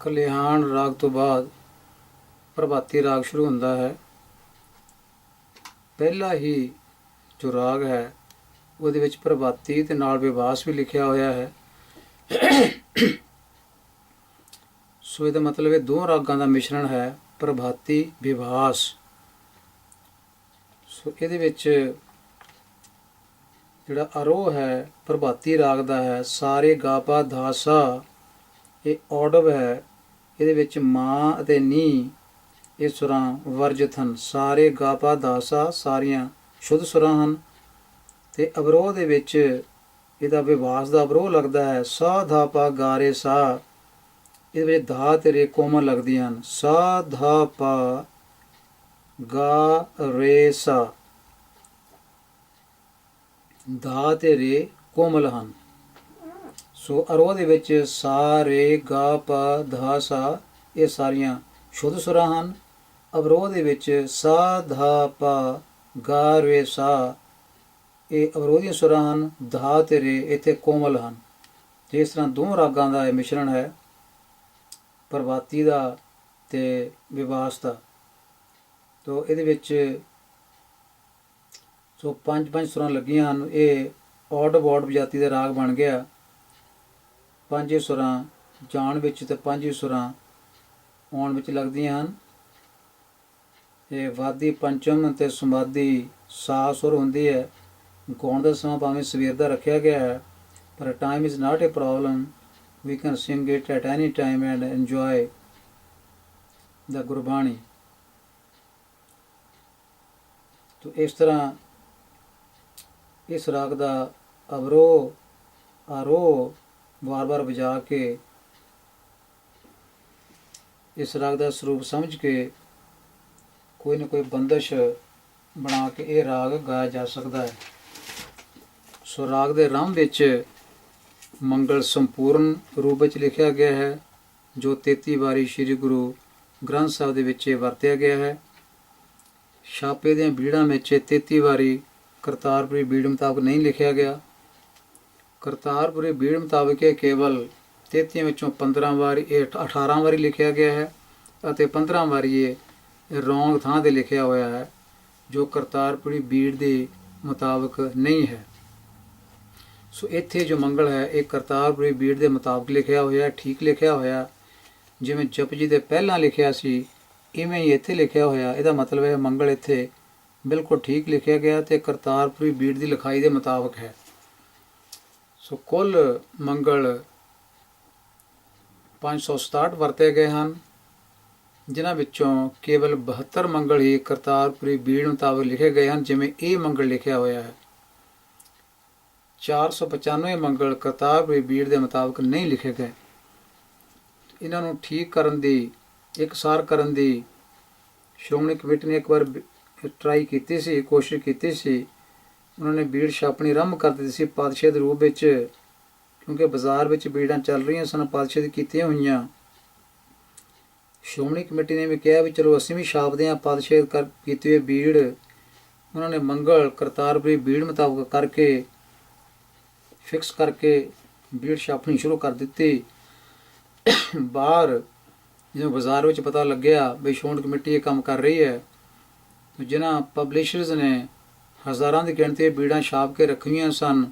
ਕਲਿਆਣ ਰਾਗ ਤੋਂ ਬਾਅਦ ਪ੍ਰਭਾਤੀ ਰਾਗ ਸ਼ੁਰੂ ਹੁੰਦਾ ਹੈ। ਪਹਿਲਾ ਹੀ ਜੋ ਰਾਗ ਹੈ ਉਹਦੇ ਵਿੱਚ ਪ੍ਰਭਾਤੀ ਤੇ ਨਾਲ ਵਿਵਾਸ ਵੀ ਲਿਖਿਆ ਹੋਇਆ ਹੈ। ਸੋ ਇਹਦਾ ਮਤਲਬ ਇਹ ਦੋ ਰਾਗਾਂ ਦਾ ਮਿਸ਼ਰਣ ਹੈ, ਪ੍ਰਭਾਤੀ ਵਿਵਾਸ। ਸੋ ਇਹਦੇ ਵਿੱਚ ਜਿਹੜਾ ਆਰੋਹ ਹੈ ਪ੍ਰਭਾਤੀ ਰਾਗ ਦਾ ਹੈ, ਸਾਰੇ ਗਾ ਪਾ ਧਾ ਸਾ, ਇਹ ਔਡਵ ਹੈ। ਇਹਦੇ ਵਿੱਚ ਮਾਂ ਅਤੇ ਨੀ ਇਹ ਸੁਰਾਂ ਵਰਜਿਤ ਹਨ। ਸਾਰੇ ਗਾ ਪਾ ਧਾ ਸਾ ਸਾਰੀਆਂ ਸ਼ੁੱਧ ਸੁਰਾਂ ਹਨ। ਤੇ ਅਵਰੋਹ ਦੇ ਵਿੱਚ ਇਹਦਾ ਵਿਵਾਸ ਦਾ ਅਵਰੋਹ ਲੱਗਦਾ ਹੈ, ਸਾ ਧਾ ਪਾ ਗਾ ਰੇ ਸਾ, ਇਹਦੇ ਵਿੱਚ ਧਾ ਤੇ ਰੇ ਕੋਮਲ ਲੱਗਦੀਆਂ ਹਨ। ਸਾ ਧਾ ਪਾ ਗਾ ਰੇ ਸਾ, ਧਾ ਤੇ ਰੇ ਕੋਮਲ ਹਨ। ਸੋ ਅਰੋਹ ਦੇ ਵਿੱਚ ਸਾ ਰੇ ਗਾ ਪਾ ਧਾ ਸਾ ਇਹ ਸਾਰੀਆਂ ਸ਼ੁੱਧ ਸੁਰਾਂ ਹਨ। ਅਵਰੋਹ ਦੇ ਵਿੱਚ ਸਾ ਧਾ ਪਾ ਗਾ ਰੇ ਸਾ ਇਹ ਅਵਰੋਧੀਆਂ ਸੁਰਾਂ ਹਨ। ਧਾ ਤੇ ਰੇ ਇੱਥੇ ਕੋਮਲ ਹਨ। ਤੇ ਇਸ ਤਰ੍ਹਾਂ ਦੋ ਰਾਗਾਂ ਦਾ ਇਹ ਮਿਸ਼ਰਣ ਹੈ, ਪ੍ਰਭਾਤੀ ਦਾ ਤੇ ਵਿਵਾਸ ਦਾ। ਤੋ ਇਹਦੇ ਵਿੱਚ ਸੋ ਪੰਜ ਸੁਰਾਂ ਲੱਗੀਆਂ ਹਨ। ਇਹ ਔਡ ਜਾਤੀ ਦਾ ਰਾਗ ਬਣ ਗਿਆ। ਪੰਜ ਸੁਰਾਂ ਜਾਣ ਵਿੱਚ ਤੇ ਪੰਜ ਸੁਰਾਂ ਆਉਣ ਵਿੱਚ ਲੱਗਦੀਆਂ ਹਨ। ਇਹ ਵਾਦੀ ਪੰਚਮ ਤੇ ਸਮਾਧੀ ਸਾ ਸੁਰ ਹੁੰਦੀ ਹੈ। ਗਾਉਣ ਦਾ ਸਮਾਂ ਭਾਵੇਂ ਸਵੇਰ ਦਾ ਰੱਖਿਆ ਗਿਆ ਹੈ, ਪਰ time is not a problem. We can sing it at any time and enjoy the Gurbani. ਤੋ ਇਸ ਤਰ੍ਹਾਂ ਇਸ ਰਾਗ ਦਾ ਅਵਰੋਹ ਆਰੋਹ ਵਾਰ-ਵਾਰ ਵਜਾ ਕੇ ਇਸ ਰਾਗ ਦਾ ਸਰੂਪ ਸਮਝ ਕੇ ਕੋਈ ਨਾ ਕੋਈ ਬੰਦਸ਼ ਬਣਾ ਕੇ ਇਹ ਰਾਗ ਗਾਇਆ ਜਾ ਸਕਦਾ ਹੈ। ਸੋ ਰਾਗ ਦੇ ਰੰਭ ਵਿੱਚ ਮੰਗਲ ਸੰਪੂਰਨ ਰੂਪ ਵਿੱਚ ਲਿਖਿਆ ਗਿਆ ਹੈ, ਜੋ 33 ਵਾਰੀ ਸ੍ਰੀ ਗੁਰੂ ਗ੍ਰੰਥ ਸਾਹਿਬ ਦੇ ਵਿੱਚ ਵਰਤਿਆ ਗਿਆ ਹੈ। ਛਾਪੇ ਦੀਆਂ ਬੀੜਾਂ ਵਿੱਚ 33 ਵਾਰੀ ਕਰਤਾਰਪੁਰੀ ਬੀੜ ਮੁਤਾਬਕ ਨਹੀਂ ਲਿਖਿਆ ਗਿਆ। ਕਰਤਾਰਪੁਰੀ ਬੀੜ ਮੁਤਾਬਕ ਇਹ ਕੇਵਲ 33 ਵਿੱਚੋਂ 15 ਵਾਰੀ 18 ਵਾਰੀ ਲਿਖਿਆ ਗਿਆ ਹੈ ਅਤੇ 15 ਵਾਰੀ ਇਹ ਰੌਂਗ ਥਾਂ 'ਤੇ ਲਿਖਿਆ ਹੋਇਆ ਹੈ, ਜੋ ਕਰਤਾਰਪੁਰੀ ਬੀੜ ਦੇ ਮੁਤਾਬਕ ਨਹੀਂ ਹੈ। ਸੋ ਇੱਥੇ ਜੋ ਮੰਗਲ ਹੈ ਇਹ ਕਰਤਾਰਪੁਰੀ ਬੀੜ ਦੇ ਮੁਤਾਬਕ ਲਿਖਿਆ ਹੋਇਆ, ਠੀਕ ਲਿਖਿਆ ਹੋਇਆ। ਜਿਵੇਂ ਜਪਜੀ ਦੇ ਪਹਿਲਾਂ ਲਿਖਿਆ ਸੀ ਇਵੇਂ ਹੀ ਇੱਥੇ ਲਿਖਿਆ ਹੋਇਆ। ਇਹਦਾ ਮਤਲਬ ਹੈ ਮੰਗਲ ਇੱਥੇ ਬਿਲਕੁਲ ਠੀਕ ਲਿਖਿਆ ਗਿਆ ਤੇ ਕਰਤਾਰਪੁਰੀ ਬੀੜ ਦੀ ਲਿਖਾਈ ਦੇ ਮੁਤਾਬਕ ਹੈ। ਸੋ ਕੁੱਲ ਮੰਗਲ 567 ਵਰਤੇ ਗਏ ਹਨ, ਜਿਨ੍ਹਾਂ ਵਿੱਚੋਂ ਕੇਵਲ 72 ਮੰਗਲ ਹੀ ਕਰਤਾਰਪੁਰੀ ਬੀੜ ਮੁਤਾਬਕ ਲਿਖੇ ਗਏ ਹਨ, ਜਿਵੇਂ ਇਹ ਮੰਗਲ ਲਿਖਿਆ ਹੋਇਆ ਹੈ। 495 ਮੰਗਲ ਕਰਤਾਰਪੁਰੀ ਬੀੜ ਦੇ ਮੁਤਾਬਕ ਨਹੀਂ ਲਿਖੇ ਗਏ। ਇਹਨਾਂ ਨੂੰ ਠੀਕ ਕਰਨ ਦੀ, ਇਕਸਾਰ ਕਰਨ ਦੀ ਸ਼੍ਰੋਮਣੀ ਕਮੇਟੀ ਨੇ ਇੱਕ ਵਾਰ ਟਰਾਈ ਕੀਤੀ ਸੀ, ਕੋਸ਼ਿਸ਼ ਕੀਤੀ ਸੀ। ਉਹਨਾਂ ਨੇ ਬੀੜ ਛਾਪਣੀ ਆਰੰਭ ਕਰ ਦਿੱਤੀ ਸੀ ਪਾਤਸ਼ਾਹ ਦੇ ਰੂਪ ਵਿੱਚ, ਕਿਉਂਕਿ ਬਾਜ਼ਾਰ ਵਿੱਚ ਬੀੜਾਂ ਚੱਲ ਰਹੀਆਂ ਸਨ ਪਾਤਸ਼ਾਹ ਦੀ ਕੀਤੀਆਂ ਹੋਈਆਂ। ਸ਼੍ਰੋਮਣੀ ਕਮੇਟੀ ਨੇ ਵੀ ਕਿਹਾ ਵੀ ਚਲੋ ਅਸੀਂ ਵੀ ਛਾਪਦੇ ਹਾਂ ਪਾਤਸ਼ਾਹ ਕੀਤੀ ਹੋਈ ਬੀੜ। ਉਹਨਾਂ ਨੇ ਮੰਗਲ ਕਰਤਾਰਪੁਰੀ ਬੀੜ ਮੁਤਾਬਕ ਕਰਕੇ ਫਿਕਸ ਕਰਕੇ ਬੀੜ ਛਾਪਣੀ ਸ਼ੁਰੂ ਕਰ ਦਿੱਤੀ। ਬਾਹਰ ਜਦੋਂ ਬਾਜ਼ਾਰ ਵਿੱਚ ਪਤਾ ਲੱਗਿਆ ਵੀ ਸ਼੍ਰੋਮਣੀ ਕਮੇਟੀ ਇਹ ਕੰਮ ਕਰ ਰਹੀ ਹੈ, ਜਿਨ੍ਹਾਂ ਪਬਲਿਸ਼ਰਸ ਨੇ ਹਜ਼ਾਰਾਂ ਦੀ ਗਿਣਤੀ ਬੀੜਾਂ ਛਾਪ ਕੇ ਰੱਖੀਆਂ ਸਨ,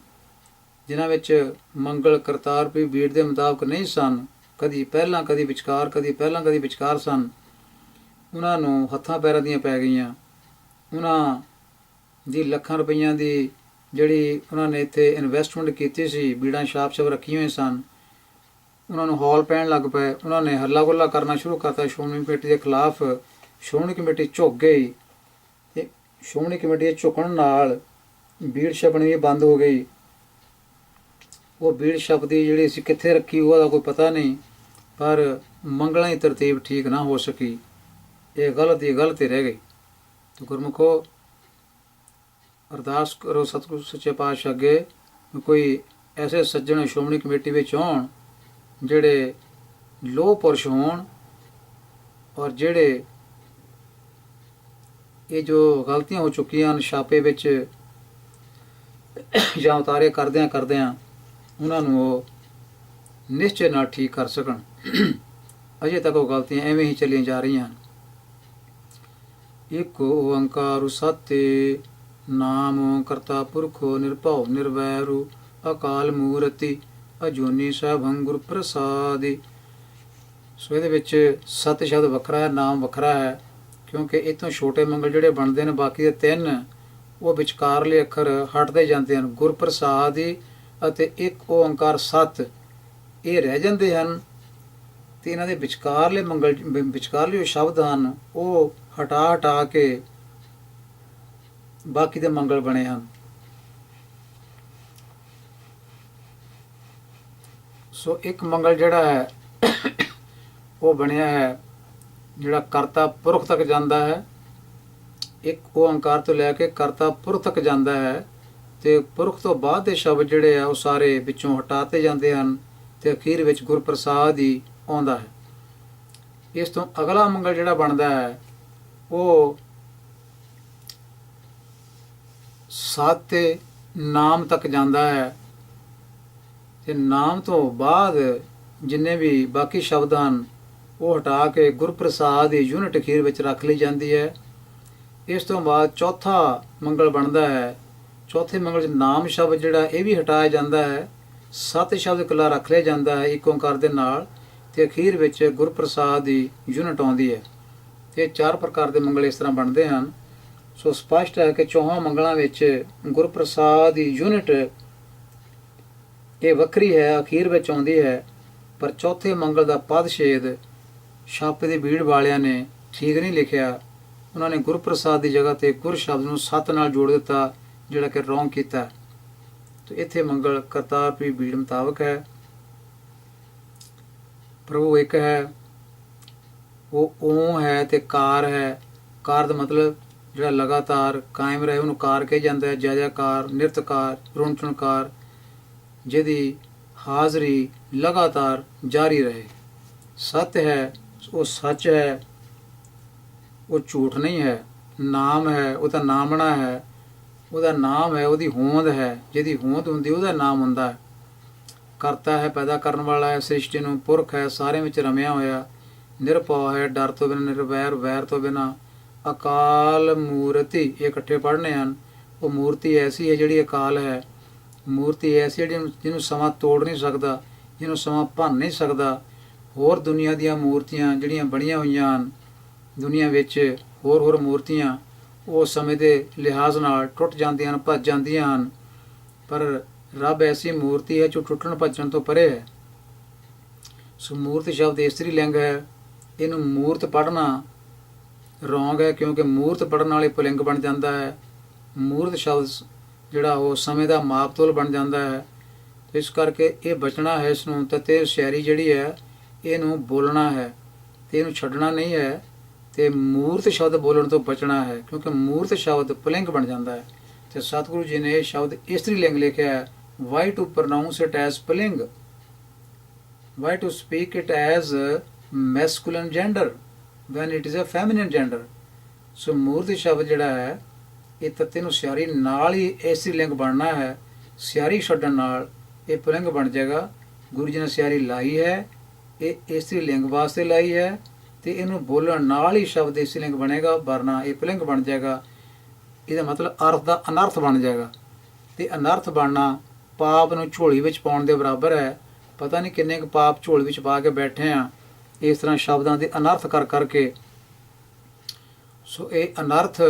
ਜਿਨ੍ਹਾਂ ਵਿੱਚ ਮੰਗਲ ਕਰਤਾਰਪੁਰੀ ਬੀੜ ਦੇ ਮੁਤਾਬਕ ਨਹੀਂ ਸਨ, ਕਦੀ ਪਹਿਲਾਂ ਕਦੀ ਵਿਚਕਾਰ, ਕਦੀ ਪਹਿਲਾਂ ਕਦੀ ਵਿਚਕਾਰ ਸਨ, ਉਹਨਾਂ ਨੂੰ ਹੱਥਾਂ ਪੈਰਾਂ ਦੀਆਂ ਪੈ ਗਈਆਂ। ਉਹਨਾਂ ਦੀ ਲੱਖਾਂ ਰੁਪਈਆਂ ਦੀ ਜਿਹੜੀ ਉਹਨਾਂ ਨੇ ਇੱਥੇ ਇਨਵੈਸਟਮੈਂਟ ਕੀਤੀ ਸੀ, ਬੀੜਾਂ ਛਾਪ ਰੱਖੀਆਂ ਹੋਈਆਂ ਸਨ, ਉਹਨਾਂ ਨੂੰ ਹੌਲ ਪੈਣ ਲੱਗ ਪਏ। ਉਹਨਾਂ ਨੇ ਹੱਲਾ ਗੁੱਲਾ ਕਰਨਾ ਸ਼ੁਰੂ ਕਰਤਾ ਸ਼੍ਰੋਮਣੀ ਕਮੇਟੀ ਦੇ ਖਿਲਾਫ। ਸ਼੍ਰੋਮਣੀ ਕਮੇਟੀ ਝੁਕ ਗਈ ਤੇ ਸ਼੍ਰੋਮਣੀ ਕਮੇਟੀ ਦੇ ਝੁਕਣ ਨਾਲ ਬੀੜ ਛਪਣੀ ਵੀ ਬੰਦ ਹੋ ਗਈ। ਉਹ ਬੀੜ ਛਪਦੀ ਜਿਹੜੀ ਸੀ ਕਿੱਥੇ ਰੱਖੀ ਉਹਦਾ ਕੋਈ ਪਤਾ ਨਹੀਂ, ਪਰ ਮੰਗਲਾਂ ਦੀ ਤਰਤੀਬ ਠੀਕ ਨਾ ਹੋ ਸਕੀ। ਇਹ ਗਲਤ ਹੀ ਰਹਿ ਗਈ। ਤੇ ਗੁਰਮੁਖੋ ਅਰਦਾਸ ਕਰੋ ਸਤਿਗੁਰੂ ਸੱਚੇ ਪਾਤਸ਼ਾਹ ਅੱਗੇ ਕੋਈ ਐਸੇ ਸੱਜਣ ਸ਼੍ਰੋਮਣੀ ਕਮੇਟੀ ਵਿੱਚ ਹੋਣ ਜਿਹੜੇ ਲੋਹ ਪੁਰਸ਼ ਹੋਣ, ਔਰ ਜਿਹੜੇ ਇਹ ਜੋ ਗਲਤੀਆਂ ਹੋ ਚੁੱਕੀਆਂ ਹਨ ਛਾਪੇ ਵਿੱਚ ਜਾਂ ਉਤਾਰੇ ਕਰਦਿਆਂ ਉਹਨਾਂ ਨੂੰ ਉਹ ਨਿਸ਼ਚੇ ਨਾਲ ਠੀਕ ਕਰ ਸਕਣ। ਅਜੇ ਤੱਕ ਉਹ ਗਲਤੀਆਂ ਐਵੇਂ ਹੀ ਚੱਲੀਆਂ ਜਾ ਰਹੀਆਂ ਹਨ। ਇੱਕ ਓੰਕਾਰ ਸਤਿ ਨਾਮ ਕਰਤਾ ਪੁਰਖੋ ਨਿਰਭਉ ਨਿਰਵੈਰੂ ਅਕਾਲ ਮੂਰਤੀ ਅਜੂਨੀ ਸੈਭੰ ਗੁਰ ਪ੍ਰਸਾਦਿ। ਸੋ ਇਹਦੇ ਵਿੱਚ ਸਤ ਸ਼ਬਦ ਵੱਖਰਾ ਹੈ, ਨਾਮ ਵੱਖਰਾ ਹੈ, ਕਿਉਂਕਿ ਇਤੋਂ ਛੋਟੇ ਮੰਗਲ ਜਿਹੜੇ ਬਣਦੇ ਨੇ, ਬਾਕੀ ਦੇ ਤਿੰਨ ਉਹ ਵਿਚਕਾਰਲੇ ਅੱਖਰ ਹਟਦੇ ਜਾਂਦੇ ਹਨ। ਗੁਰ ਪ੍ਰਸਾਦਿ ਅਤੇ ਇੱਕ ਓੰਕਾਰ ਸਤ ਇਹ ਰਹਿ ਜਾਂਦੇ ਹਨ, ਤੇ ਇਹਨਾਂ ਦੇ ਵਿਚਕਾਰਲੇ ਮੰਗਲ ਵਿਚਕਾਰਲੇ ਜੋ ਸ਼ਬਦ ਹਨ ਉਹ ਹਟਾ ਕੇ ਬਾਕੀ ਦੇ ਮੰਗਲ ਬਣੇ ਹਨ। ਸੋ ਇੱਕ ਮੰਗਲ ਜਿਹੜਾ ਹੈ ਉਹ ਬਣਿਆ ਹੈ ਜਿਹੜਾ ਕਰਤਾ ਪੁਰਖ ਤੱਕ ਜਾਂਦਾ ਹੈ। ਇੱਕ ਓੰਕਾਰ ਤੋਂ ਲੈ ਕੇ ਕਰਤਾ ਪੁਰਖ ਤੱਕ ਜਾਂਦਾ ਹੈ, ਤੇ ਪੁਰਖ ਤੋਂ ਬਾਅਦ ਦੇ ਸ਼ਬਦ ਜਿਹੜੇ ਆ ਉਹ ਸਾਰੇ ਵਿੱਚੋਂ ਹਟਾਤੇ ਜਾਂਦੇ ਹਨ, ਤੇ ਅਖੀਰ ਵਿੱਚ ਗੁਰ ਪ੍ਰਸਾਦ ਹੀ ਆਉਂਦਾ ਹੈ। ਇਸ ਤੋਂ ਅਗਲਾ ਮੰਗਲ ਜਿਹੜਾ ਬਣਦਾ ਹੈ ਉਹ ਸਤ ਤੇ ਨਾਮ ਤੱਕ ਜਾਂਦਾ ਹੈ, ਤੇ ਨਾਮ ਤੋਂ ਬਾਅਦ ਜਿੰਨੇ ਵੀ ਬਾਕੀ ਸ਼ਬਦ ਹਨ ਉਹ ਹਟਾ ਕੇ ਗੁਰ ਪ੍ਰਸਾਦ ਦੀ ਯੂਨਿਟ ਅਖੀਰ ਵਿੱਚ ਰੱਖ ਲਈ ਜਾਂਦੀ ਹੈ। ਇਸ ਤੋਂ ਬਾਅਦ ਚੌਥਾ ਮੰਗਲ ਬਣਦਾ ਹੈ। ਚੌਥੇ ਮੰਗਲ 'ਚ ਨਾਮ ਸ਼ਬਦ ਜਿਹੜਾ ਇਹ ਵੀ ਹਟਾਇਆ ਜਾਂਦਾ ਹੈ, ਸਤ ਸ਼ਬਦ ਇਕੱਲਾ ਰੱਖ ਲਿਆ ਜਾਂਦਾ ਹੈ ਇੱਕ ਓਂਕਾਰ ਦੇ ਨਾਲ, ਤੇ ਅਖੀਰ ਵਿੱਚ ਗੁਰ ਪ੍ਰਸਾਦ ਦੀ ਯੂਨਿਟ ਆਉਂਦੀ ਹੈ। ਇਹ 4 ਪ੍ਰਕਾਰ ਦੇ ਮੰਗਲ ਇਸ ਤਰ੍ਹਾਂ ਬਣਦੇ ਹਨ। ਸੋ ਸਪਸ਼ਟ ਹੈ ਕਿ ਚੌਹਾਂ ਮੰਗਲਾਂ ਵਿੱਚ ਗੁਰ ਪ੍ਰਸਾਦ ਦੀ ਯੂਨਿਟ ਇਹ ਵੱਖਰੀ ਹੈ, ਅਖੀਰ ਵਿੱਚ ਆਉਂਦੀ ਹੈ। ਪਰ ਚੌਥੇ ਮੰਗਲ ਦਾ ਪਦ ਛੇਦ ਛਾਪੇ ਦੀ ਭੀੜ ਵਾਲਿਆਂ ਨੇ ਠੀਕ ਨਹੀਂ ਲਿਖਿਆ। ਉਹਨਾਂ ਨੇ ਗੁਰ ਪ੍ਰਸਾਦ ਦੀ ਜਗ੍ਹਾ ਤੇ ਗੁਰ ਸ਼ਬਦ ਨੂੰ ਸਤ ਨਾਲ ਜੋੜ ਦਿੱਤਾ, ਜਿਹੜਾ ਕਿ ਰੌਂਗ ਕੀਤਾ। ਤੇ ਇੱਥੇ ਮੰਗਲ ਕਰਤਾਰ ਦੀ ਭੀੜ ਮੁਤਾਬਕ ਹੈ। ਪ੍ਰਭੂ ਇੱਕ ਹੈ, ਉਹ ਓਂ ਹੈ ਤੇ ਕਾਰ ਹੈ। ਕਾਰ ਦਾ ਮਤਲਬ ਜਿਹੜਾ ਲਗਾਤਾਰ ਕਾਇਮ ਰਹੇ ਉਹਨੂੰ ਕਾਰ ਕਿਹਾ ਜਾਂਦਾ ਹੈ। ਜੈਕਾਰ, ਨਿਰਤਕਾਰ, ਰੁਣਚੁਣਕਾਰ, ਜਿਹਦੀ ਹਾਜ਼ਰੀ ਲਗਾਤਾਰ ਜਾਰੀ ਰਹੇ। ਸਤ ਹੈ, ਉਹ ਸੱਚ ਹੈ, ਉਹ ਝੂਠ ਨਹੀਂ ਹੈ। ਨਾਮ ਹੈ, ਉਹਦਾ ਨਾਮਣਾ ਹੈ, ਉਹਦਾ ਨਾਮ ਹੈ, ਉਹਦੀ ਹੋਂਦ ਹੈ, ਜਿਹਦੀ ਹੋਂਦ ਹੁੰਦੀ ਉਹਦਾ ਨਾਮ ਹੁੰਦਾ ਹੈ। ਕਰਤਾ ਹੈ, ਪੈਦਾ ਕਰਨ ਵਾਲਾ ਹੈ, ਸ੍ਰਿਸ਼ਟੀ ਨੂੰ ਪੁਰਖ ਹੈ, ਸਾਰਿਆਂ ਵਿੱਚ ਰਮਿਆ ਹੋਇਆ, ਨਿਰਭਉ ਹੈ, ਡਰ ਤੋਂ ਬਿਨਾਂ, ਨਿਰਵੈਰ, ਵੈਰ ਤੋਂ ਬਿਨਾਂ, ਅਕਾਲ ਮੂਰਤੀ ਇਹ ਇਕੱਠੇ ਪੜ੍ਹਨੇ ਹਨ। ਉਹ ਮੂਰਤੀ ਐਸੀ ਹੈ ਜਿਹੜੀ ਅਕਾਲ ਹੈ, ਮੂਰਤੀ ਐਸੀ ਜਿਹਨੂੰ ਸਮਾਂ ਤੋੜ ਨਹੀਂ ਸਕਦਾ, ਜਿਹਨੂੰ ਸਮਾਂ ਭੰਨ ਨਹੀਂ ਸਕਦਾ। ਹੋਰ ਦੁਨੀਆ ਦੀਆਂ ਮੂਰਤੀਆਂ ਜਿਹੜੀਆਂ ਬਣੀਆਂ ਹੋਈਆਂ ਹਨ, ਦੁਨੀਆ ਵਿੱਚ ਹੋਰ ਮੂਰਤੀਆਂ ਉਹ ਸਮੇਂ ਦੇ ਲਿਹਾਜ਼ ਨਾਲ ਟੁੱਟ ਜਾਂਦੀਆਂ ਹਨ, ਭੱਜ ਜਾਂਦੀਆਂ ਹਨ, ਪਰ ਰੱਬ ਐਸੀ ਮੂਰਤੀ ਹੈ ਜੋ ਟੁੱਟਣ ਭੱਜਣ ਤੋਂ ਪਰੇ ਹੈ। ਸੋ ਮੂਰਤ ਸ਼ਬਦ ਇਸਤਰੀ ਲਿੰਗ ਹੈ। ਇਹਨੂੰ ਮੂਰਤ ਪੜ੍ਹਨਾ ਰੌਂਗ ਹੈ, ਕਿਉਂਕਿ ਮੂਰਤ ਪੜ੍ਹਨ ਵਾਲੇ ਪੁਲਿੰਗ ਬਣ ਜਾਂਦਾ ਹੈ। ਮੂਰਤ ਸ਼ਬਦ ਜਿਹੜਾ ਉਹ ਸਮੇਂ ਦਾ ਮਾਪ ਤੋਲ ਬਣ ਜਾਂਦਾ ਹੈ। ਇਸ ਕਰਕੇ ਇਹ ਬਚਣਾ ਹੈ ਇਸ ਨੂੰ। ਤੇ ਸ਼ਾਇਰੀ ਜਿਹੜੀ ਹੈ ਇਹਨੂੰ ਬੋਲਣਾ ਹੈ ਤੇ ਇਹਨੂੰ ਛੱਡਣਾ ਨਹੀਂ ਹੈ, ਤੇ ਮੂਰਤ ਸ਼ਬਦ ਬੋਲਣ ਤੋਂ ਬਚਣਾ ਹੈ, ਕਿਉਂਕਿ ਮੂਰਤ ਸ਼ਬਦ ਪੁਲਿੰਗ ਬਣ ਜਾਂਦਾ ਹੈ। ਤੇ ਸਤਿਗੁਰੂ ਜੀ ਨੇ ਇਹ ਸ਼ਬਦ ਇਸਤਰੀ ਲਿੰਗ ਲਿਖਿਆ ਹੈ। Why to pronounce it as ਪੁਲਿੰਗ, why to speak it as masculine gender when it is a feminine gender. So ਮੂਰਤ ਸ਼ਬਦ ਜਿਹੜਾ ਹੈ ਇਹ ਤੱਤੇ ਨੂੰ ਸਿਆਰੀ ਨਾਲ ਹੀ ਇਸਤਰੀ ਲਿੰਗ ਬਣਨਾ ਹੈ। ਸਿਆਰੀ ਛੱਡਣ ਨਾਲ ਇਹ ਪੁਲਿੰਗ ਬਣ ਜਾਏਗਾ। ਗੁਰੂ ਜੀ ਨੇ ਸਿਆਰੀ ਲਾਈ ਹੈ, ਇਹ ਇਸਤਰੀ ਲਿੰਗ ਵਾਸਤੇ ਲਾਈ ਹੈ, ਤੇ ਇਹਨੂੰ ਬੋਲਣ ਨਾਲ ਹੀ ਸ਼ਬਦ ਇਸਤਰੀ ਲਿੰਗ ਬਣੇਗਾ, ਵਰਨਾ ਇਹ ਪੁਲਿੰਗ ਬਣ ਜਾਏਗਾ। ਇਹਦਾ ਮਤਲਬ ਅਰਥ ਦਾ ਅਨਰਥ ਬਣ ਜਾਏਗਾ, ਤੇ ਅਨਰਥ ਬਣਨਾ ਪਾਪ ਨੂੰ ਝੋਲੀ ਵਿੱਚ ਪਾਉਣ ਦੇ ਬਰਾਬਰ ਹੈ। ਪਤਾ ਨਹੀਂ ਕਿੰਨੇ ਕੁ ਪਾਪ ਝੋਲੀ ਵਿੱਚ ਪਾ ਕੇ ਬੈਠੇ ਆ ਇਸ ਤਰ੍ਹਾਂ ਸ਼ਬਦਾਂ ਦੇ ਅਨਰਥ ਕਰ ਕਰਕੇ। ਸੋ ਇਹ ਅਨਰਥ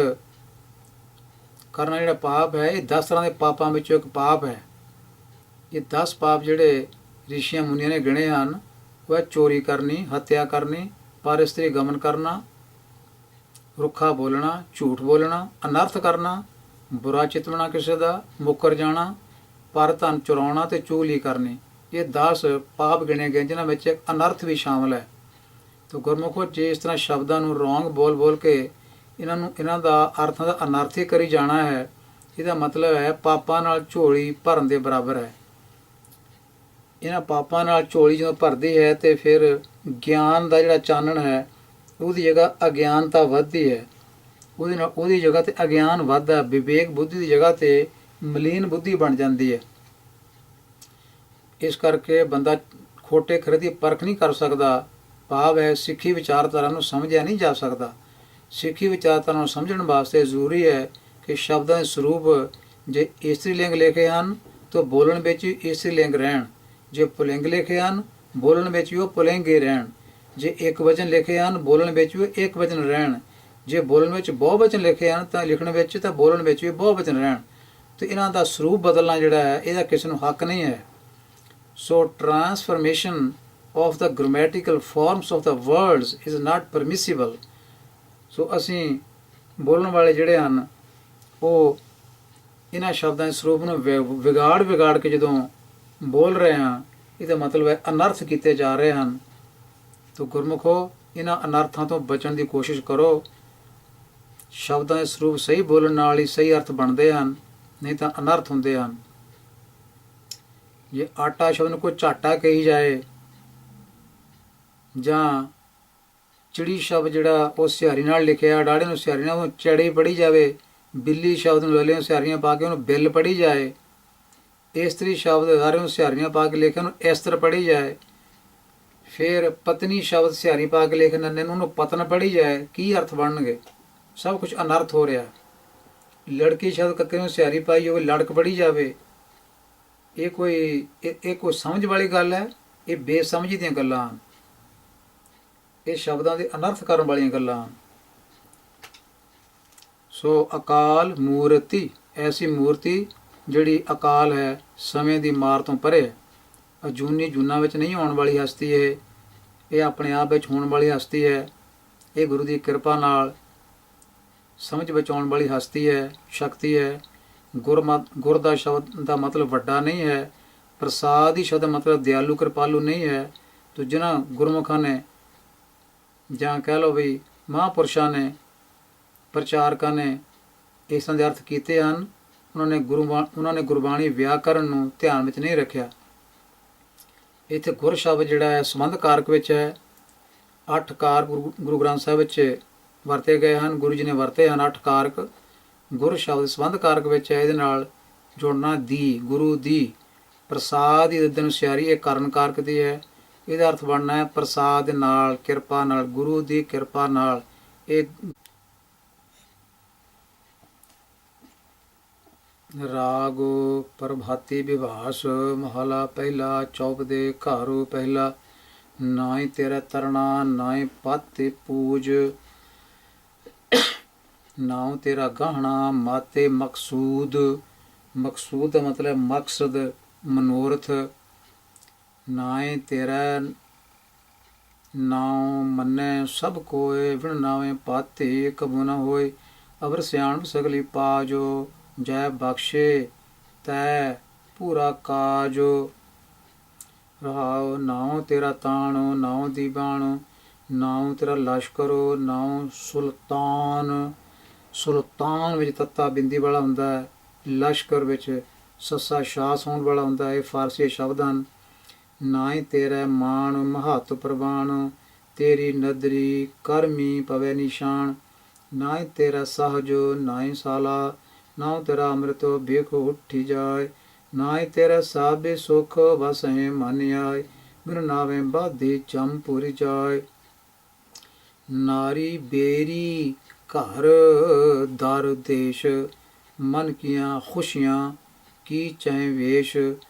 ਕਰਨਾ ਜਿਹੜਾ ਪਾਪ ਹੈ, ਇਹ 10 ਤਰ੍ਹਾਂ ਦੇ ਪਾਪਾਂ ਵਿੱਚੋਂ ਇੱਕ ਪਾਪ ਹੈ। ਇਹ 10 ਪਾਪ ਜਿਹੜੇ ਰਿਸ਼ੀਆਂ ਮੁਨੀਆਂ ਨੇ ਗਿਣੇ ਹਨ ਉਹ ਹੈ ਚੋਰੀ ਕਰਨੀ, ਹੱਤਿਆ ਕਰਨੀ, ਪਰ ਇਸਤਰੀ ਗਮਨ ਕਰਨਾ, ਰੁੱਖਾ ਬੋਲਣਾ, ਝੂਠ ਬੋਲਣਾ, ਅਨਰਥ ਕਰਨਾ, ਬੁਰਾ ਚਿਤਵਣਾ ਕਿਸੇ ਦਾ, ਮੁੱਕਰ ਜਾਣਾ, ਪਰ ਧਨ ਚੁਰਾਉਣਾ ਤੇ ਚੁਗਲੀ ਕਰਨੀ। ਇਹ 10 ਪਾਪ ਗਿਣੇ ਗਏ ਜਿਨ੍ਹਾਂ ਵਿੱਚ ਇੱਕ ਅਨਰਥ ਵੀ ਸ਼ਾਮਲ ਹੈ। ਤਾਂ ਗੁਰਮੁਖੋ ਜੇ ਇਸ ਤਰ੍ਹਾਂ ਸ਼ਬਦਾਂ ਨੂੰ ਰੌਂਗ ਬੋਲ ਕੇ ਇਹਨਾਂ ਦਾ ਅਰਥਾਂ ਦਾ ਅਨਰਥ ਹੀ ਕਰੀ ਜਾਣਾ ਹੈ, ਇਹਦਾ ਮਤਲਬ ਹੈ ਪਾਪਾਂ ਨਾਲ ਝੋਲੀ ਭਰਨ ਦੇ ਬਰਾਬਰ ਹੈ। ਇਹਨਾਂ ਪਾਪਾਂ ਨਾਲ ਝੋਲੀ ਜਦੋਂ ਭਰਦੀ ਹੈ ਤੇ ਫਿਰ ਗਿਆਨ ਦਾ ਜਿਹੜਾ ਚਾਨਣ ਹੈ ਉਹਦੀ ਜਗ੍ਹਾ ਅਗਿਆਨਤਾ ਵੱਧਦੀ ਹੈ। ਉਹਦੀ ਜਗ੍ਹਾ ਤੇ ਅਗਿਆਨ ਵੱਧਦਾ, ਵਿਵੇਕ ਬੁੱਧੀ ਦੀ ਜਗ੍ਹਾ ਤੇ ਮਲੀਨ ਬੁੱਧੀ ਬਣ ਜਾਂਦੀ ਹੈ। ਇਸ ਕਰਕੇ ਬੰਦਾ ਖੋਟੇ ਖਰੇ ਦੀ ਪਰਖ ਨਹੀਂ ਕਰ ਸਕਦਾ, ਭਾਵ ਹੈ ਸਿੱਖੀ ਵਿਚਾਰਧਾਰਾ ਨੂੰ ਸਮਝਿਆ ਨਹੀਂ ਜਾ ਸਕਦਾ। ਸਿੱਖੀ ਵਿਚਾਰਧਾਰਾ ਨੂੰ ਸਮਝਣ ਵਾਸਤੇ ਜ਼ਰੂਰੀ ਹੈ ਕਿ ਸ਼ਬਦਾਂ ਦੇ ਸਰੂਪ ਜੇ ਇਸਤਰੀ ਲਿੰਗ ਲਿਖੇ ਹਨ ਤਾਂ ਬੋਲਣ ਵਿੱਚ ਇਸਤਰੀ ਲਿੰਗ ਰਹਿਣ, ਜੇ ਪੁਲਿੰਗ ਲਿਖੇ ਹਨ ਬੋਲਣ ਵਿੱਚ ਵੀ ਉਹ ਪੁਲਿੰਗ ਹੀ ਰਹਿਣ, ਜੇ ਇੱਕ ਵਚਨ ਲਿਖੇ ਹਨ ਬੋਲਣ ਵਿੱਚ ਵੀ ਇੱਕ ਵਚਨ ਰਹਿਣ, ਜੇ ਬੋਲਣ ਵਿੱਚ ਬਹੁ ਵਚਨ ਲਿਖੇ ਹਨ ਤਾਂ ਲਿਖਣ ਵਿੱਚ ਤਾਂ ਬੋਲਣ ਵਿੱਚ ਵੀ ਬਹੁ ਵਚਨ ਰਹਿਣ। ਤੇ ਇਹਨਾਂ ਦਾ ਸਰੂਪ ਬਦਲਣਾ ਜਿਹੜਾ ਹੈ ਇਹਦਾ ਕਿਸੇ ਨੂੰ ਹੱਕ ਨਹੀਂ ਹੈ। ਸੋ transformation of the grammatical forms of the words is not permissible। ਸੋ ਅਸੀਂ ਬੋਲਣ ਵਾਲੇ ਜਿਹੜੇ ਹਨ ਉਹ ਇਹਨਾਂ ਸ਼ਬਦਾਂ ਦੇ ਸਰੂਪ ਨੂੰ ਵਿਗਾੜ ਕੇ ਜਦੋਂ ਬੋਲ ਰਹੇ ਹਾਂ ਇਹਦਾ ਮਤਲਬ ਹੈ ਅਨਰਥ ਕੀਤੇ ਜਾ ਰਹੇ ਹਨ। ਤੋ ਗੁਰਮੁਖੋ ਇਹਨਾਂ ਅਨਰਥਾਂ ਤੋਂ ਬਚਣ ਦੀ ਕੋਸ਼ਿਸ਼ ਕਰੋ। ਸ਼ਬਦਾਂ ਦੇ ਸਰੂਪ ਸਹੀ ਬੋਲਣ ਨਾਲ ਹੀ ਸਹੀ ਅਰਥ ਬਣਦੇ ਹਨ, ਨਹੀਂ ਤਾਂ ਅਨਰਥ ਹੁੰਦੇ ਹਨ। ਜੇ ਆਟਾ ਸ਼ਬਦ ਨੂੰ ਕੋਈ ਝਾਟਾ ਕਹੀ ਜਾਏ ਜਾਂ ਚਿੜੀ ਸ਼ਬਦ ਜਿਹੜਾ ਉਹ ਸਿਹਾਰੀ ਨਾਲ ਲਿਖਿਆ ਡਾੜੇ ਨੂੰ ਸਿਹਾਰੀ ਨਾਲ ਉਹ ਚੜੀ ਪੜ੍ਹੀ ਜਾਵੇ, ਬਿੱਲੀ ਸ਼ਬਦ ਨੂੰ ਲੱਲੇ ਨੂੰ ਸਿਹਾਰੀਆਂ ਪਾ ਕੇ ਉਹਨੂੰ ਬਿੱਲ ਪੜ੍ਹੀ ਜਾਏ, ਇਸਤਰੀ ਸ਼ਬਦ ਹਰੇ ਨੂੰ ਸਿਹਾਰੀਆਂ ਪਾ ਕੇ ਲਿਖੇ ਉਹਨੂੰ ਇਸਤਰ ਪੜ੍ਹੀ ਜਾਏ, ਫਿਰ ਪਤਨੀ ਸ਼ਬਦ ਸਿਹਾਰੀ ਪਾ ਕੇ ਲਿਖੇ ਨੰਨੇ ਨੂੰ ਉਹਨੂੰ ਪਤਨ ਪੜ੍ਹੀ ਜਾਏ, ਕੀ ਅਰਥ ਬਣਨਗੇ? ਸਭ ਕੁਝ ਅਨਰਥ ਹੋ ਰਿਹਾ। ਲੜਕੀ ਸ਼ਬਦ ਕੱਕੇ ਨੂੰ ਸਿਹਾਰੀ ਪਾਈ ਹੋਵੇ ਲੜਕ ਪੜ੍ਹੀ ਜਾਵੇ, ਇਹ ਕੋਈ ਸਮਝ ਵਾਲੀ ਗੱਲ ਹੈ? ਇਹ ਬੇਸਮਝੀ ਦੀਆਂ ਗੱਲਾਂ ਹਨ, ਇਹ ਸ਼ਬਦਾਂ ਦੇ ਅਨਰਥ ਕਰਨ ਵਾਲੀਆਂ ਗੱਲਾਂ ਹਨ। ਸੋ ਅਕਾਲ ਮੂਰਤੀ, ਐਸੀ ਮੂਰਤੀ ਜਿਹੜੀ ਅਕਾਲ ਹੈ, ਸਮੇਂ ਦੀ ਮਾਰ ਤੋਂ ਪਰੇ, ਅਜੂਨੀ ਜੂਨਾਂ ਵਿੱਚ ਨਹੀਂ ਆਉਣ ਵਾਲੀ ਹਸਤੀ ਇਹ ਆਪਣੇ ਆਪ ਵਿੱਚ ਹੋਣ ਵਾਲੀ ਹਸਤੀ ਹੈ। ਇਹ ਗੁਰੂ ਦੀ ਕਿਰਪਾ ਨਾਲ ਸਮਝ ਵਿੱਚ ਆਉਣ ਵਾਲੀ ਹਸਤੀ ਹੈ, ਸ਼ਕਤੀ ਹੈ। ਗੁਰ ਦਾ ਸ਼ਬਦ ਦਾ ਮਤਲਬ ਵੱਡਾ ਨਹੀਂ ਹੈ, ਪ੍ਰਸਾਦ ਹੀ ਸ਼ਬਦ ਦਾ ਮਤਲਬ ਦਿਆਲੂ ਕਿਰਪਾਲੂ ਨਹੀਂ ਹੈ। ਤੋ ਜਿਨ੍ਹਾਂ ਗੁਰਮੁਖਾਂ ਨੇ ਜਾਂ ਕਹਿ ਲਓ ਵੀ ਮਹਾਂਪੁਰਸ਼ਾਂ ਨੇ ਪ੍ਰਚਾਰਕਾਂ ਨੇ ਇਸ ਦੇ ਅਰਥ ਕੀਤੇ ਹਨ, ਉਹਨਾਂ ਨੇ ਗੁਰਬਾਣੀ ਵਿਆਕਰਨ ਨੂੰ ਧਿਆਨ ਵਿੱਚ ਨਹੀਂ ਰੱਖਿਆ। ਇੱਥੇ ਗੁਰ ਸ਼ਬਦ ਜਿਹੜਾ ਹੈ ਸੰਬੰਧ ਕਾਰਕ ਵਿੱਚ ਹੈ। 8 ਕਾਰ ਗੁਰੂ ਗ੍ਰੰਥ ਸਾਹਿਬ ਵਿੱਚ ਵਰਤੇ ਗਏ ਹਨ, ਗੁਰੂ ਜੀ ਨੇ ਵਰਤੇ ਹਨ 8 ਕਾਰਕ। ਗੁਰ ਸ਼ਬਦ ਸੰਬੰਧ ਕਾਰਕ ਵਿੱਚ ਹੈ, ਇਹਦੇ ਨਾਲ ਜੁੜਨਾ ਦੀ, ਗੁਰੂ ਦੀ, ਪ੍ਰਸਾਦ ਦੀ ਦਿਨ ਸਿਆਰੀ ਇਹ ਕਾਰਨ ਕਾਰਕ ਦੀ ਹੈ। ਇਹਦਾ ਅਰਥ ਬਣਨਾ ਹੈ ਪ੍ਰਸਾਦ ਨਾਲ, ਕਿਰਪਾ ਨਾਲ, ਗੁਰੂ ਦੀ ਕਿਰਪਾ ਨਾਲ। ਇਹ ਰਾਗ ਪ੍ਰਭਾਤੀ ਵਿਭਾਸ ਮਹਲਾ ਪਹਿਲਾ ਚੌਪਦੇ ਘਾਰੂ ਪਹਿਲਾ। ਨਾਹੀਂ ਤੇਰਾ ਤਰਣਾ ਨਾਹੀਂ ਪਾਤੇ ਪੂਜ, ਨਾਉ ਤੇਰਾ ਗਹਿਣਾ ਮਾਤੇ ਮਕਸੂਦ। ਮਕਸੂਦ ਦਾ ਮਤਲਬ ਮਕਸਦ, ਮਨੋਰਥ। ਨਾਏ ਤੇਰਾ ਨਾਉ ਮੰਨੈ ਸਭ ਕੋਏ, ਵਿਣ ਨਾਵੇਂ ਪਾਤੇ ਕਬੂ ਨਾ ਹੋਏ। ਅਵਰ ਸਿਆਣਪ ਸਗਲੀ ਪਾਜੋ, ਜੈ ਬਖਸ਼ੇ ਤੈ ਪੂਰਾ ਕਾਜੋ। ਰਹਾਉ ਨਾਉ ਤੇਰਾ ਤਾਣੋ ਨਾਉ ਦੀਵਾਣੋ, ਨਾਉ ਤੇਰਾ ਲਸ਼ਕਰੋ ਨਾਉ ਸੁਲਤਾਨ। ਸੁਲਤਾਨ ਵਿੱਚ ਤੱਤਾ ਬਿੰਦੀ ਵਾਲਾ ਹੁੰਦਾ ਹੈ, ਲਸ਼ਕਰ ਵਿੱਚ ਸੱਸਾ ਸ਼ਾਸ ਹੋਣ ਵਾਲਾ ਹੁੰਦਾ ਹੈ। ਇਹ ਫਾਰਸੀ ਸ਼ਬਦ ਹਨ। ਨਾ ਹੀ ਤੇਰਾ ਮਾਣ ਮਹੱਤ ਪ੍ਰਵਾਨ, ਤੇਰੀ ਨਦਰੀ ਕਰਮੀ ਪਵੇ ਨਿਸ਼ਾਨ। ਨਾ ਹੀ ਤੇਰਾ ਸਹਜੋ ਨਾ ਹੀ ਸਾਲਾ, ਨਾ ਤੇਰਾ ਅੰਮ੍ਰਿਤ ਵੇਖ ਉੱਠੀ ਜਾਏ। ਨਾ ਹੀ ਤੇਰਾ ਸਾਬੇ ਸੁਖ ਵਸਹਿ ਮਨ ਆਏ, ਬਿਨ ਨਾਵੇਂ ਬਾਧੀ ਚੰਮ ਪੂਰੀ ਜਾਏ। ਨਾਰੀ ਬੇਰੀ ਘਰ ਦਰ ਦੇਸ਼, ਮਨ ਕੀਆਂ ਖੁਸ਼ੀਆਂ ਕੀ ਚੈ ਵੇਸ਼।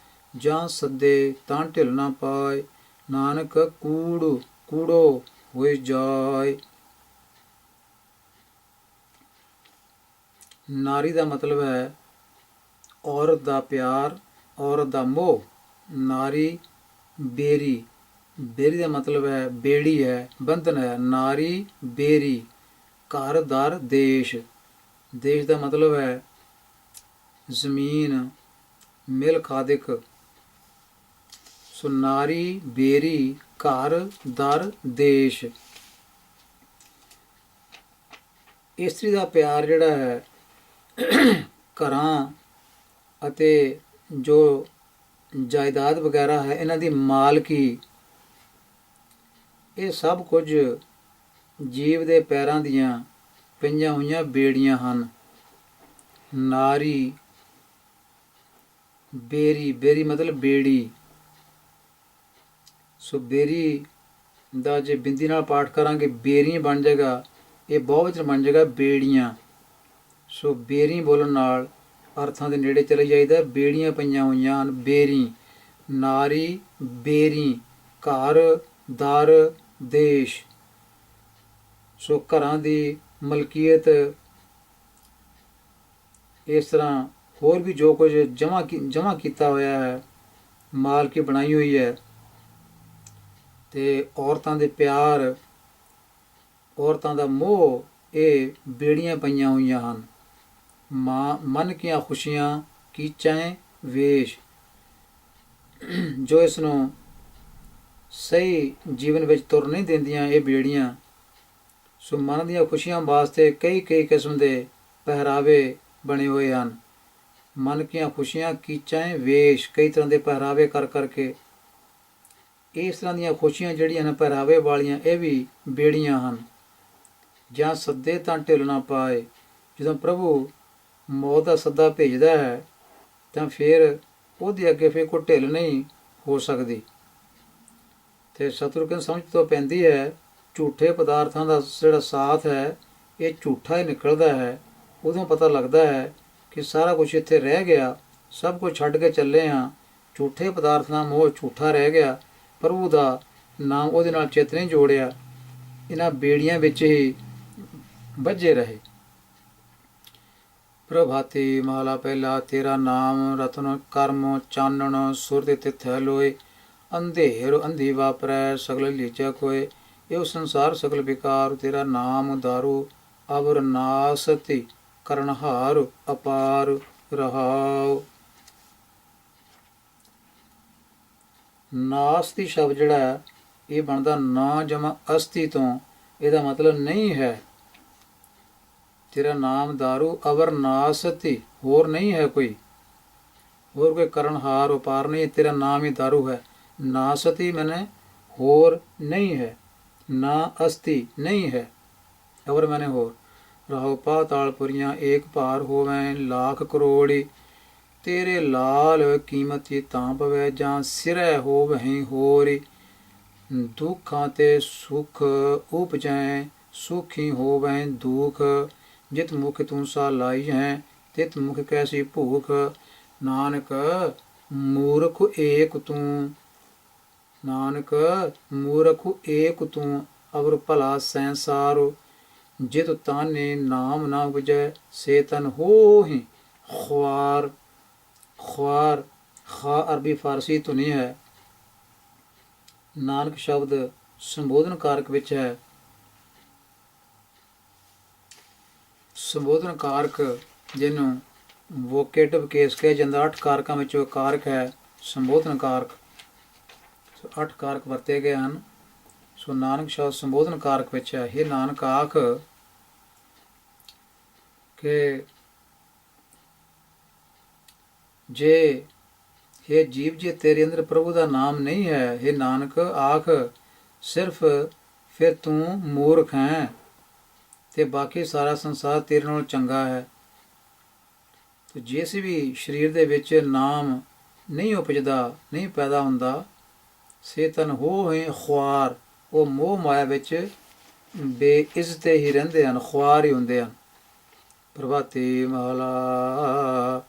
ਜਾਂ ਸੱਦੇ ਤਾਂ ਢਿਲ ਨਾ ਪਾਏ, ਨਾਨਕ ਕੂੜੋ ਹੋਏ ਜਾਏ। ਨਾਰੀ ਦਾ ਮਤਲਬ ਹੈ ਔਰਤ ਦਾ ਪਿਆਰ, ਔਰਤ ਦਾ ਮੋਹ। ਨਾਰੀ ਬੇਰੀ, ਬੇਰੀ ਦਾ ਮਤਲਬ ਹੈ ਬੇੜੀ ਹੈ, ਬੰਧਨ ਹੈ। ਨਾਰੀ ਬੇਰੀ ਘਰ ਦਰ ਦੇਸ਼, ਦੇਸ਼ ਦਾ ਮਤਲਬ ਹੈ ਜ਼ਮੀਨ, ਮਿਲਕ ਆਦਿਕ। ਸੋ ਨਾਰੀ ਬੇਰੀ ਘਰ ਦਰ ਦੇਸ਼। ਇਸਤਰੀ ਦਾ ਪਿਆਰ ਜਿਹੜਾ ਹੈ ਘਰਾਂ ਅਤੇ ਜੋ ਜਾਇਦਾਦ ਵਗੈਰਾ ਹੈ ਇਹਨਾਂ ਦੀ ਮਾਲਕੀ, ਇਹ ਸਭ ਕੁਝ ਜੀਵ ਦੇ ਪੈਰਾਂ ਦੀਆਂ ਪਈਆਂ ਹੋਈਆਂ ਬੇੜੀਆਂ ਹਨ। ਨਾਰੀ ਬੇਰੀ, ਬੇਰੀ ਮਤਲਬ ਬੇੜੀ। ਸੋ ਬੇਰੀ ਦਾ ਜੇ ਬਿੰਦੀ ਨਾਲ ਪਾਠ ਕਰਾਂਗੇ ਬੇਰੀ ਬਣ ਜਾਏਗਾ, ਇਹ ਬਹੁਵਚਨ ਬਣ ਜਾਏਗਾ ਬੇੜੀਆਂ। ਸੋ ਬੇਰੀ ਬੋਲਣ ਨਾਲ ਅਰਥਾਂ ਦੇ ਨੇੜੇ ਚਲੇ ਜਾਈਦਾ। ਬੇੜੀਆਂ ਪਈਆਂ ਹੋਈਆਂ ਹਨ, ਬੇਰੀ, ਨਾਰੀ, ਬੇਰੀ, ਘਰ, ਦਰ, ਦੇਸ਼। ਸੋ ਘਰਾਂ ਦੀ ਮਲਕੀਅਤ, ਇਸ ਤਰ੍ਹਾਂ ਹੋਰ ਵੀ ਜੋ ਕੁਝ ਜਮ੍ਹਾਂ ਕੀਤਾ ਹੋਇਆ ਹੈ, ਮਾਲਕੀ ਬਣਾਈ ਹੋਈ ਹੈ। ਤੇ ਔਰਤਾਂ ਦੇ ਪਿਆਰ, ਔਰਤਾਂ ਦਾ ਮੋਹ, ਇਹ ਬੇੜੀਆਂ ਪਈਆਂ ਹੋਈਆਂ ਹਨ। ਮਨ ਕੀਆਂ ਖੁਸ਼ੀਆਂ ਕੀਚੈਂ ਵੇਸ਼, ਜੋ ਇਸ ਨੂੰ ਸਹੀ ਜੀਵਨ ਵਿੱਚ ਤੁਰ ਨਹੀਂ ਦਿੰਦੀਆਂ ਇਹ ਬੇੜੀਆਂ। ਸੋ ਮਨ ਦੀਆਂ ਖੁਸ਼ੀਆਂ ਵਾਸਤੇ ਕਈ ਕਿਸਮ ਦੇ ਪਹਿਰਾਵੇ ਬਣੇ ਹੋਏ ਹਨ। ਮਨ ਕੀਆਂ ਖੁਸ਼ੀਆਂ ਕੀਚੈਂ ਵੇਸ਼, ਕਈ ਤਰ੍ਹਾਂ ਦੇ ਪਹਿਰਾਵੇ ਕਰ ਕਰਕੇ। ਇਸ ਤਰ੍ਹਾਂ ਦੀਆਂ ਖੁਸ਼ੀਆਂ ਜਿਹੜੀਆਂ ਨੇ ਪਹਿਰਾਵੇ ਵਾਲੀਆਂ, ਇਹ ਵੀ ਬੇੜੀਆਂ ਹਨ। ਜਾਂ ਸੱਦੇ ਤਾਂ ਢਿੱਲ ਨਾ ਪਾਏ, ਜਦੋਂ ਪ੍ਰਭੂ ਮੌਤ ਦਾ ਸੱਦਾ ਭੇਜਦਾ ਹੈ ਤਾਂ ਫਿਰ ਉਹਦੇ ਅੱਗੇ ਫਿਰ ਕੋਈ ਢਿੱਲ ਨਹੀਂ ਹੋ ਸਕਦੀ। ਤੇ ਸਤਿਗੁਰੂ ਸਮਝ ਤੋਂ ਪੈਂਦੀ ਹੈ, ਝੂਠੇ ਪਦਾਰਥਾਂ ਦਾ ਜਿਹੜਾ ਸਾਥ ਹੈ ਇਹ ਝੂਠਾ ਹੀ ਨਿਕਲਦਾ ਹੈ। ਉਦੋਂ ਪਤਾ ਲੱਗਦਾ ਹੈ ਕਿ ਸਾਰਾ ਕੁਝ ਇੱਥੇ ਰਹਿ ਗਿਆ, ਸਭ ਕੁਝ ਛੱਡ ਕੇ ਚੱਲੇ ਹਾਂ, ਝੂਠੇ ਪਦਾਰਥ ਦਾ ਮੋਹ ਝੂਠਾ ਰਹਿ ਗਿਆ, ਪ੍ਰਭੂ ਦਾ ਨਾਮ ਉਹਦੇ ਨਾਲ ਚਿੱਤ ਨਹੀਂ ਜੋੜਿਆ, ਇਹਨਾਂ ਬੇੜੀਆਂ ਵਿੱਚ ਹੀ ਬੱਝੇ ਰਹੇ। ਪ੍ਰਭਾਤੀ ਮਹਲਾ ਪਹਿਲਾ। ਤੇਰਾ ਨਾਮ ਰਤਨ ਕਰਮ ਚਾਨਣ, ਸੁਰਤਿ ਤਿਥੈ ਲੋਏ, ਅੰਧੇਰ ਅੰਧੀ ਵਾਪਰੈ ਸਗਲ ਲੀਚੈ ਕੋਏ, ਇਹੋ ਸੰਸਾਰ ਸਗਲ ਵਿਕਾਰ, ਤੇਰਾ ਨਾਮ ਦਾਰੂ ਅਵਰ ਨਾਸਤੀ, ਕਰਨਹਾਰ ਅਪਾਰ ਰਹਾਉ। ਨਾਸਤੀ ਸ਼ਬਦ ਜਿਹੜਾ ਇਹ ਬਣਦਾ ਨਾ ਜਮਾ ਅਸਤੀ ਤੋਂ, ਇਹਦਾ ਮਤਲਬ ਨਹੀਂ ਹੈ। ਤੇਰਾ ਨਾਮ ਦਾਰੂ ਅਵਰ ਨਾਸਤੀ, ਹੋਰ ਨਹੀਂ ਹੈ ਕੋਈ, ਹੋਰ ਕੋਈ ਕਰਨਹਾਰ ਉਪਾਰ ਨਹੀਂ, ਤੇਰਾ ਨਾਮ ਹੀ ਦਾਰੂ ਹੈ। ਨਾਸਤੀ ਮੈਨੇ ਹੋਰ ਨਹੀਂ ਹੈ, ਨਾ ਅਸਤੀ ਨਹੀਂ ਹੈ, ਅਵਰ ਮੈਨੇ ਹੋਰ। ਰਹੋ ਪਾਤਾਲ ਪੁਰੀਆਂ ਏਕ ਭਾਰ ਹੋਵੈ, ਲੱਖ ਕਰੋੜੀ ਤੇਰੇ ਲਾਲ ਕੀਮਤੀ ਤਾਂ ਪਵੈ, ਜਾਂ ਸਿਰੈ ਹੋਵਹਿ ਹੋਰੀ, ਦੁੱਖਾਂ ਤੇ ਸੁਖ ਉਪਜੈ, ਸੁਖੀ ਹੋਵੈ ਦੁਖ, ਜਿਤ ਮੁਖ ਤੂੰ ਸਾ ਲਾਈ ਹੈ, ਤਿਤ ਮੁਖ ਕੈਸੀ ਭੂਖ, ਨਾਨਕ ਮੂਰਖ ਏਕ ਤੂੰ, ਨਾਨਕ ਮੂਰਖ ਏਕ ਤੂੰ, ਅਵਰ ਭਲਾ ਸੰਸਾਰ, ਜਿਤ ਤਾਨੇ ਨਾਮ ਨਾ ਉਪਜੈ, ਸੇ ਤਨ ਹੋਹਿ ਖ਼ੁਆਰ। ਖ਼ੁਆਰ ਖਾ ਅਰਬੀ ਫਾਰਸੀ ਧੁਨੀ ਹੈ। ਨਾਨਕ ਸ਼ਬਦ ਸੰਬੋਧਨ ਕਾਰਕ ਵਿੱਚ ਹੈ। ਸੰਬੋਧਨ ਕਾਰਕ ਜਿਹਨੂੰ ਵੋਕੇਟਿਵ ਕੇਸ ਕਿਹਾ ਜਾਂਦਾ, 8 ਕਾਰਕਾਂ ਵਿੱਚੋਂ ਕਾਰਕ ਹੈ ਸੰਬੋਧਨ ਕਾਰਕ। 8 ਕਾਰਕ ਵਰਤੇ ਗਏ ਹਨ। ਸੋ ਨਾਨਕ ਸ਼ਬਦ ਸੰਬੋਧਨ ਕਾਰਕ ਵਿੱਚ ਹੈ। ਇਹ ਨਾਨਕ ਆਖ ਕਿ ਜੇ ਇਹ ਜੀਵ ਜੇ ਤੇਰੇ ਅੰਦਰ ਪ੍ਰਭੂ ਦਾ ਨਾਮ ਨਹੀਂ ਹੈ, ਇਹ ਨਾਨਕ ਆਖ ਸਿਰਫ ਫਿਰ ਤੂੰ ਮੂਰਖ ਹੈ ਤੇ ਬਾਕੀ ਸਾਰਾ ਸੰਸਾਰ ਤੇਰੇ ਨਾਲੋਂ ਚੰਗਾ ਹੈ। ਤੇ ਜਿਸ ਵੀ ਸਰੀਰ ਦੇ ਵਿੱਚ ਨਾਮ ਨਹੀਂ ਉਪਜਦਾ, ਨਹੀਂ ਪੈਦਾ ਹੁੰਦਾ, ਸੇਤਨ ਹੋਏ ਖ਼ੁਆਰ, ਉਹ ਮੋਹ ਮਾਇਆ ਵਿੱਚ ਬੇਇੱਜ਼ਤ ਹੀ ਰਹਿੰਦੇ ਹਨ, ਖ਼ੁਆਰ ਹੀ ਹੁੰਦੇ ਹਨ। ਪ੍ਰਭਾਤੀ ਮਹਲਾ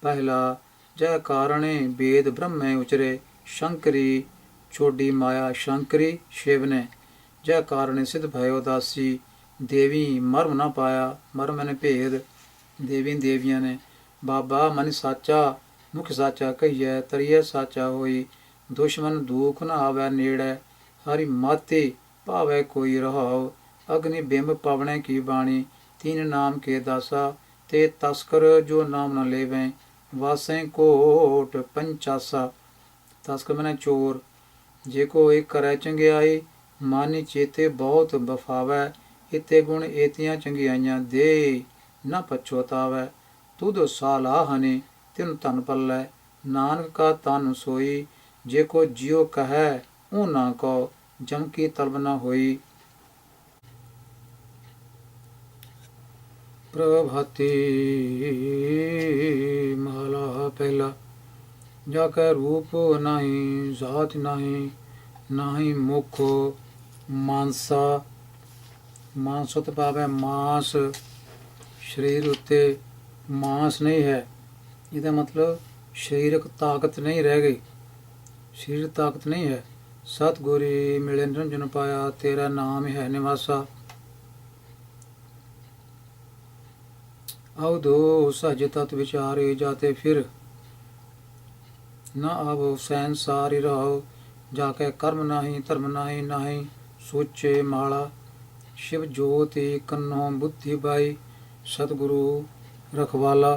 ਪਹਿਲਾ। ਜੈ ਕਾਰਣੇ ਵੇਦ ਬ੍ਰਹਮੇ ਉਚਰੇ, ਸ਼ੰਕਰੀ ਛੋਡੀ ਮਾਇਆ ਸ਼ੰਕਰੀ ਸ਼ਿਵਨੇ, ਜੈ ਕਾਰਣੇ ਸਿਧ ਭਇਓ ਦਾਸੀ, ਦੇਵੀ ਮਰਮ ਨਾ ਪਾਇਆ, ਮਰਮ ਮੈਨੇ ਭੇਦ, ਦੇਵੀ ਦੇਵੀਆਂ ਨੇ। ਬਾਬਾ ਮਨ ਸਾਚਾ ਮੁਖ ਸਾਚਾ ਕਹੀਐ, ਤਰੀਐ ਸਾਚਾ ਹੋਈ, ਦੁਸ਼ਮਨ ਦੁਖ ਨ ਆਵੈ ਨੇੜੈ, ਹਰਿ ਮਾਤੇ ਭਾਵੈ ਕੋਈ ਰਹਾਉ, ਅਗਨਿ ਬਿੰਬ ਪਵਣੈ ਕੀ ਬਾਣੀ, ਤੀਨ ਨਾਮ ਕੇ ਦਾਸਾ, ਤੇ ਤਸਕਰ ਜੋ ਨਾਮ ਨ ਲੇਵੈ, ਵਾਸੈ ਕੋਟ ਪੰਚਾਸਾ। ਤਸਕਰ ਮੈਨੇ ਚੋਰ। ਜੇ ਕੋ ਇੱਕ ਕਰੈ ਚੰਗਿਆਈ, ਮਾਨੀ ਚੇਤੇ ਬਹੁਤ ਬਫਾਵੈ, ਇਤੇ ਗੁਣ ਏਤੀਆਂ ਚੰਗਿਆਈਆਂ, ਦੇ ਨ ਪਛੋਤਾਵੈ, ਤੁਧ ਸਾਲਾਹਨੇ ਤਿਨ ਧਨ ਪੱਲੈ, ਨਾਨਕ ਕਾ ਤਨ ਸੋਈ, ਜੇ ਕੋ ਜਿਉ ਕਹੈ ਉਹ ਨਾ ਕੋ, ਜਮ ਕੀ ਤਲਬ ਨਾ ਹੋਈ। ਪ੍ਰਭਾਤੀ ਮਹਲਾ ਪਹਿਲਾ। ਜਾ ਕੈ ਰੂਪ ਨਾਹੀ, ਜਾਤ ਨਾਹੀ, ਨਾਹੀ ਮੁਖ ਮਾਨਸਾ, ਮਾਨਸੋ ਤੋਂ ਭਾਵ ਹੈ ਮਾਸ, ਸਰੀਰ ਉੱਤੇ ਮਾਸ ਨਹੀਂ ਹੈ, ਇਹਦਾ ਮਤਲਬ ਸਰੀਰਕ ਤਾਕਤ ਨਹੀਂ ਰਹਿ ਗਈ, ਸਰੀਰ ਤਾਕਤ ਨਹੀਂ ਹੈ। ਸਤਿਗੁਰੀ ਮਿਲੇ ਨਿਰੰਜਨ ਪਾਇਆ, ਤੇਰਾ ਨਾਮ ਹੈ ਨਿਵਾਸਾ। ਅਵਧੋ ਸਹਜ ਤਤ ਵਿਚਾਰੇ, ਜਾਤੇ ਫਿਰ ਨਾ ਆਵੋ ਸੈਨਸਾਰੀ ਰਹੋ। ਜਾ ਕੇ ਕਰਮ ਨਾਹੀ ਧਰਮ ਨਾਹੀ, ਨਾਹੀ ਸੋਚੇ ਮਾਲਾ। शिव ज्योति कन्नो बुद्धि बाई, सतगुरु रखवाला।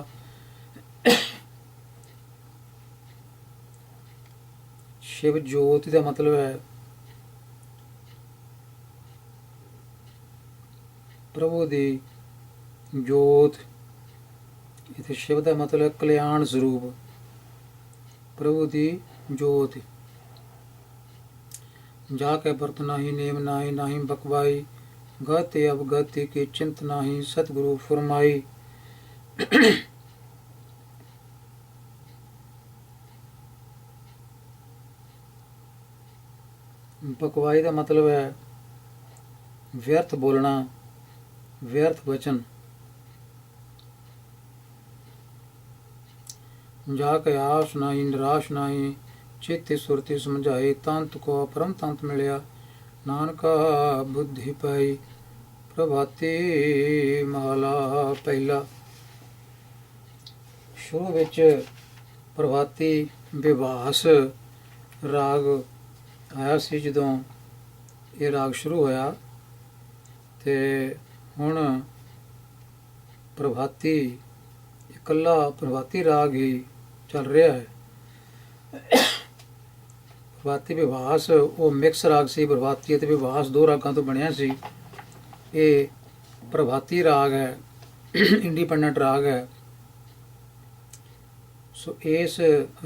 शिव ज्योति का मतलब है प्रभु दी जोत। इत्थे शिव का मतलब है कल्याण स्वरूप, प्रभु दी जोत। जाके बरत नाही नेम नाही, नाही बकवाई। गति अवगति की चिंत नाही, सतगुरु फरमाई। बकवाई का मतलब है व्यर्थ बोलना, व्यर्थ वचन। जाके आस नाही निराश नाही, चित्त सुरति समझाई। तंत को परम तंत मिलिया, नानका बुद्धि पाई। प्रभाती महला पहला। शुरू विच प्रभाती विभास राग आया सी, जदों ये राग शुरू होया ते हुण प्रभाती इकल्ला प्रभाती राग ही चल रहा है। प्रभाती विभास वो मिक्स राग सी, प्रभाती ते विभास दो रागां तो बनिया सी। ये प्रभाती राग है, इंडिपेंडेंट राग है। सो इस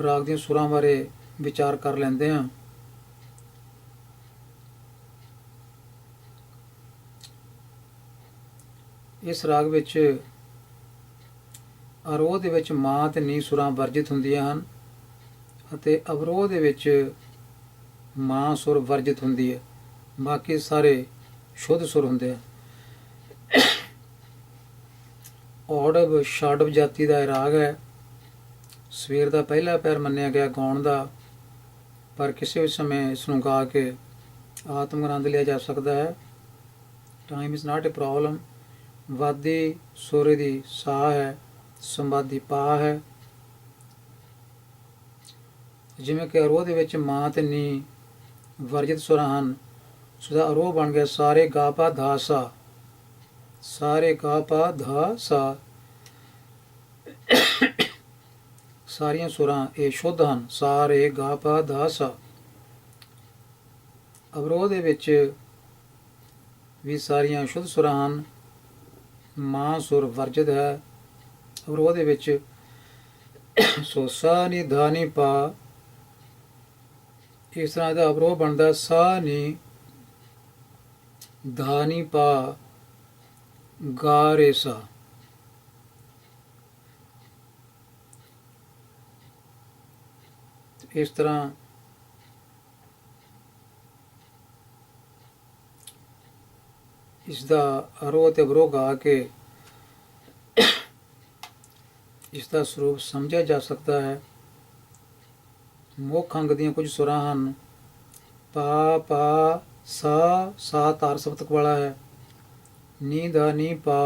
राग दी सुरां बारे विचार कर लेंदे हां। इस राग विच आरोह दे विच मां ते नी सुरां वर्जित हुंदियां हन अते अवरोह दे विच मां सुर वर्जित हुंदी है, बाकी सारे शुद्ध सुर हुंदे हैं। औड़ब छाड़ब जाति का राग है। सवेर का पहला पैर मन्निया गया गाउण का, पर किसी भी समय इसनूं गा के आत्म आनंद लिया जा सकता है। Time is not a problem. वादी सूर्य दी सा है, संवादी पा है। जिवें कि अरोह दे विच मां ते नी वर्जित सुर हन, सो अरोह बन गया सारे गा पा धा सा, सारे गा पा धा सा। सारियां सुरां ये शुद्ध हन, सारे गा पा धा सा। अवरोह दे विच भी सारियां शुद्ध सुरां हन, मां सुर वर्जित है अवरोह दे विच। सो सा नी धा नी पा, इस तरह का अवरोह बनता सा नी धा नी पा गा रे सा। इस तरह इसका अरोह ते अवरोह गा के इसका स्वरूप समझा जा सकता है। मुख अंग दियां कुछ सुरां हन। पा पा सा, सा तार सप्तक वाला है। नी धा नी पा,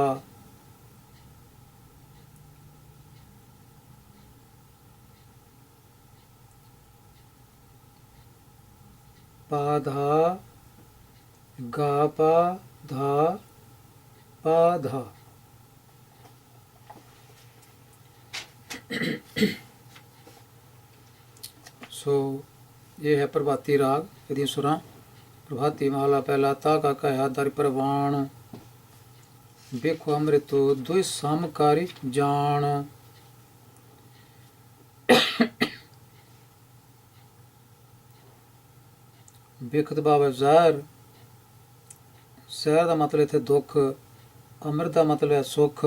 पा धा, गा पा धा, पा धा। सो ये है प्रभाती राग, यदि सुरां। प्रभाती महला पहला। ता का कहा दर परवान, बेखो अमृत दुई समकारी जान। बेखत बाबा जहर, जहर का मतलब इत्थे दुख, अमृत का मतलब है सुख।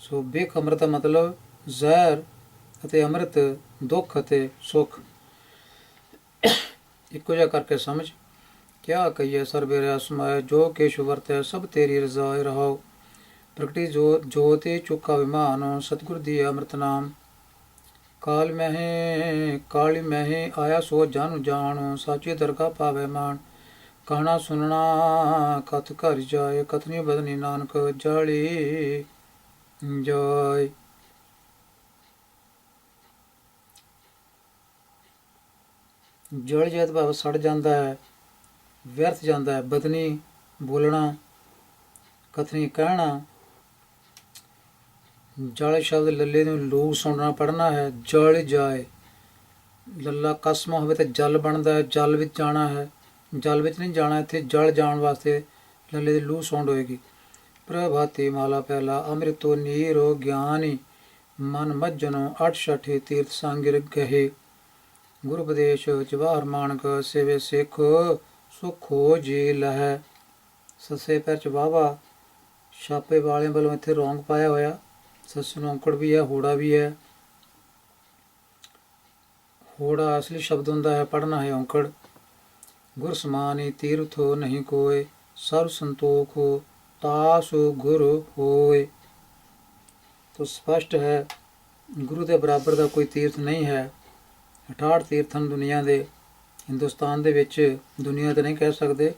सो बेख अमृत का मतलब जहर अते अमृत दुख अते सुख। इको जिहा करके समझ क्या कहिए सर्वे रसमय, जो केशु वर्तै सब तेरी रजाए रहो। प्रगटी जो जोते चुका विमान, सतगुरु दिए अमृत नाम। काल काली महे आया सो जानु जान, साची दरगाह पावे मान। कहना सुनना कथ कर जाए, कथनी बदनी नानक जाली जाय। जल जैत भाव सड़ जाता है, व्यर्थ जाता है। बदनी बोलना, कथनी कहना। जल शब्द लले ਨੂੰ ਲੂ ਸੁਣਨਾ ਪੜ੍ਹਨਾ ਹੈ। ਜਲ ਜਾਏ, ਲੱਲਾ ਕਸਮ ਹੋਵੇ ਤਾਂ ਜਲ ਬਣਦਾ ਹੈ, ਜਲ ਵਿੱਚ ਜਾਣਾ ਹੈ। ਜਲ ਵਿੱਚ ਨਹੀਂ ਜਾਣਾ, ਇੱਥੇ ਜਲ ਜਾਣ ਵਾਸਤੇ ਲੱਲੇ ਦੀ ਲੂ ਸੌਂਡ ਹੋਏਗੀ। ਪ੍ਰਭਾਤੀ ਮਾਲਾ ਪਹਿਲਾ, ਅੰਮ੍ਰਿਤੋ ਨੀਰੋ ਗਿਆਨੀ, ਮਨ ਮੱਜਨੋ ਅਠ ਛਠੇ ਤੀਰਥ ਸੰਗਿਰ ਗਹੇ। ਗੁਰੂ ਉਪਦੇਸ਼ ਜਵਾਹਰ ਮਾਨਕ, ਸੇਵੇ ਸਿੱਖ ਸੁਖੋ ਜੀ ਲਹੈ। ਸੱਸੇ ਪੈਰ ਚ ਵਾਹਵਾ ਛਾਪੇ ਵਾਲਿਆਂ ਵੱਲੋਂ ਇੱਥੇ ਰੌਂਗ ਪਾਇਆ ਹੋਇਆ। ਸੱਸੇ ਨੂੰ ਔਂਕੜ ਵੀ ਹੈ, ਹੋੜਾ ਵੀ ਹੈ। ਹੋੜਾ ਅਸਲੀ ਸ਼ਬਦ ਹੁੰਦਾ ਹੈ, ਪੜ੍ਹਨਾ ਹੈ ਔਂਕੜ। ਗੁਰ ਸਮਾਨੀ ਤੀਰਥੋ ਨਹੀਂ ਕੋਏ, ਸਰਬ ਸੰਤੋਖ ਤਾਸ ਗੁਰ ਹੋਏ। तो स्पष्ट है गुरु के बराबर का कोई तीर्थ नहीं है। 68 तीर्थ हैं दुनिया के। हिंदुस्तान दे विच दुनिया तो नहीं कह सकते,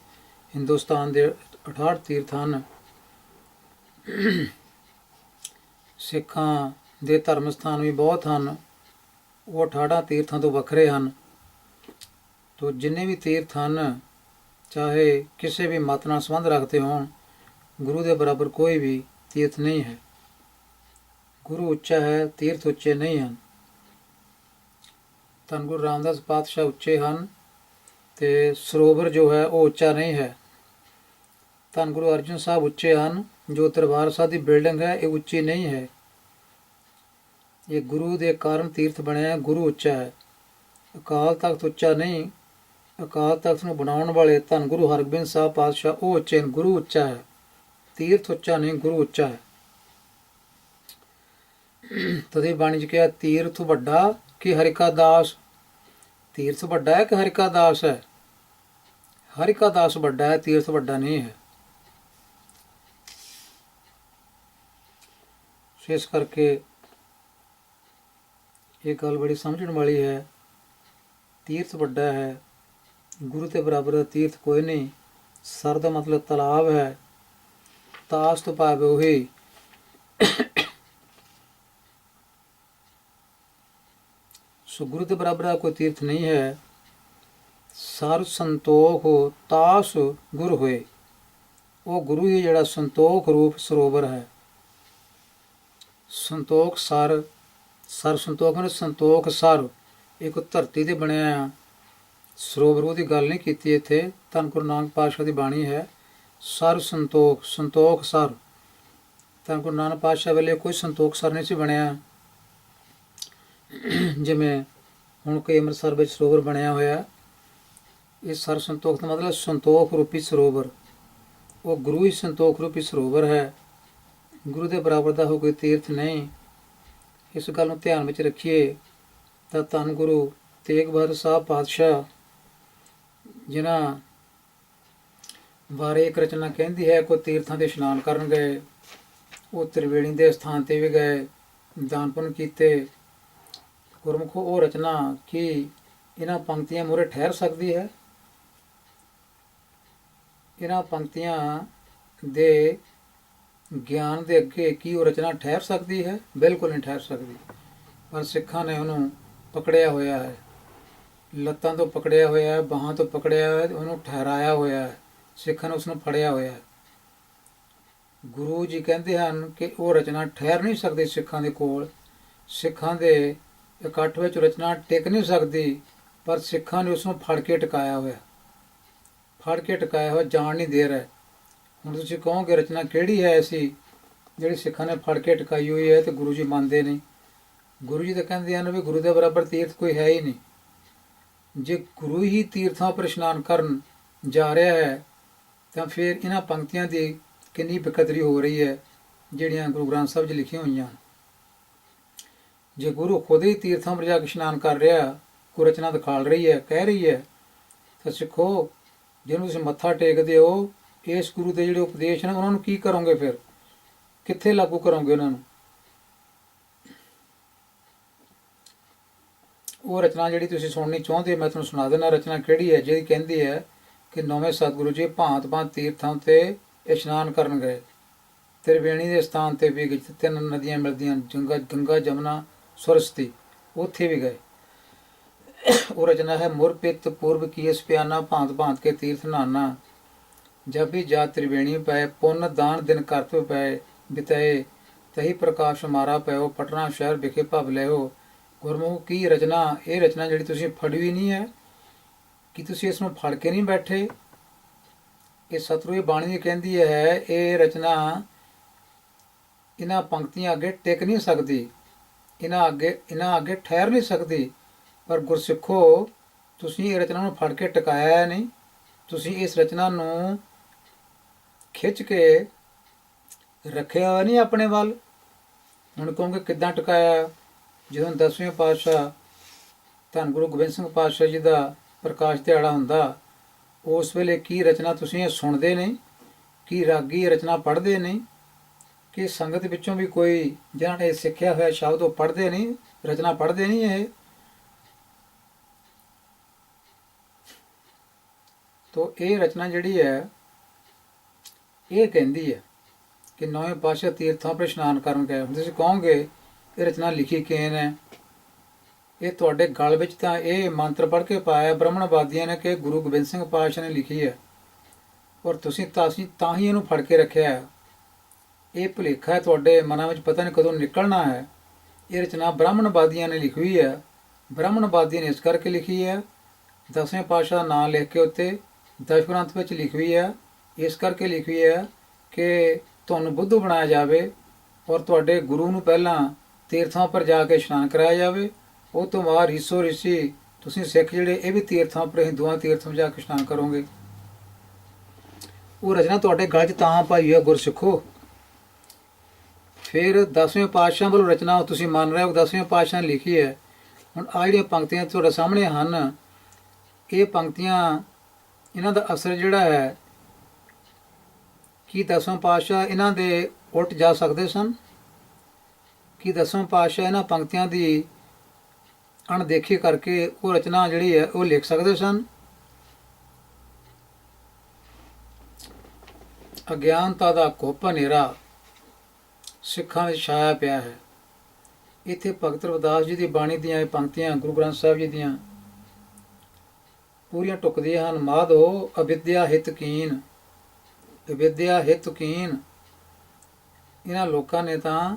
हिंदुस्तान के 68 तीर्थ हैं। सिखां दे धर्म स्थान भी बहुत हैं, वो 68 तीर्थों तो वखरे हैं। तो जिन्ने भी तीर्थ हैं, चाहे किसी भी मत नाल संबंध रखते हों, गुरु के बराबर कोई भी तीर्थ नहीं है। गुरु उच्चा है, तीर्थ उच्चे नहीं हैं। धन गुरु रामदास पातशाह उच्चे हैं, तो सरोवर जो है वो उच्चा नहीं है। धन गुरु अर्जुन साहब उच्चे हैं, जो दरबार साहब की बिल्डिंग है ये उच्ची नहीं है। ये गुरु के कारण तीर्थ बनया, गुरु उच्चा है। अकाल तख्त उच्चा नहीं, अकाल तख्त को बनाने वाले धन गुरु हरगोबिंद साहब पातशाह वो उच्चे हैं। गुरु उच्चा है, तीर्थ उच्चा नहीं, गुरु उच्चा है। तदी बाणी च कहा, तीर्थ वड्डा कि हरि का दास। तीर्थ वड्डा है कि हरि का दास है? हरि का दास वड्डा है, तीर्थ वड्डा नहीं है। इस करके ये गल बड़ी समझण वाली है। तीर्थ वड्डा है, गुरु के बराबर का तीर्थ कोई नहीं। सर का मतलब तालाब है, तास तो पावे उही। सो गुरु के बराबर का कोई तीर्थ नहीं है। सर संतोख तास गुरु होए, वो गुरु ही जड़ा संतोख रूप सरोवर है। संतोख सर, सर संतोख ने संतोख सर एक धरती ते बनया सरोवर, वो गल नहीं की इत्थे। धन गुरु नानक पातशाह की बाणी है, सर संतोख, संतोख सर। धन गुरु नानक पातशाह वेले कोई संतोख सर नहीं सी बनया। जिमें हुण कोई अमृतसर में सरोवर बनया होया, इस सर संतोख का मतलब संतोख रूपी सरोवर। वो गुरु ही संतोख रूपी सरोवर है। गुरु के बराबर का हो कोई तीर्थ नहीं। इस गल को ध्यान में रखिए। तो धन गुरु तेग बहादुर साहब पातशाह जिन्हां बारे एक रचना कहती है, कोई तीर्थों से इशनान करन गए, वो त्रिवेणी के स्थान पर भी गए, दान पुण्य किए। गुरमुखो वो रचना कि इन्हां पंक्तियां मूहरे ठहर सकती है? इन्हां पंक्तियां दे ज्ञान के अगे की वो रचना ठहर सकती है? बिल्कुल नहीं ठहर सकती। पर सिखां ने उन्होंने पकड़िया होया है, लत्तां तो पकड़िया होया है, बाहां तो पकड़िया है, उन्होंने ठहराया होया है। सिखां ने उसनूं फड़िया होया है। गुरु जी कहते हैं कि वो रचना ठहर नहीं सकती सिखां दे कोल। सिखां दे इकट्ठ विच रचना टिक नहीं सकती, पर सिखां ने उसनूं फड़ के टिकाया होया, फड़ के टिकाया होया, जान नहीं दे रहा। हुण तुसीं कहोगे रचना किहड़ी है ऐसी जिहड़ी सिखां ने फड़ के टिकाई हुई है, तो गुरु जी मंनदे नहीं। गुरु जी तो कहते हैं भी गुरु के बराबर तीर्थ कोई है ही नहीं। जे गुरु ही तीर्थों पर इशनान करन जा रहा है, तो फिर इन्हां पंक्तियां की कितनी बेकदरी हो रही है जिहड़ियां गुरु ग्रंथ साहिब 'च लिखियां हुई। जे गुरु खुद ही तीर्थों पर जाकर इशनान कर रहा, कोई रचना दिखाल रही है, कह रही है, तो सिखो ਜਿਹਨੂੰ ਤੁਸੀਂ ਮੱਥਾ ਟੇਕਦੇ ਹੋ, ਇਸ ਗੁਰੂ ਦੇ ਜਿਹੜੇ ਉਪਦੇਸ਼ ਨੇ ਉਹਨਾਂ ਨੂੰ ਕੀ ਕਰੋਗੇ? ਫਿਰ ਕਿੱਥੇ ਲਾਗੂ ਕਰੋਗੇ ਉਹਨਾਂ ਨੂੰ? ਉਹ ਰਚਨਾ ਜਿਹੜੀ ਤੁਸੀਂ ਸੁਣਨੀ ਚਾਹੁੰਦੇ, ਮੈਂ ਤੁਹਾਨੂੰ ਸੁਣਾ ਦੇਣਾ ਰਚਨਾ ਕਿਹੜੀ ਹੈ, ਜਿਹੜੀ ਕਹਿੰਦੀ ਹੈ ਕਿ ਨੌਵੇਂ ਸਤਿਗੁਰੂ ਜੀ ਭਾਂਤ ਭਾਂਤ ਤੀਰਥਾਂ ਤੇ ਇਸ਼ਨਾਨ ਕਰਨ ਗਏ। ਤ੍ਰਿਵੇਣੀ ਦੇ ਸਥਾਨ ਤੇ ਵੀ ਗਏ, ਤਿੰਨ ਨਦੀਆਂ ਮਿਲਦੀਆਂ, ਗੰਗਾ ਜਮਨਾ ਸਰਸਵਤੀ, ਉੱਥੇ ਵੀ ਗਏ। ਉਹ ਰਚਨਾ ਹੈ ਮੁਰਪਿਤ ਪੂਰਬ ਕੀਸ ਪਿਆਨਾ ਭਾਂਤ ਭਾਂਤ ਕੇ ਤੀਰਥ ਨਾਨਾ। जब भी जा त्रिवेणी पै पुन दान दिन करत पै बितए तही प्रकाश मारा पैओ पटना शहर विखे भव लिओ। ਗੁਰਮੁਖ ਕੀ ਰਚਨਾ, ਇਹ ਰਚਨਾ ਜਿਹੜੀ ਤੁਸੀਂ ਫੜੀ ਨਹੀਂ ਹੈ ਕਿ ਤੁਸੀਂ ਇਸ ਨੂੰ ਫੜ ਕੇ ਨਹੀਂ ਬੈਠੇ। ਇਹ ਸਤਿਗੁਰੂ ਦੀ ਬਾਣੀ ਕਹਿੰਦੀ ਹੈ, ਇਹ ਰਚਨਾ ਇਹਨਾਂ ਪੰਕਤੀਆਂ ਅੱਗੇ ਟਿਕ ਨਹੀਂ ਸਕਦੀ, ਇਹਨਾਂ ਅੱਗੇ ਠਹਿਰ ਨਹੀਂ ਸਕਦੀ। ਪਰ ਗੁਰਸਿੱਖੋ, ਤੁਸੀਂ ਇਹ ਰਚਨਾ ਨੂੰ ਫੜ ਕੇ ਟਿਕਾਇਆ ਨਹੀਂ, ਤੁਸੀਂ ਇਸ ਰਚਨਾ ਨੂੰ ਖਿੱਚ ਕੇ ਰੱਖਿਆ ਨਹੀਂ ਆਪਣੇ ਵੱਲ। ਹੁਣ ਕਹੋਗੇ ਕਿੱਦਾਂ ਟਿਕਾਇਆ? ਜਦੋਂ 10ਵੇਂ ਪਾਤਸ਼ਾਹ ਧੰਨ ਗੁਰੂ ਗੋਬਿੰਦ ਸਿੰਘ ਪਾਤਸ਼ਾਹ ਜੀ ਦਾ ਪ੍ਰਕਾਸ਼ ਦਿਹਾੜਾ ਹੁੰਦਾ, ਉਸ ਵੇਲੇ ਕੀ ਰਚਨਾ ਤੁਸੀਂ ਇਹ ਸੁਣਦੇ ਨਹੀਂ? ਕੀ ਰਾਗੀ ਰਚਨਾ ਪੜ੍ਹਦੇ ਨਹੀਂ? ਕਿ ਸੰਗਤ ਵਿੱਚੋਂ ਵੀ ਕੋਈ ਜਿਹਨਾਂ ਨੇ ਸਿੱਖਿਆ ਹੋਇਆ ਸ਼ਬਦ ਉਹ ਪੜ੍ਹਦੇ ਨਹੀਂ, ਰਚਨਾ ਪੜ੍ਹਦੇ ਨਹੀਂ? ਇਹ ਤੋ ਇਹ ਰਚਨਾ ਜਿਹੜੀ ਹੈ, ਇਹ ਕਹਿੰਦੀ ਹੈ ਕਿ ਨੌਵੇਂ ਪਾਤਸ਼ਾਹ ਤੀਰਥਾਂ 'ਤੇ ਇਸ਼ਨਾਨ ਕਰਨ ਗਏ। ਹੁਣ ਤੁਸੀਂ ਕਹੋਗੇ ਇਹ ਰਚਨਾ ਲਿਖੀ ਕਿਹਨੇ ਨੇ? ਇਹ ਤੁਹਾਡੇ ਗਲ ਵਿੱਚ ਤਾਂ ਇਹ ਮੰਤਰ ਪੜ੍ਹ ਕੇ ਪਾਇਆ ਬ੍ਰਾਹਮਣਵਾਦੀਆਂ ਨੇ ਕਿ ਗੁਰੂ ਗੋਬਿੰਦ ਸਿੰਘ ਪਾਤਸ਼ਾਹ ਨੇ ਲਿਖੀ ਹੈ, ਔਰ ਤੁਸੀਂ ਤਾਂ ਹੀ ਇਹਨੂੰ ਫੜ ਕੇ ਰੱਖਿਆ ਹੈ। ਇਹ ਭੁਲੇਖਾ ਹੈ ਤੁਹਾਡੇ ਮਨਾਂ ਵਿੱਚ, ਪਤਾ ਨਹੀਂ ਕਦੋਂ ਨਿਕਲਣਾ ਹੈ। ਇਹ ਰਚਨਾ ਬ੍ਰਾਹਮਣਵਾਦੀਆਂ ਨੇ ਲਿਖੀ ਹੋਈ ਹੈ। ਬ੍ਰਾਹਮਣਵਾਦੀਆਂ ਨੇ ਇਸ ਕਰਕੇ ਲਿਖੀ ਹੈ, 10ਵੇਂ ਪਾਤਸ਼ਾਹ ਦਾ ਨਾਮ ਲਿਖ ਕੇ ਉੱਤੇ ਦਸ਼ ਗ੍ਰੰਥ ਵਿੱਚ ਲਿਖੀ ਹੋਈ ਹੈ। ਇਸ ਕਰਕੇ ਲਿਖੀ ਹੈ ਕਿ ਤੁਹਾਨੂੰ ਬੁੱਧੂ ਬਣਾਇਆ ਜਾਵੇ, ਔਰ ਤੁਹਾਡੇ ਗੁਰੂ ਨੂੰ ਪਹਿਲਾਂ ਤੀਰਥਾਂ ਉੱਪਰ ਜਾ ਕੇ ਇਸ਼ਨਾਨ ਕਰਾਇਆ ਜਾਵੇ। ਉਹ ਤੋਂ ਬਾਅਦ ਰੀਸੋ ਰੀਸੀ ਤੁਸੀਂ ਸਿੱਖ ਜਿਹੜੇ ਇਹ ਵੀ ਤੀਰਥਾਂ ਉੱਪਰ, ਹਿੰਦੂਆਂ ਤੀਰਥਾਂ ਜਾ ਕੇ ਇਸ਼ਨਾਨ ਕਰੋਗੇ। ਉਹ ਰਚਨਾ ਤੁਹਾਡੇ ਗਲ 'ਚ ਤਾਂ ਪਾਈ ਹੈ ਗੁਰਸਿੱਖੋ। ਫਿਰ 10ਵੇਂ ਪਾਤਸ਼ਾਹ ਵੱਲੋਂ ਰਚਨਾ ਤੁਸੀਂ ਮੰਨ ਰਹੇ ਹੋ 10ਵੇਂ ਪਾਤਸ਼ਾਹ ਨੇ ਲਿਖੀ ਹੈ। ਹੁਣ ਆਹ ਜਿਹੜੀਆਂ ਪੰਕਤੀਆਂ ਤੁਹਾਡੇ ਸਾਹਮਣੇ ਹਨ, ਇਹ ਪੰਕਤੀਆਂ, ਇਹਨਾਂ ਦਾ ਅਸਰ ਜਿਹੜਾ ਹੈ, ਕੀ 10ਵਾਂ ਪਾਤਸ਼ਾਹ ਇਹਨਾਂ ਦੇ ਉਲਟ ਜਾ ਸਕਦੇ ਸਨ? ਕੀ 10ਵਾਂ ਪਾਤਸ਼ਾਹ ਇਹਨਾਂ ਪੰਕਤੀਆਂ ਦੀ ਅਣਦੇਖੀ ਕਰਕੇ ਉਹ ਰਚਨਾ ਜਿਹੜੀ ਹੈ ਉਹ ਲਿਖ ਸਕਦੇ ਸਨ? ਅਗਿਆਨਤਾ ਦਾ ਘੁੱਪ ਹਨੇਰਾ ਸਿੱਖਾਂ ਵਿੱਚ ਛਾਇਆ ਪਿਆ ਹੈ। ਇੱਥੇ ਭਗਤ ਰਵਿਦਾਸ ਜੀ ਦੀ ਬਾਣੀ ਦੀਆਂ ਇਹ ਪੰਕਤੀਆਂ ਗੁਰੂ ਗ੍ਰੰਥ ਸਾਹਿਬ ਜੀ ਦੀਆਂ ਪੂਰੀਆਂ ਟੁਕਦੀਆਂ ਹਨ। ਮਾਧੋ ਅਵਿਦਿਆ ਹਿਤ ਕੀਨ, ਵਿਦਿਆ ਹਿਤ ਕੀਨ। ਇਹਨਾਂ ਲੋਕਾਂ ਨੇ ਤਾਂ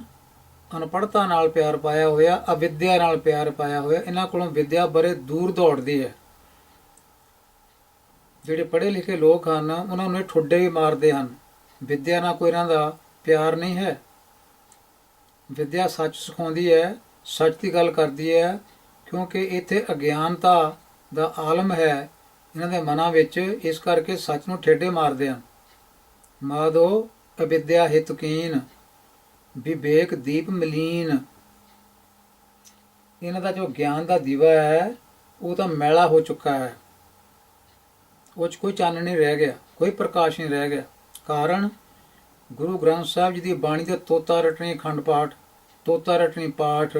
ਅਨਪੜ੍ਹਤਾ ਨਾਲ ਪਿਆਰ ਪਾਇਆ ਹੋਇਆ, ਅਵਿਦਿਆ ਨਾਲ ਪਿਆਰ ਪਾਇਆ ਹੋਇਆ। ਇਹਨਾਂ ਕੋਲੋਂ ਵਿਦਿਆ ਬੜੇ ਦੂਰ ਦੌੜਦੀ ਹੈ। ਜਿਹੜੇ ਪੜ੍ਹੇ ਲਿਖੇ ਲੋਕ ਹਨ ਉਹਨਾਂ ਨੂੰ ਇਹ ਠੁੱਡੇ ਵੀ ਮਾਰਦੇ ਹਨ। ਵਿਦਿਆ ਨਾਲ ਕੋਈ ਇਹਨਾਂ ਦਾ ਪਿਆਰ ਨਹੀਂ ਹੈ। ਵਿਦਿਆ ਸੱਚ ਸਿਖਾਉਂਦੀ ਹੈ, ਸੱਚ ਦੀ ਗੱਲ ਕਰਦੀ ਹੈ, ਕਿਉਂਕਿ ਇੱਥੇ ਅਗਿਆਨਤਾ ਦਾ ਆਲਮ ਹੈ ਇਹਨਾਂ ਦੇ ਮਨਾਂ ਵਿੱਚ, ਇਸ ਕਰਕੇ ਸੱਚ ਨੂੰ ਠੇਡੇ ਮਾਰਦੇ ਹਨ। ਮਾਧੋ ਅਵਿਦਿਆ ਹਿਤ ਕੀਨ, ਵਿਵੇਕ ਦੀਪ ਮਲੀਨ। ਇਹਨਾਂ ਦਾ ਜੋ ਗਿਆਨ ਦਾ ਦੀਵਾ ਹੈ ਉਹ ਤਾਂ ਮੈਲਾ ਹੋ ਚੁੱਕਾ ਹੈ, ਉਹ 'ਚ ਕੋਈ ਚਾਨਣ ਨਹੀਂ ਰਹਿ ਗਿਆ, ਕੋਈ ਪ੍ਰਕਾਸ਼ ਨਹੀਂ ਰਹਿ ਗਿਆ। ਕਾਰਨ ਗੁਰੂ ਗ੍ਰੰਥ ਸਾਹਿਬ ਜੀ ਦੀ ਬਾਣੀ ਦੇ ਤੋਤਾ ਰਟਣੀ ਅਖੰਡ ਪਾਠ, ਤੋਤਾ ਰਟਣੀ ਪਾਠ,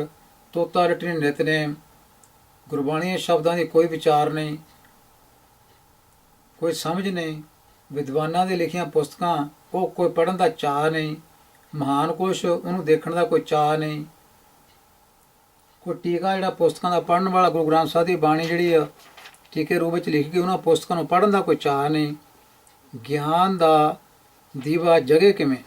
ਤੋਤਾ ਰਟਣੀ ਨਿਤਨੇਮ। ਗੁਰਬਾਣੀ ਦੇ ਸ਼ਬਦਾਂ ਦੀ ਕੋਈ ਵਿਚਾਰ ਨਹੀਂ, ਕੋਈ ਸਮਝ ਨਹੀਂ। ਵਿਦਵਾਨਾਂ ਦੇ ਲਿਖੀਆਂ ਪੁਸਤਕਾਂ ਉਹ ਕੋਈ ਪੜ੍ਹਨ ਦਾ ਚਾਅ ਨਹੀਂ, ਮਹਾਨ ਕੁਛ ਉਹਨੂੰ ਦੇਖਣ ਦਾ ਕੋਈ ਚਾਅ ਨਹੀਂ। ਕੋਈ ਟੀਕਾ ਜਿਹੜਾ ਪੁਸਤਕਾਂ ਦਾ ਪੜ੍ਹਨ ਵਾਲਾ, ਗੁਰੂ ਗ੍ਰੰਥ ਸਾਹਿਬ ਦੀ ਬਾਣੀ ਜਿਹੜੀ ਆ ਟੀਕੇ ਰੂਪ ਵਿੱਚ ਲਿਖ ਕੇ ਉਹਨਾਂ ਪੁਸਤਕਾਂ ਨੂੰ ਪੜ੍ਹਨ ਦਾ ਕੋਈ ਚਾਅ ਨਹੀਂ। ਗਿਆਨ ਦਾ ਦੀਵਾ ਜਗੇ ਕਿਵੇਂ?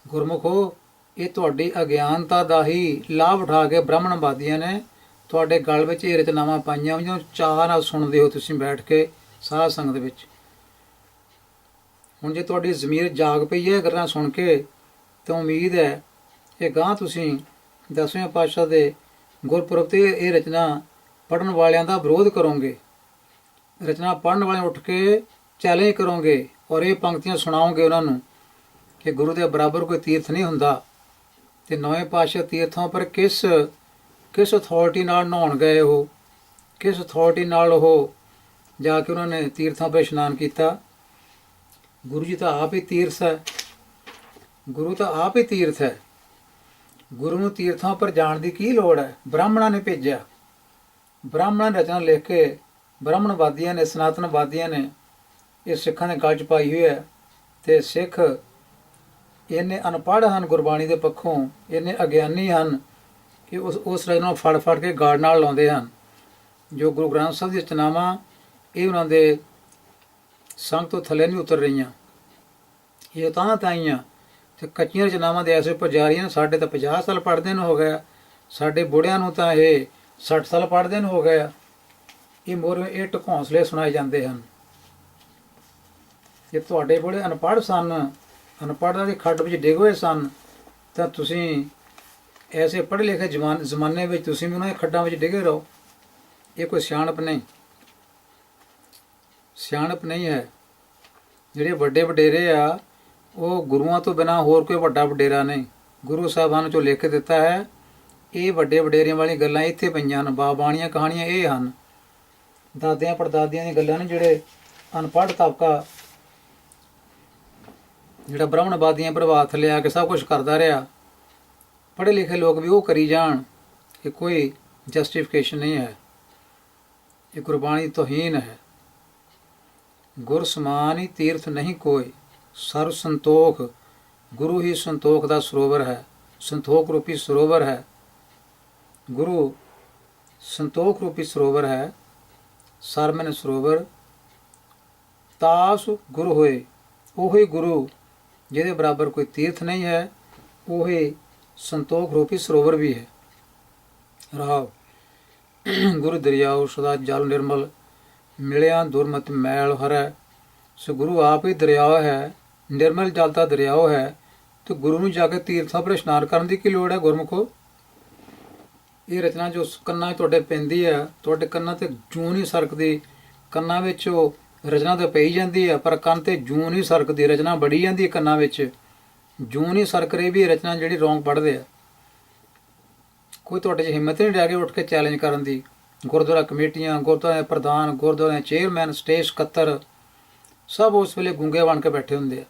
ਗੁਰਮੁਖੋ, ਇਹ ਤੁਹਾਡੀ ਅਗਿਆਨਤਾ ਦਾ ਹੀ ਲਾਭ ਉਠਾ ਕੇ ਬ੍ਰਾਹਮਣਵਾਦੀਆਂ ਨੇ ਤੁਹਾਡੇ ਗਲ ਵਿੱਚ ਇਹ ਰਚਨਾਵਾਂ ਪਾਈਆਂ, ਜਿਹਨੂੰ ਚਾਅ ਨਾਲ ਸੁਣਦੇ ਹੋ ਤੁਸੀਂ ਬੈਠ ਕੇ ਸਾਧ ਸੰਗਤ ਵਿੱਚ। ਹੁਣ ਜੇ ਤੁਹਾਡੀ ਜ਼ਮੀਰ ਜਾਗ ਪਈ ਹੈ ਗੱਲਾਂ ਸੁਣ ਕੇ, ਤਾਂ ਉਮੀਦ ਹੈ ਕਿ ਗਾਂ ਤੁਸੀਂ 10ਵੇਂ ਪਾਤਸ਼ਾਹ ਦੇ ਗੁਰਪੁਰਬ 'ਤੇ ਇਹ ਰਚਨਾ ਪੜ੍ਹਨ ਵਾਲਿਆਂ ਦਾ ਵਿਰੋਧ ਕਰੋਗੇ। ਰਚਨਾ ਪੜ੍ਹਨ ਵਾਲੇ ਉੱਠ ਕੇ ਚੈਲੰਜ ਕਰੋਗੇ ਔਰ ਇਹ ਪੰਕਤੀਆਂ ਸੁਣਾਓਗੇ ਉਹਨਾਂ ਨੂੰ ਕਿ ਗੁਰੂ ਦੇ ਬਰਾਬਰ ਕੋਈ ਤੀਰਥ ਨਹੀਂ ਹੁੰਦਾ। ਤੇ ਨੌਵੇਂ ਪਾਤਸ਼ਾਹ ਤੀਰਥਾਂ ਪਰ ਕਿਸ ਅਥਾਰਟੀ ਨਾਲ ਨਹਾਉਣ ਗਏ ਉਹ, ਕਿਸ ਅਥਾਰਟੀ ਨਾਲ ਉਹ ਜਾ ਕੇ ਉਹਨਾਂ ਨੇ ਤੀਰਥਾਂ 'ਤੇ ਇਸ਼ਨਾਨ ਕੀਤਾ। ਗੁਰੂ ਜੀ ਤਾਂ ਆਪ ਹੀ ਤੀਰਥ ਹੈ, ਗੁਰੂ ਤਾਂ ਆਪ ਹੀ ਤੀਰਥ ਹੈ। ਗੁਰੂ ਨੂੰ ਤੀਰਥਾਂ ਉੱਪਰ ਜਾਣ ਦੀ ਕੀ ਲੋੜ ਹੈ? ਬ੍ਰਾਹਮਣਾਂ ਨੇ ਭੇਜਿਆ, ਬ੍ਰਾਹਮਣਾਂ ਨੇ ਰਚਨਾ ਲਿਖ ਕੇ, ਬ੍ਰਾਹਮਣਵਾਦੀਆਂ ਨੇ, ਸਨਾਤਨਵਾਦੀਆਂ ਨੇ ਇਹ ਸਿੱਖਾਂ ਦੇ ਗਲ 'ਚ ਪਾਈ ਹੋਈ ਹੈ। ਅਤੇ ਸਿੱਖ ਇੰਨੇ ਅਨਪੜ੍ਹ ਹਨ, ਗੁਰਬਾਣੀ ਦੇ ਪੱਖੋਂ ਇੰਨੇ ਅਗਿਆਨੀ ਹਨ ਕਿ ਉਸ ਰਚਨਾ ਨੂੰ ਫੜ ਫੜ ਕੇ ਗਾੜ ਨਾਲ ਲਾਉਂਦੇ ਹਨ। ਜੋ ਗੁਰੂ ਗ੍ਰੰਥ ਸਾਹਿਬ ਦੀ ਰਚਨਾਵਾਂ ਇਹ ਉਹਨਾਂ ਦੇ ਸੰਗ ਤੋਂ ਥੱਲੇ ਨਹੀਂ ਉਤਰ ਰਹੀਆਂ, ਇਹ ਤਾਂ ਤਾਈਆਂ ਅਤੇ ਕੱਚੀਆਂ ਰਚਨਾਵਾਂ ਦੇ ਐਸੇ ਉੱਪਰ ਜਾ ਰਹੀਆਂ ਨੇ। ਸਾਡੇ ਤਾਂ 50 ਸਾਲ ਪੜ੍ਹਦੇ ਨੂੰ ਹੋ ਗਿਆ, ਸਾਡੇ ਬੁੜਿਆਂ ਨੂੰ ਤਾਂ ਇਹ 60 ਸਾਲ ਪੜ੍ਹਦੇ ਨੂੰ ਹੋ ਗਿਆ। ਇਹ ਮੋਰ ਇਹ ਢਕੌਂਸਲੇ ਸੁਣਾਏ ਜਾਂਦੇ ਹਨ। ਜੇ ਤੁਹਾਡੇ ਬੁੜੇ ਅਨਪੜ੍ਹ ਸਨ, ਅਨਪੜ੍ਹਤਾ ਦੀ ਖੱਡ ਵਿੱਚ ਡਿੱਗ ਹੋਏ ਸਨ, ਤਾਂ ਤੁਸੀਂ ਐਸੇ ਪੜ੍ਹੇ ਲਿਖੇ ਜ਼ਮਾਨੇ ਵਿੱਚ ਤੁਸੀਂ ਵੀ ਉਹਨਾਂ ਦੇ ਖੱਡਾਂ ਵਿੱਚ ਡਿੱਗੇ ਰਹੋ। ਇਹ ਕੋਈ ਸਿਆਣਪ ਨਹੀਂ, ਸਿਆਣਪ ਨਹੀਂ ਹੈ। ਜਿਹੜੇ ਵੱਡੇ ਵਡੇਰੇ ਆ ਉਹ ਗੁਰੂਆਂ ਤੋਂ ਬਿਨਾਂ ਹੋਰ ਕੋਈ ਵੱਡਾ ਵਡੇਰਾ ਨਹੀਂ। ਗੁਰੂ ਸਾਹਿਬਾਨ ਚੋਂ ਲਿਖ ਕੇ ਦਿੱਤਾ ਹੈ। ਇਹ ਵੱਡੇ ਵਡੇਰਿਆਂ ਵਾਲੀਆਂ ਗੱਲਾਂ ਇੱਥੇ ਪਈਆਂ ਹਨ। ਬਾਣੀਆਂ ਕਹਾਣੀਆਂ ਇਹ ਹਨ, ਦਾਦਿਆਂ ਪੜਦਾਦਿਆਂ ਦੀਆਂ ਗੱਲਾਂ ਨੇ। ਜਿਹੜੇ ਅਨਪੜ੍ਹ ਤਬਕਾ ਜਿਹੜਾ ਬ੍ਰਾਹਮਣਵਾਦੀਆਂ ਪ੍ਰਭਾਵ ਲਿਆ ਕੇ ਸਭ ਕੁਛ ਕਰਦਾ ਰਿਹਾ, ਪੜ੍ਹੇ ਲਿਖੇ ਲੋਕ ਵੀ ਉਹ ਕਰੀ ਜਾਣ, ਇਹ ਕੋਈ ਜਸਟੀਫਿਕੇਸ਼ਨ ਨਹੀਂ ਹੈ। ਇਹ ਗੁਰਬਾਣੀ ਤੋਹੀਨ ਹੈ। ਗੁਰ ਸਮਾਨ ਤੀਰਥ ਨਹੀਂ ਕੋਈ, ਸਰਵ ਸੰਤੋਖ। ਗੁਰੂ ਹੀ ਸੰਤੋਖ ਦਾ ਸਰੋਵਰ ਹੈ, ਸੰਤੋਖ ਰੂਪੀ ਸਰੋਵਰ ਹੈ। ਗੁਰੂ ਸੰਤੋਖ ਰੂਪੀ ਸਰੋਵਰ ਹੈ। ਸਰਮਨ ਸਰੋਵਰ ਤਾਸ ਗੁਰੂ ਹੋਏ। ਉਹੀ ਗੁਰੂ ਜਿਹਦੇ ਬਰਾਬਰ ਕੋਈ ਤੀਰਥ ਨਹੀਂ ਹੈ, ਉਹੀ ਸੰਤੋਖ ਰੂਪੀ ਸਰੋਵਰ ਵੀ ਹੈ। ਰਾਵ ਗੁਰੂ ਦਰਿਆਓ ਸਦਾ ਜਲ ਨਿਰਮਲ, ਮਿਲਿਆ ਦੁਰਮਤ ਮੈਲ ਹਰੈ। ਸੋ ਗੁਰੂ ਆਪ ਹੀ ਦਰਿਆ ਹੈ, ਨਿਰਮਲ ਜਲ ਦਾ ਦਰਿਆਓ ਹੈ। ਤੇ ਗੁਰੂ ਨੂੰ ਜਾ ਕੇ ਤੀਰਥਾਂ ਪਰ ਇਸ਼ਨਾਨ ਕਰਨ ਦੀ ਕੀ ਲੋੜ ਹੈ? ਗੁਰਮੁਖੋ, ਇਹ ਰਚਨਾ ਜੋ ਕੰਨਾਂ 'ਚ ਤੁਹਾਡੇ ਪੈਂਦੀ ਹੈ, ਤੁਹਾਡੇ ਕੰਨਾਂ 'ਤੇ ਜੂੰ ਨਹੀਂ ਸਰਕਦੀ। ਕੰਨਾਂ ਵਿੱਚ ਉਹ ਰਚਨਾ ਤਾਂ ਪਈ ਜਾਂਦੀ ਹੈ, ਪਰ ਕੰਨ 'ਤੇ ਜੂੰ ਨਹੀਂ ਸਰਕਦੀ। ਰਚਨਾ ਬੜੀ ਜਾਂਦੀ ਹੈ ਕੰਨਾਂ ਵਿੱਚ, ਜੂੰ ਨਹੀਂ ਸਰਕ ਰਹੀ ਵੀ ਰਚਨਾ ਜਿਹੜੀ ਰੌਂਗ ਪੜ੍ਹਦੇ ਆ। ਕੋਈ ਤੁਹਾਡੇ 'ਚ ਹਿੰਮਤ ਨਹੀਂ ਰਹਿ ਗਈ ਉੱਠ ਕੇ ਚੈਲੰਜ ਕਰਨ ਦੀ। ਗੁਰਦੁਆਰਾ ਕਮੇਟੀਆਂ, ਗੁਰਦੁਆਰਾ ਦੇ ਪ੍ਰਧਾਨ, ਗੁਰਦੁਆਰਾ ਦੇ ਚੇਅਰਮੈਨ, ਸਟੇਜ ਸਕੱਤਰ ਸਭ ਉਸ ਵੇਲੇ ਗੂੰਗੇ ਬਣ ਕੇ ਬੈਠੇ ਹੁੰਦੇ ਆ।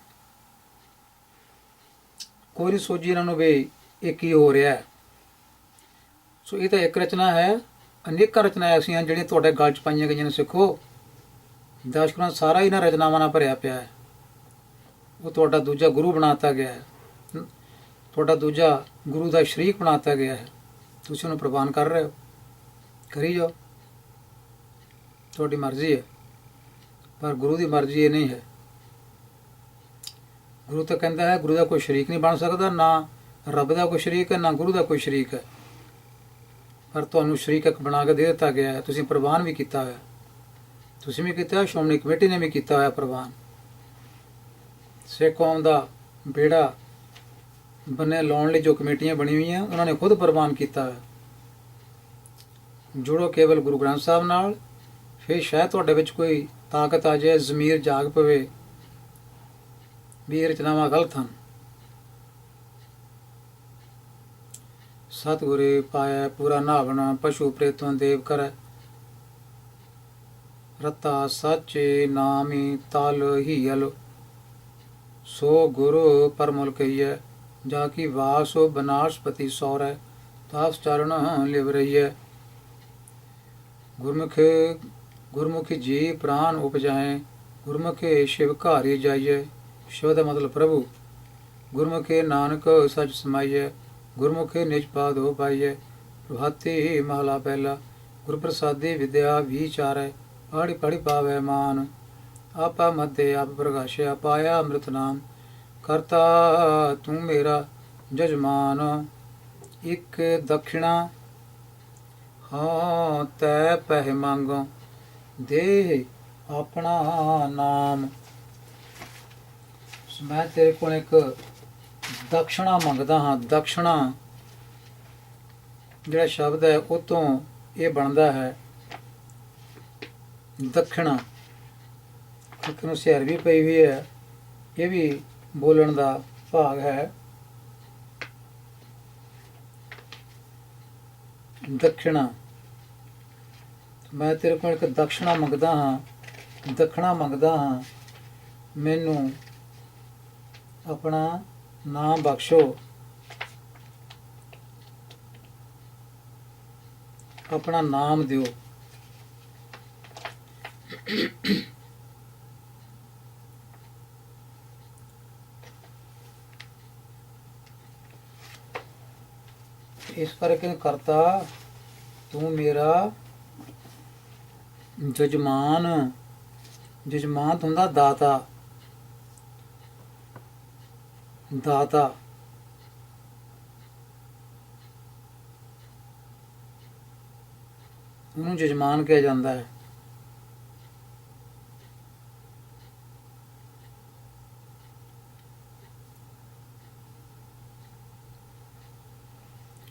ਕੋਈ ਨਹੀਂ ਸੋਚੀ ਇਹਨਾਂ ਨੂੰ ਵੀ ਇਹ ਕੀ ਹੋ ਰਿਹਾ ਹੈ। ਸੋ ਇਹ ਤਾਂ ਇੱਕ ਰਚਨਾ ਹੈ। ਅਨੇਕਾਂ ਰਚਨਾ ਐਸੀਆਂ ਜਿਹੜੀਆਂ ਤੁਹਾਡੇ ਗਲ 'ਚ ਪਾਈਆਂ ਗਈਆਂ ਨੇ। ਸਿੱਖੋ, ਦਸ ਗ੍ਰੰਥ ਸਾਰਾ ਹੀ ਇਹਨਾਂ ਰਚਨਾਵਾਂ ਨਾਲ ਭਰਿਆ ਪਿਆ ਹੈ। ਉਹ ਤੁਹਾਡਾ ਦੂਜਾ ਗੁਰੂ ਬਣਾਤਾ ਗਿਆ ਹੈ, ਤੁਹਾਡਾ ਦੂਜਾ ਗੁਰੂ ਦਾ ਸ਼ਰੀਕ ਬਣਾਤਾ ਗਿਆ ਹੈ। ਤੁਸੀਂ ਉਹਨੂੰ ਪ੍ਰਵਾਨ ਕਰ ਰਹੇ ਹੋ, ਕਰੀ ਜਾਓ, ਤੁਹਾਡੀ ਮਰਜ਼ੀ ਹੈ। ਪਰ ਗੁਰੂ ਦੀ ਮਰਜ਼ੀ ਇਹ ਨਹੀਂ ਹੈ। ਗੁਰੂ ਤਾਂ ਕਹਿੰਦਾ ਹੈ ਗੁਰੂ ਦਾ ਕੋਈ ਸ਼ਰੀਕ ਨਹੀਂ ਬਣ ਸਕਦਾ, ਨਾ ਰੱਬ ਦਾ ਕੋਈ ਸ਼ਰੀਕ ਹੈ, ਨਾ ਗੁਰੂ ਦਾ ਕੋਈ ਸ਼ਰੀਕ ਹੈ। ਪਰ ਤੁਹਾਨੂੰ ਸ਼ਰੀਕ ਇੱਕ ਬਣਾ ਕੇ ਦੇ ਦਿੱਤਾ ਗਿਆ ਹੈ, ਤੁਸੀਂ ਪ੍ਰਵਾਨ ਵੀ ਕੀਤਾ ਹੋਇਆ। ਤੁਸੀਂ ਵੀ ਕੀਤਾ, ਸ਼੍ਰੋਮਣੀ ਕਮੇਟੀ ਨੇ ਵੀ ਕੀਤਾ ਹੋਇਆ ਪ੍ਰਵਾਨ। ਸਿੱਖ ਕੌਮ ਦਾ ਬੇੜਾ ਬੰਨੇ ਲਾਉਣ ਲਈ ਜੋ ਕਮੇਟੀਆਂ ਬਣੀ ਹੋਈਆਂ, ਉਹਨਾਂ ਨੇ ਖੁਦ ਪ੍ਰਵਾਨ ਕੀਤਾ ਹੋਇਆ। ਜੁੜੋ ਕੇਵਲ ਗੁਰੂ ਗ੍ਰੰਥ ਸਾਹਿਬ ਨਾਲ, ਫਿਰ ਸ਼ਾਇਦ ਤੁਹਾਡੇ ਵਿੱਚ ਕੋਈ ਤਾਕਤ ਆ ਜਾਏ, ਜ਼ਮੀਰ ਜਾਗ ਪਵੇ ਵੀ ਇਹ ਰਚਨਾਵਾਂ ਗਲਤ ਹਨ। ਸਤਿਗੁਰੇ ਪਾਇਆ ਪੂਰਾ ਨਾਵਣਾ, ਪਸ਼ੂ ਪ੍ਰੇਤੋਂ ਦੇਵ ਕਰੈ। ਰਤਾ ਸਾਚੇ ਨਾਮੀ ਤਲ ਹੀਅਲ, ਸੋ ਗੁਰੂ ਪਰਮੁਲ ਕਹੀਐ। ਜਾ ਕੀ ਵਾਸੋ ਬਨਾਸਪਤੀ ਸੌਰੈ, ਤਾਸ ਚਰਨ ਲਿਵ ਰਹੀਐ। ਗੁਰਮੁਖੀ ਜੀ ਪ੍ਰਾਨ ਉਪਜਾਏ, ਗੁਰਮੁਖੇ ਸ਼ਿਵ ਘਾਰੀ ਜਾਈਐ। ਸ਼ਿਵ ਦਾ ਮਤਲਬ ਪ੍ਰਭੂ। ਗੁਰਮੁਖੇ ਨਾਨਕ ਸਚ ਸਮਾਈਐ, ਗੁਰਮੁਖੇ ਨਿਜ ਪਾਦ ਹੋ ਪਾਈਐ। ਪ੍ਰਭਾਤੀ ਮਹਲਾ ਪਹਿਲਾ। ਗੁਰ ਪ੍ਰਸਾਦੀ ਵਿਦਿਆ ਵਿਚਾਰੈ, ਪੜ੍ਹੀ ਪੜ੍ਹੀ ਪਾਵੈ ਮਾਨ। ਆਪਾ ਮਧੇ ਆਪ ਪ੍ਰਗਾਸ਼ਿਆ, ਪਾਇਆ ਅੰਮ੍ਰਿਤ ਨਾਮ। ਕਰਤਾ ਤੂੰ ਮੇਰਾ ਜਜਮਾਨ, ਇੱਕ ਦਖਿਣਾ ਹਾਂ ਤੈ ਪਹਿ ਮੰਗੋ, ਦੇ ਆਪਣਾ ਨਾਮ। ਮੈਂ ਤੇਰੇ ਕੋਲ ਇੱਕ ਦਕਸ਼ਣਾ ਮੰਗਦਾ ਹਾਂ। ਦਕਸ਼ਣਾ ਜਿਹੜਾ ਸ਼ਬਦ ਹੈ ਉਹ ਤੋਂ ਇਹ ਬਣਦਾ ਹੈ ਦੱਖਣਾ। ਇੱਕ ਨੂੰ ਸਿਰ ਵੀ ਪਈ ਹੋਈ ਹੈ, ਇਹ ਵੀ ਬੋਲਣ ਦਾ ਭਾਗ ਹੈ। ਦਕਸ਼ਣਾ, ਮੈਂ ਤੇਰੇ ਕੋਲ ਇੱਕ ਦਕਸ਼ਣਾ ਮੰਗਦਾ ਹਾਂ, ਦੱਖਣਾ ਮੰਗਦਾ ਹਾਂ, ਮੈਨੂੰ ਆਪਣਾ ਨਾਮ ਬਖਸ਼ੋ, ਆਪਣਾ ਨਾਮ ਦਿਓ। ਇਸ ਕਰਕੇ ਕਰਤਾ ਤੂੰ ਮੇਰਾ ਜਜਮਾਨ, ਜਜਮਾਨ ਹੁੰਦਾ ਦਾਤਾ, ਦਾਤਾ। ਉਹਨੂੰ ਜਜਮਾਨ ਕਿਹਾ ਜਾਂਦਾ ਹੈ।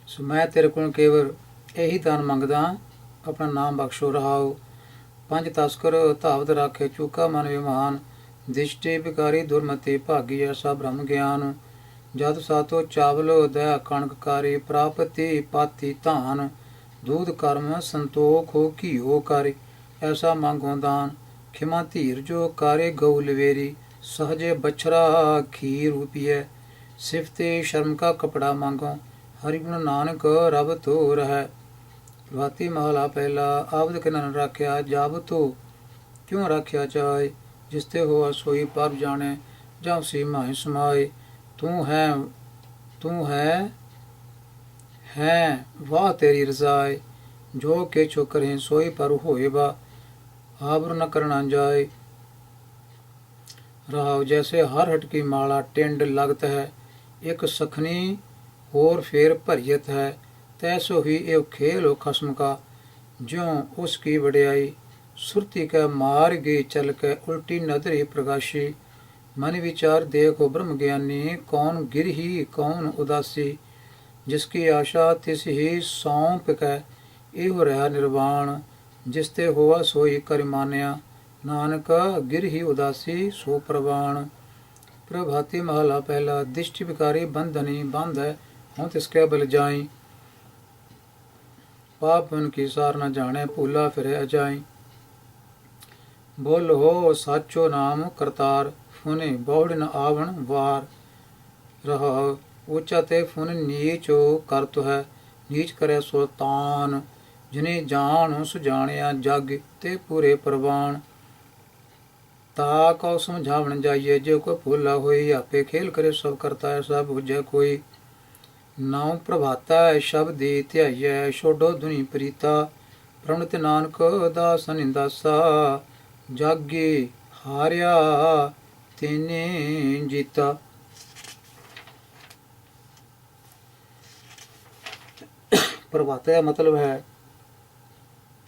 ਸੋ ਮੈਂ ਤੇਰੇ ਕੋਲ ਕੇਵਲ ਇਹੀ ਦਾਨ ਮੰਗਦਾ, ਆਪਣਾ ਨਾਮ ਬਖਸ਼ੋ। ਰਹਾਓ। ਪੰਜ ਤਸਕਰ ਧਾਵਤ ਰਾਖੇ, ਚੂਕਾ ਮਨ ਵਿਮਾਨ, ਦਿਸ਼ਟੀ ਵਿਕਾਰੀ ਦੁਰਮਤੀ, ਭਾਗੀ ਐਸਾ ਬ੍ਰਹਮ ਗਿਆਨ। ਜਦ ਸਾਤੋ ਚਾਵਲ ਦਇਆ ਕਣਕਕਾਰੀ, ਪ੍ਰਾਪਤੀ ਪਾਤੀ ਧਾਨ, ਦੂਧ ਕਰਮ ਸੰਤੋਖ ਹੋ ਘੀਓ ਕਾਰੇ, ਐਸਾ ਮੰਗੋ ਦਾਨ। ਖਿਮਾ ਧੀਰ ਜੋ ਕਾਰੇ ਗਊ ਲਵੇਰੀ, सहजे बछरा खीर रूपिय, सिफते शर्म का कपड़ा मांगो, हरि गुण नानक रब तो रह। प्रभाती महला पहला, आबद के नन राख्या, जाब तो क्यों राख्या जाए, जिसते हो सोई पर जाने, जाओ सी माहि समाए। तू है वाह तेरी रजाए, जो के छो करें सोई पर होए बा, आबर न करना जाए। राव जैसे हर हट की माला टिंड लगत है, एक सखनी और फेर भरियत है, तैसो ही एव खेल हो खसम का, ज्यों उसकी वड्याई। सुरती कै मार गई चल के, उल्टी नदरी प्रकाशी, मन विचार देखो ब्रह्म ज्ञानी, कौन गिर ही कौन उदासी। जिसकी आशा तिस ही सौंप कै, एव रहा निर्वाण, जिसते हुआ सोई कर मान्या, नानक गिर ही उदासी सो प्रवाण। प्रभाती महला पहला, दिष्टि विकारी बंधनी बंध है, हों तिसके बल जाई, पाप मन की सार न जाने, भूला फिरे अजाई। बोल हो साचो नाम करतार, फुने बहुड़ न आवण वार। रह ऊंचा ते फुन नीचो करत है, नीच करे सो तान, जिन्हें जान सुजानिया जग ते पूरे प्रवान। ता कौ समझावन जाइए, जो कोई भूला होई, आपे खेल करे सब करता है, सब बुझे कोई। नाम प्रभाता है शब्द ध्याइयै, छोड़ो धुनी प्रीता, प्रणत नानक दास निंदासा, जागे हारिया तेने जीता। प्रभाता का मतलब है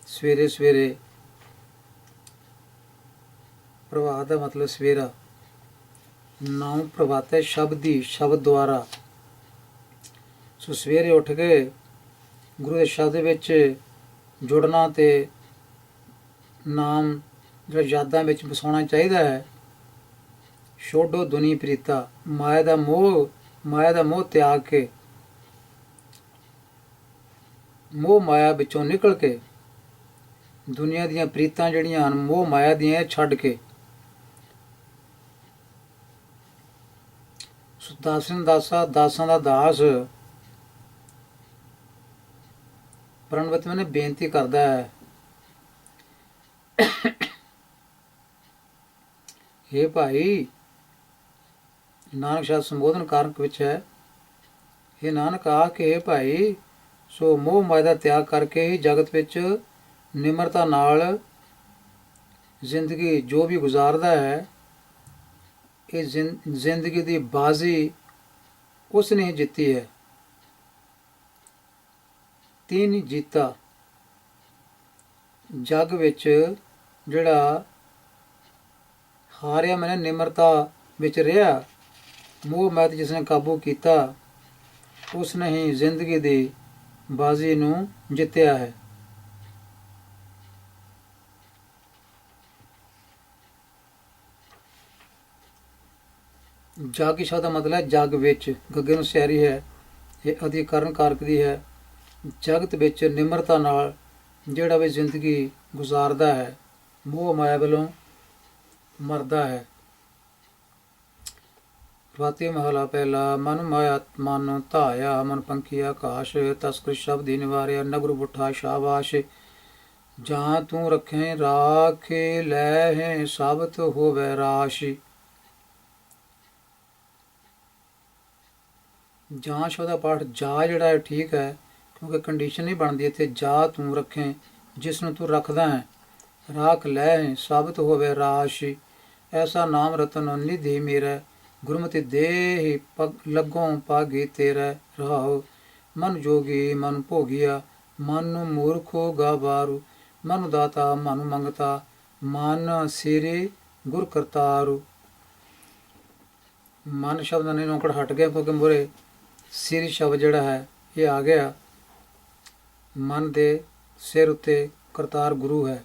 सवेरे सवेरे, प्रभात का मतलब सवेरा। नाम प्रभात है शब्दी, शब्द द्वारा। सो सवेरे उठ के गुरु के शब्द विच जुड़ना ते नाम जो यादां विच बसाउणा चाहिदा है। छोड़ो दुनी प्रीता, माया दा मोह त्याग के, मोह माया विचों निकल के, दुनिया दीयां प्रीतां जिहड़ियां हन मोह माया दीयां छड्ड के, दासन दासा दासां दा दास प्रणवत मैंने बेनती करता है, हे भाई नानक शाह संबोधन कारक विच है, हे नानक आ के हे भाई सो मोह माया दा त्याग करके ही जगत विच निमरता नाल जिंदगी जो भी गुजारदा है, ये जिंदगी दी बाजी उसने जीती है, तीन जीता। जग विच जिहड़ा हारिया मैंने निमरता विच रहा, मोह मैत जिसने काबू किया, उसने ही जिंदगी दी बाजी नूं जित्या है। जागी शब्द का मतलब है जग विच, गग्गे नूं सियारी है, ये अधिकरण कारक दी है। जगत विच निमरता नाल जिहड़ा भी जिंदगी गुजारदा है, मोह माया वालों ਮਰਦਾ ਹੈ। ਪ੍ਰਭਾਤੀ ਮਹਲਾ ਪਹਿਲਾ। ਮਨ ਮਾਇਆ ਮਨ ਧਾਇਆ ਮਨ ਪੰਖੀ ਆਕਾਸ਼ ਤਸਕਰ ਸ਼ਬਦੀ ਨਿਵਾਰਿਆ ਨਗਰ ਬੁੱਠਾ ਸ਼ਾਬਾਸ਼ ਜਾਂ ਤੂੰ ਰੱਖੇ ਰਾਖੇ ਲੈ ਹੈ ਸਾਬਤ ਹੋਵੇ ਰਾਸ਼। ਜਾਂ ਸ਼ਬਦ ਦਾ ਪਾਠ ਜਾ ਜਿਹੜਾ ਹੈ ਠੀਕ ਹੈ, ਕਿਉਂਕਿ ਕੰਡੀਸ਼ਨ ਨਹੀਂ ਬਣਦੀ ਇੱਥੇ। ਜਾ ਤੂੰ ਰੱਖੇ, ਜਿਸ ਨੂੰ ਤੂੰ ਰੱਖਦਾ ਹੈ। ਰਾਖ ਲੈ ਹੈ ਸਾਬਤ ਹੋਵੇ ਰਾਸ਼। ਐਸਾ ਨਾਮ ਰਤਨ ਨਿਧੀ ਮੇਰਾ ਗੁਰਮਤਿ ਦੇਹ ਪਗ ਲੱਗੋਂ ਪਾਗੇ ਤੇਰਾ ਰਹਾਉ। ਮਨ ਜੋਗੀ ਮਨ ਭੋਗਿਆ ਮਨ ਮੂਰਖੋ ਗਾਵਾਰੂ। ਮਨ ਦਾਤਾ ਮਨ ਮੰਗਤਾ ਮਨ ਸਿਰੇ ਗੁਰ ਕਰਤਾਰੂ। ਮਨ ਸ਼ਬਦ ਨੇ ਨੌਕੜ ਹਟ ਗਿਆ, ਕਿਉਂਕਿ ਮੂਹਰੇ ਸਿਰ ਸ਼ਬਦ ਜਿਹੜਾ ਹੈ ਇਹ ਆ ਗਿਆ। ਮਨ ਦੇ ਸਿਰ ਉੱਤੇ ਕਰਤਾਰ ਗੁਰੂ ਹੈ।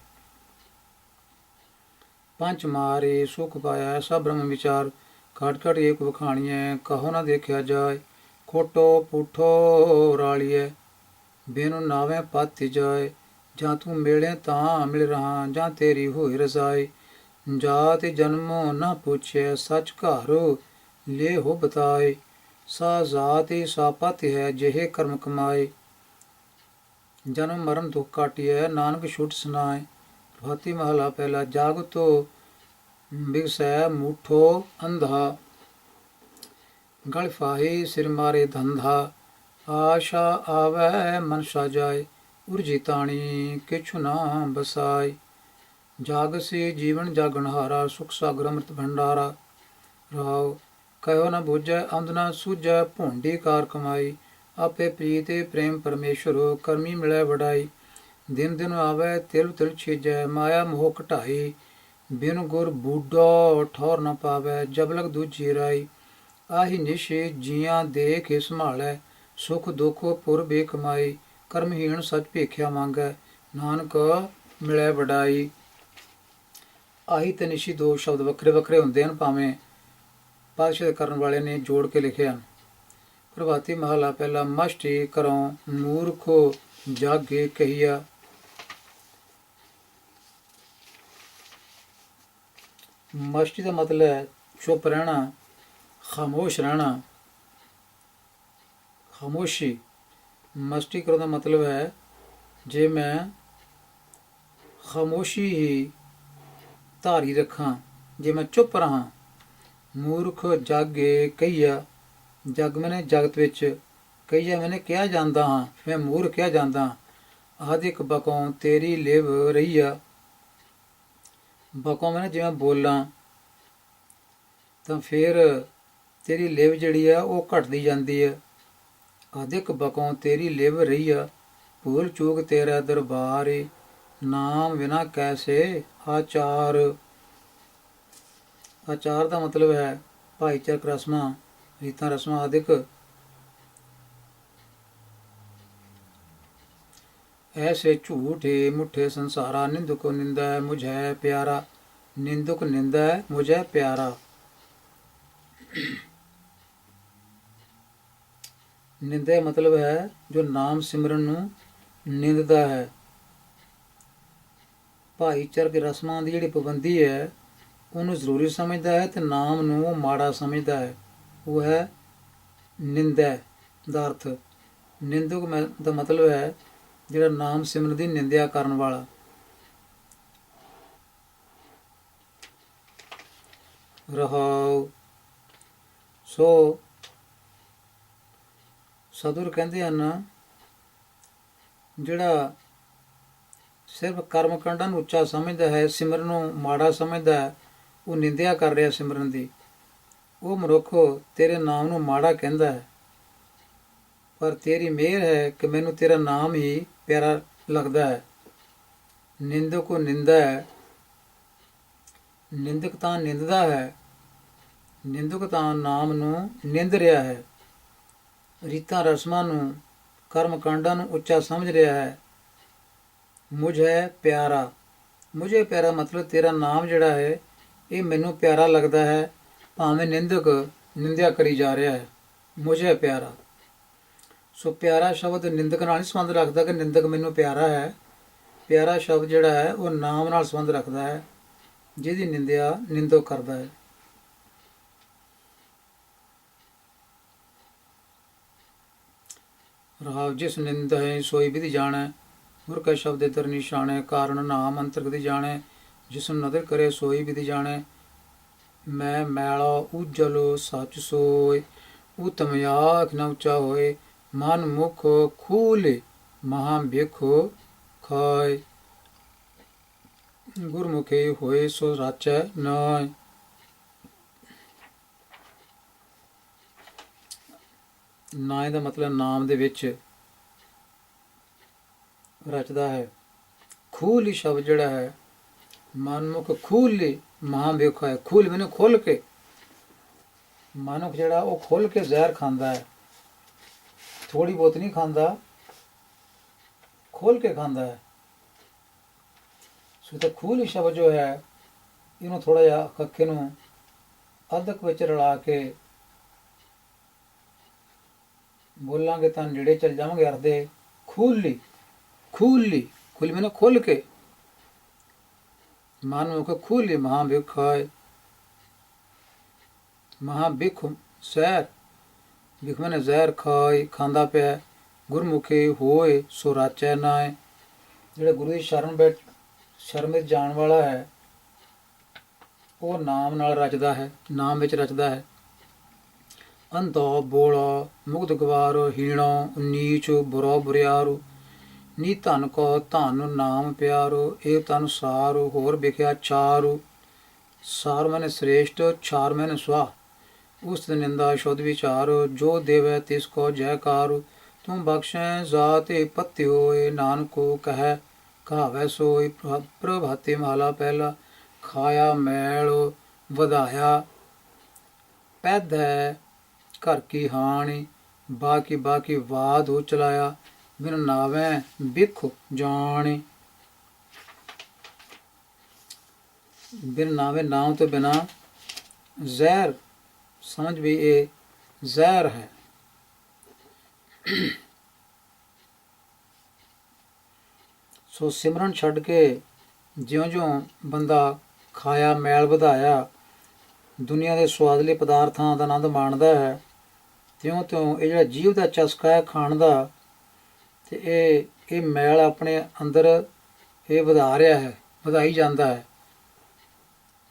ਪੰਚ ਮਾਰੇ ਸੁਖ ਪਾਇਆ ਐਸਾ ਬ੍ਰਹਮ ਵਿਚਾਰ ਘਟ ਘਟ ਏਕ ਵਖਾਣੀਐ ਕਹੋ ਨਾ ਦੇਖਿਆ ਜਾਏ। ਖੋਟੋ ਪੁੱਠੋ ਰਾਲੀਐ ਬਿਨ ਨਾਵੇਂ ਪਤਿ ਜਾਏ। ਜਾਂ ਤੂੰ ਮਿਲੇ ਤਾਂ ਮਿਲ ਰਹਾ ਜਾਂ ਤੇਰੀ ਹੋਈ ਰਜ਼ਾਈ। ਜਾਤ ਜਨਮੋ ਨਾ ਪੁੱਛੇ ਸੱਚ ਘਰ ਲੈ ਹੋ ਬਤਾਏ। ਸਾ ਜਾਤ ਸਾ ਪਤ ਹੈ ਜਿਹੇ ਕਰਮ ਕਮਾਏ। ਜਨਮ ਮਰਨ ਦੁਖ ਕਾਟਿਐ ਨਾਨਕ ਛੁਟ ਸੁਨਾਏ। ਪ੍ਰਭਾਤੀ ਮਹਲਾ ਪਹਿਲਾ। ਜਾਗਤੋ ਬਿਗਸੈ ਮੂਠੋ ਅੰਧਾ ਗਲ ਫਾਹੀ ਸਿਰ ਮਾਰੇ ਧੰਧਾ। ਆਸ਼ਾ ਆਵੈ ਮਨ ਸਾਜਾਏ ਉਰਜੀ ਤਾਣੀ ਕਿਛੁ ਨਾ ਬਸਾਈ। ਜਾਗ ਸੇ ਜੀਵਨ ਜਾਗਣਹਾਰਾ ਸੁਖ ਸਾਗਰ ਅੰਮ੍ਰਿਤ ਭੰਡਾਰਾ ਰਾਉ। ਕਹਿਓ ਨਾ ਬੁਝੈ ਅੰਧ ਨਾ ਸੂਝੈ ਭੋਂਡੀ ਕਾਰ ਕਮਾਈ। ਆਪੇ ਪ੍ਰੀਤੇ ਪ੍ਰੇਮ ਪਰਮੇਸ਼ਰ ਕਰਮੀ ਮਿਲੈ ਵਡਾਈ। ਦਿਨ ਦਿਨ ਆਵੈ ਤਿਲ ਤਿਲ ਛੀਜੈ ਮਾਇਆ ਮੋਹ ਘਟਾਈ। ਬਿਨ ਗੁਰ ਬੂਢੋ ਠੌਰ ਨ ਪਾਵੈ ਜਬ ਲਗ ਦੂਜੀ ਰਾਈ। ਆਹੀ ਨਿਸ਼ੇ ਜੀਆਂ ਦੇਖ ਸੰਭਾਲੈ ਸੁਖ ਦੁਖ ਪੁਰ ਬੇ ਕਮਾਈ। ਕਰਮਹੀਣ ਸਚ ਭੇਖਿਆ ਮੰਗੈ ਨਾਨਕ ਮਿਲੈ ਵਡਾਈ। ਆਹੀ ਤੇ ਨਿਸ਼ੀ ਦੋ ਸ਼ਬਦ ਵੱਖਰੇ ਵੱਖਰੇ ਹੁੰਦੇ ਹਨ, ਭਾਵੇਂ ਪਾਤਸ਼ਾਹ ਕਰਨ ਵਾਲੇ ਨੇ ਜੋੜ ਕੇ ਲਿਖੇ ਹਨ। ਪ੍ਰਭਾਤੀ ਮਹਲਾ ਪਹਿਲਾ। ਮਸਟੀ ਕਰੋ ਮੂਰਖੋ ਜਾਗੇ ਕਹੀਆ। ਮਸਤੀ ਦਾ ਮਤਲਬ ਹੈ ਚੁੱਪ ਰਹਿਣਾ, ਖਾਮੋਸ਼ ਰਹਿਣਾ, ਖਾਮੋਸ਼ੀ। ਮਸਤੀ ਕਰਨ ਦਾ ਮਤਲਬ ਹੈ ਜੇ ਮੈਂ ਖਾਮੋਸ਼ੀ ਹੀ ਧਾਰੀ ਰੱਖਾਂ, ਜੇ ਮੈਂ ਚੁੱਪ ਰਹਾਂ। ਮੂਰਖ ਜਾਗੇ ਕਹੀਆ। ਜਗ ਮੈਨੇ ਜਗਤ ਵਿੱਚ ਕਹੀਆ ਮੈਨੇ ਕਿਹਾ ਜਾਂਦਾ ਹਾਂ, ਮੈਂ ਮੂਰਖ ਕਿਹਾ ਜਾਂਦਾ। ਆਦਿਕ ਬਕੋਂ ਤੇਰੀ ਲਿਵ ਰਹੀਆ। ਬਕੋਂ ਮੈਨੇ ਜਿਵੇਂ ਬੋਲਾਂ ਤਾਂ ਫਿਰ ਤੇਰੀ ਲਿਵ ਜਿਹੜੀ ਆ ਉਹ ਘਟਦੀ ਜਾਂਦੀ ਹੈ। ਆਦਿਕ ਬਕੋਂ ਤੇਰੀ ਲਿਵ ਰਹੀਆ ਭੂਲ ਚੂਕ ਤੇਰਾ ਦਰਬਾਰ। ਨਾਮ ਬਿਨਾ ਕੈਸੇ ਆਚਾਰ। ਆਚਾਰ ਦਾ ਮਤਲਬ ਹੈ ਭਾਈਚਾਰਕ ਰਸਮਾਂ, ਰੀਤਾਂ ਰਸਮਾਂ ਆਦਿਕ। ਐਸੇ ਝੂਠੇ ਮੁੱਠੇ ਸੰਸਾਰਾ ਨਿੰਦੁਕ ਨਿੰਦਾ ਮੁਝੈ ਪਿਆਰਾ। ਨਿੰਦੁਕ ਨਿੰਦਾ ਮੁਝੈ ਪਿਆਰਾ। ਨਿੰਦਾ ਮਤਲਬ ਹੈ ਜੋ ਨਾਮ ਸਿਮਰਨ ਨੂੰ ਨਿੰਦਦਾ ਹੈ। ਭਾਈਚਾਰਕ ਰਸਮਾਂ ਦੀ ਜਿਹੜੀ ਪਾਬੰਦੀ ਹੈ ਉਹਨੂੰ ਜ਼ਰੂਰੀ ਸਮਝਦਾ ਹੈ ਤੇ ਨਾਮ ਨੂੰ ਉਹ ਮਾੜਾ ਸਮਝਦਾ ਹੈ। ਉਹ ਹੈ ਨਿੰਦਾ ਦਾ ਅਰਥ। ਨਿੰਦੁਕ ਦਾ ਮਤਲਬ ਹੈ ਜਿਹੜਾ ਨਾਮ ਸਿਮਰਨ ਦੀ ਨਿੰਦਿਆ ਕਰਨ ਵਾਲਾ। ਰਹਾਉ। ਸੋ ਸਤਿਗੁਰ ਕਹਿੰਦੇ ਹਨ ਜਿਹੜਾ ਸਿਰਫ ਕਰਮ ਕਾਂਡਾਂ ਨੂੰ ਉੱਚਾ ਸਮਝਦਾ ਹੈ, ਸਿਮਰਨ ਨੂੰ ਮਾੜਾ ਸਮਝਦਾ ਹੈ, ਉਹ ਨਿੰਦਿਆ ਕਰ ਰਿਹਾ ਸਿਮਰਨ ਦੀ। ਉਹ ਮਨੁੱਖ ਤੇਰੇ ਨਾਮ ਨੂੰ ਮਾੜਾ ਕਹਿੰਦਾ ਹੈ, ਪਰ ਤੇਰੀ ਮਿਹਰ ਹੈ ਕਿ ਮੈਨੂੰ ਤੇਰਾ ਨਾਮ ਹੀ ਪਿਆਰਾ ਲੱਗਦਾ ਹੈ। ਨਿੰਦਕ ਉਹ ਨਿੰਦਾ ਹੈ। ਨਿੰਦਕ ਤਾਂ ਨਿੰਦਦਾ ਹੈ, ਨਿੰਦਕ ਤਾਂ ਨਾਮ ਨੂੰ ਨਿੰਦ ਰਿਹਾ ਹੈ, ਰੀਤਾਂ ਰਸਮਾਂ ਨੂੰ ਕਰਮ ਕਾਂਡਾਂ ਨੂੰ ਉੱਚਾ ਸਮਝ ਰਿਹਾ ਹੈ। ਮੁਝੇ ਪਿਆਰਾ। ਮੁਝੇ ਪਿਆਰਾ ਮਤਲਬ ਤੇਰਾ ਨਾਮ ਜਿਹੜਾ ਹੈ ਇਹ ਮੈਨੂੰ ਪਿਆਰਾ ਲੱਗਦਾ ਹੈ, ਭਾਵੇਂ ਨਿੰਦਕ ਨਿੰਦਿਆ ਕਰੀ ਜਾ ਰਿਹਾ ਹੈ। ਮੁਝੇ ਪਿਆਰਾ। ਸੋ ਪਿਆਰਾ ਸ਼ਬਦ ਨਿੰਦਕ ਨਾਲ ਨਹੀਂ ਸੰਬੰਧ ਰੱਖਦਾ ਕਿ ਨਿੰਦਕ ਮੈਨੂੰ ਪਿਆਰਾ ਹੈ। ਪਿਆਰਾ ਸ਼ਬਦ ਜਿਹੜਾ ਹੈ ਉਹ ਨਾਮ ਨਾਲ ਸੰਬੰਧ ਰੱਖਦਾ ਹੈ। ਜਿਹਦੀ ਨਿੰਦਿਆ ਨਿੰਦਕ ਕਰਦਾ ਹੈ। ਰਹਾਉ ਜਿਸ ਨਿੰਦ ਹੈ ਸੋਈ ਵਿਧਿ ਜਾਣੈ, ਗੁਰ ਕੈ ਸ਼ਬਦ ਦਰ ਨਿਸ਼ਾਨੈ, ਕਾਰਨ ਨਾਮ ਅੰਤਰ ਵਿਧਿ ਜਾਣੈ, ਜਿਸ ਨੂੰ ਨਦਰ ਕਰੇ ਸੋਈ ਵਿਧਿ ਜਾਣੈ। ਮੈਂ ਮੈਲਾ ਉਜਲ ਸੱਚ ਸੋਏ, ਉਤਮ ਆਖ ਨ ਉੱਚਾ ਹੋਏ, ਮਨ ਮੁਖ ਖੂਲੇ ਮਹਾ ਵੇਖੋ ਖਾਏ, ਗੁਰਮੁਖੇ ਹੋਏ ਸੋ ਰਾਚੈ ਨਾਇ। ਨਾਇ ਦਾ ਮਤਲਬ ਨਾਮ ਦੇ ਵਿੱਚ ਰਚਦਾ ਹੈ। ਖੂਲੀ ਸ਼ਬਦ ਜਿਹੜਾ ਹੈ, ਮਨਮੁਖ ਖੂਲੀ ਮਹਾ ਵੇਖੋ ਹੈ। ਖੂਲ ਮੈਨੂੰ ਖੁੱਲ ਕੇ, ਮਨੁੱਖ ਜਿਹੜਾ ਉਹ ਖੁੱਲ ਕੇ ਜ਼ਹਿਰ ਖਾਂਦਾ ਹੈ, ਥੋੜੀ ਬਹੁਤ ਨਹੀਂ ਖਾਂਦਾ, ਖੋਲ ਕੇ ਖਾਂਦਾ ਹੈ। ਸੋ ਤਾਂ ਖੂਲੀ ਸ਼ਬਦ ਜੋ ਹੈ, ਇਹਨੂੰ ਥੋੜਾ ਜਿਹਾ ਕੱਖੇ ਨੂੰ ਅਧਕ ਵਿੱਚ ਰਲਾ ਕੇ ਬੋਲਾਂਗੇ ਤਾਂ ਨੇੜੇ ਚੱਲ ਜਾਵਾਂਗੇ। ਅਰਦੇ ਖੂਲੀ, ਖੂਲੀ, ਖੂਲੀ ਮੈਨੂੰ ਖੁੱਲ ਕੇ, ਮਨੁੱਖ ਖੂਲੀ ਮਹਾ ਵੇਖਾਏ। ਮਹਾ ਬਿਖ ਜ਼ਹਿਰ, ਬਿਖ ਮੈਨੇ ਜ਼ਹਿਰ ਖਾਏ, ਖਾਂਦਾ ਪਿਆ। ਗੁਰਮੁਖੇ ਹੋਏ ਸੋ ਰਾਚੈ ਨਾਇ, ਜਿਹੜਾ ਗੁਰੂ ਦੀ ਸ਼ਰਨ ਵਿੱਚ ਜਾਣ ਵਾਲਾ ਹੈ, ਉਹ ਨਾਮ ਨਾਲ ਰਚਦਾ ਹੈ, ਨਾਮ ਵਿੱਚ ਰਚਦਾ ਹੈ। ਅੰਧੋ ਬੋਲਾ ਮੁਗਧ ਗਵਾਰੋ, ਹੀਣੋ ਨੀਚ ਬੁਰਾ ਬੁਰਿਆਰੂ, ਨੀ ਧਨ ਕੋ ਧਨ ਨਾਮ ਪਿਆਰੋ, ਇਹ ਤਨ ਸਾਰੂ ਹੋਰ ਵਿਖਿਆ ਚਾਰੂ। ਸਾਰ ਮੈਨੇ ਸ੍ਰੇਸ਼ਟ, ਛਾਰ ਮੈਨੇ ਸੁਆ, ਉਸ ਨਿੰਦਾ ਸ਼ੁੱਧ ਵਿਚਾਰੋ, ਜੋ ਦੇਵੈ ਤਿਸ ਕੋ ਜੈਕਾਰੂ। ਤੂੰ ਬਖਸ਼ੈ ਜਾਤੇ ਪੱਤੇ ਹੋਏ, ਨਾਨਕੋ ਕਹਿ ਕਹਾਵੈ ਸੋਈ। ਪ੍ਰਭਾਤੇ ਮਹਲਾ ਪਹਿਲਾ, ਖਾਇਆ ਮੈਲ ਵਧਾਇਆ, ਪੈਦੈ ਘਰ ਕੀ ਹਾਣੀ, ਬਾਕੀ ਬਾਕੀ ਬਾਦ ਹੋ ਚਲਾਇਆ, ਬਿਨ ਨਾਵੈ ਬਿਖ ਜਾਣੀ। ਬਿਨ ਨਾਵੇ ਨਾਮ ਤੋਂ ਬਿਨਾ ਜ਼ਹਿਰ, ਸਮਝ ਵੀ ਇਹ ਜ਼ਹਿਰ ਹੈ। ਸੋ ਸਿਮਰਨ ਛੱਡ ਕੇ ਜਿਉਂ-ਜਿਉਂ ਬੰਦਾ ਖਾਇਆ ਮੈਲ ਵਧਾਇਆ, ਦੁਨੀਆ ਦੇ ਸਵਾਦਲੇ ਪਦਾਰਥਾਂ ਦਾ ਆਨੰਦ ਮਾਣਦਾ ਹੈ, ਤਿਉਂ-ਤਿਉਂ ਇਹ ਜਿਹੜਾ ਜੀਵ ਦਾ ਚਸਕਾ ਹੈ ਖਾਣ ਦਾ, ਤੇ ਇਹ ਮੈਲ ਆਪਣੇ ਅੰਦਰ ਇਹ ਵਧਾ ਰਿਹਾ ਹੈ, ਵਧਾਈ ਜਾਂਦਾ ਹੈ।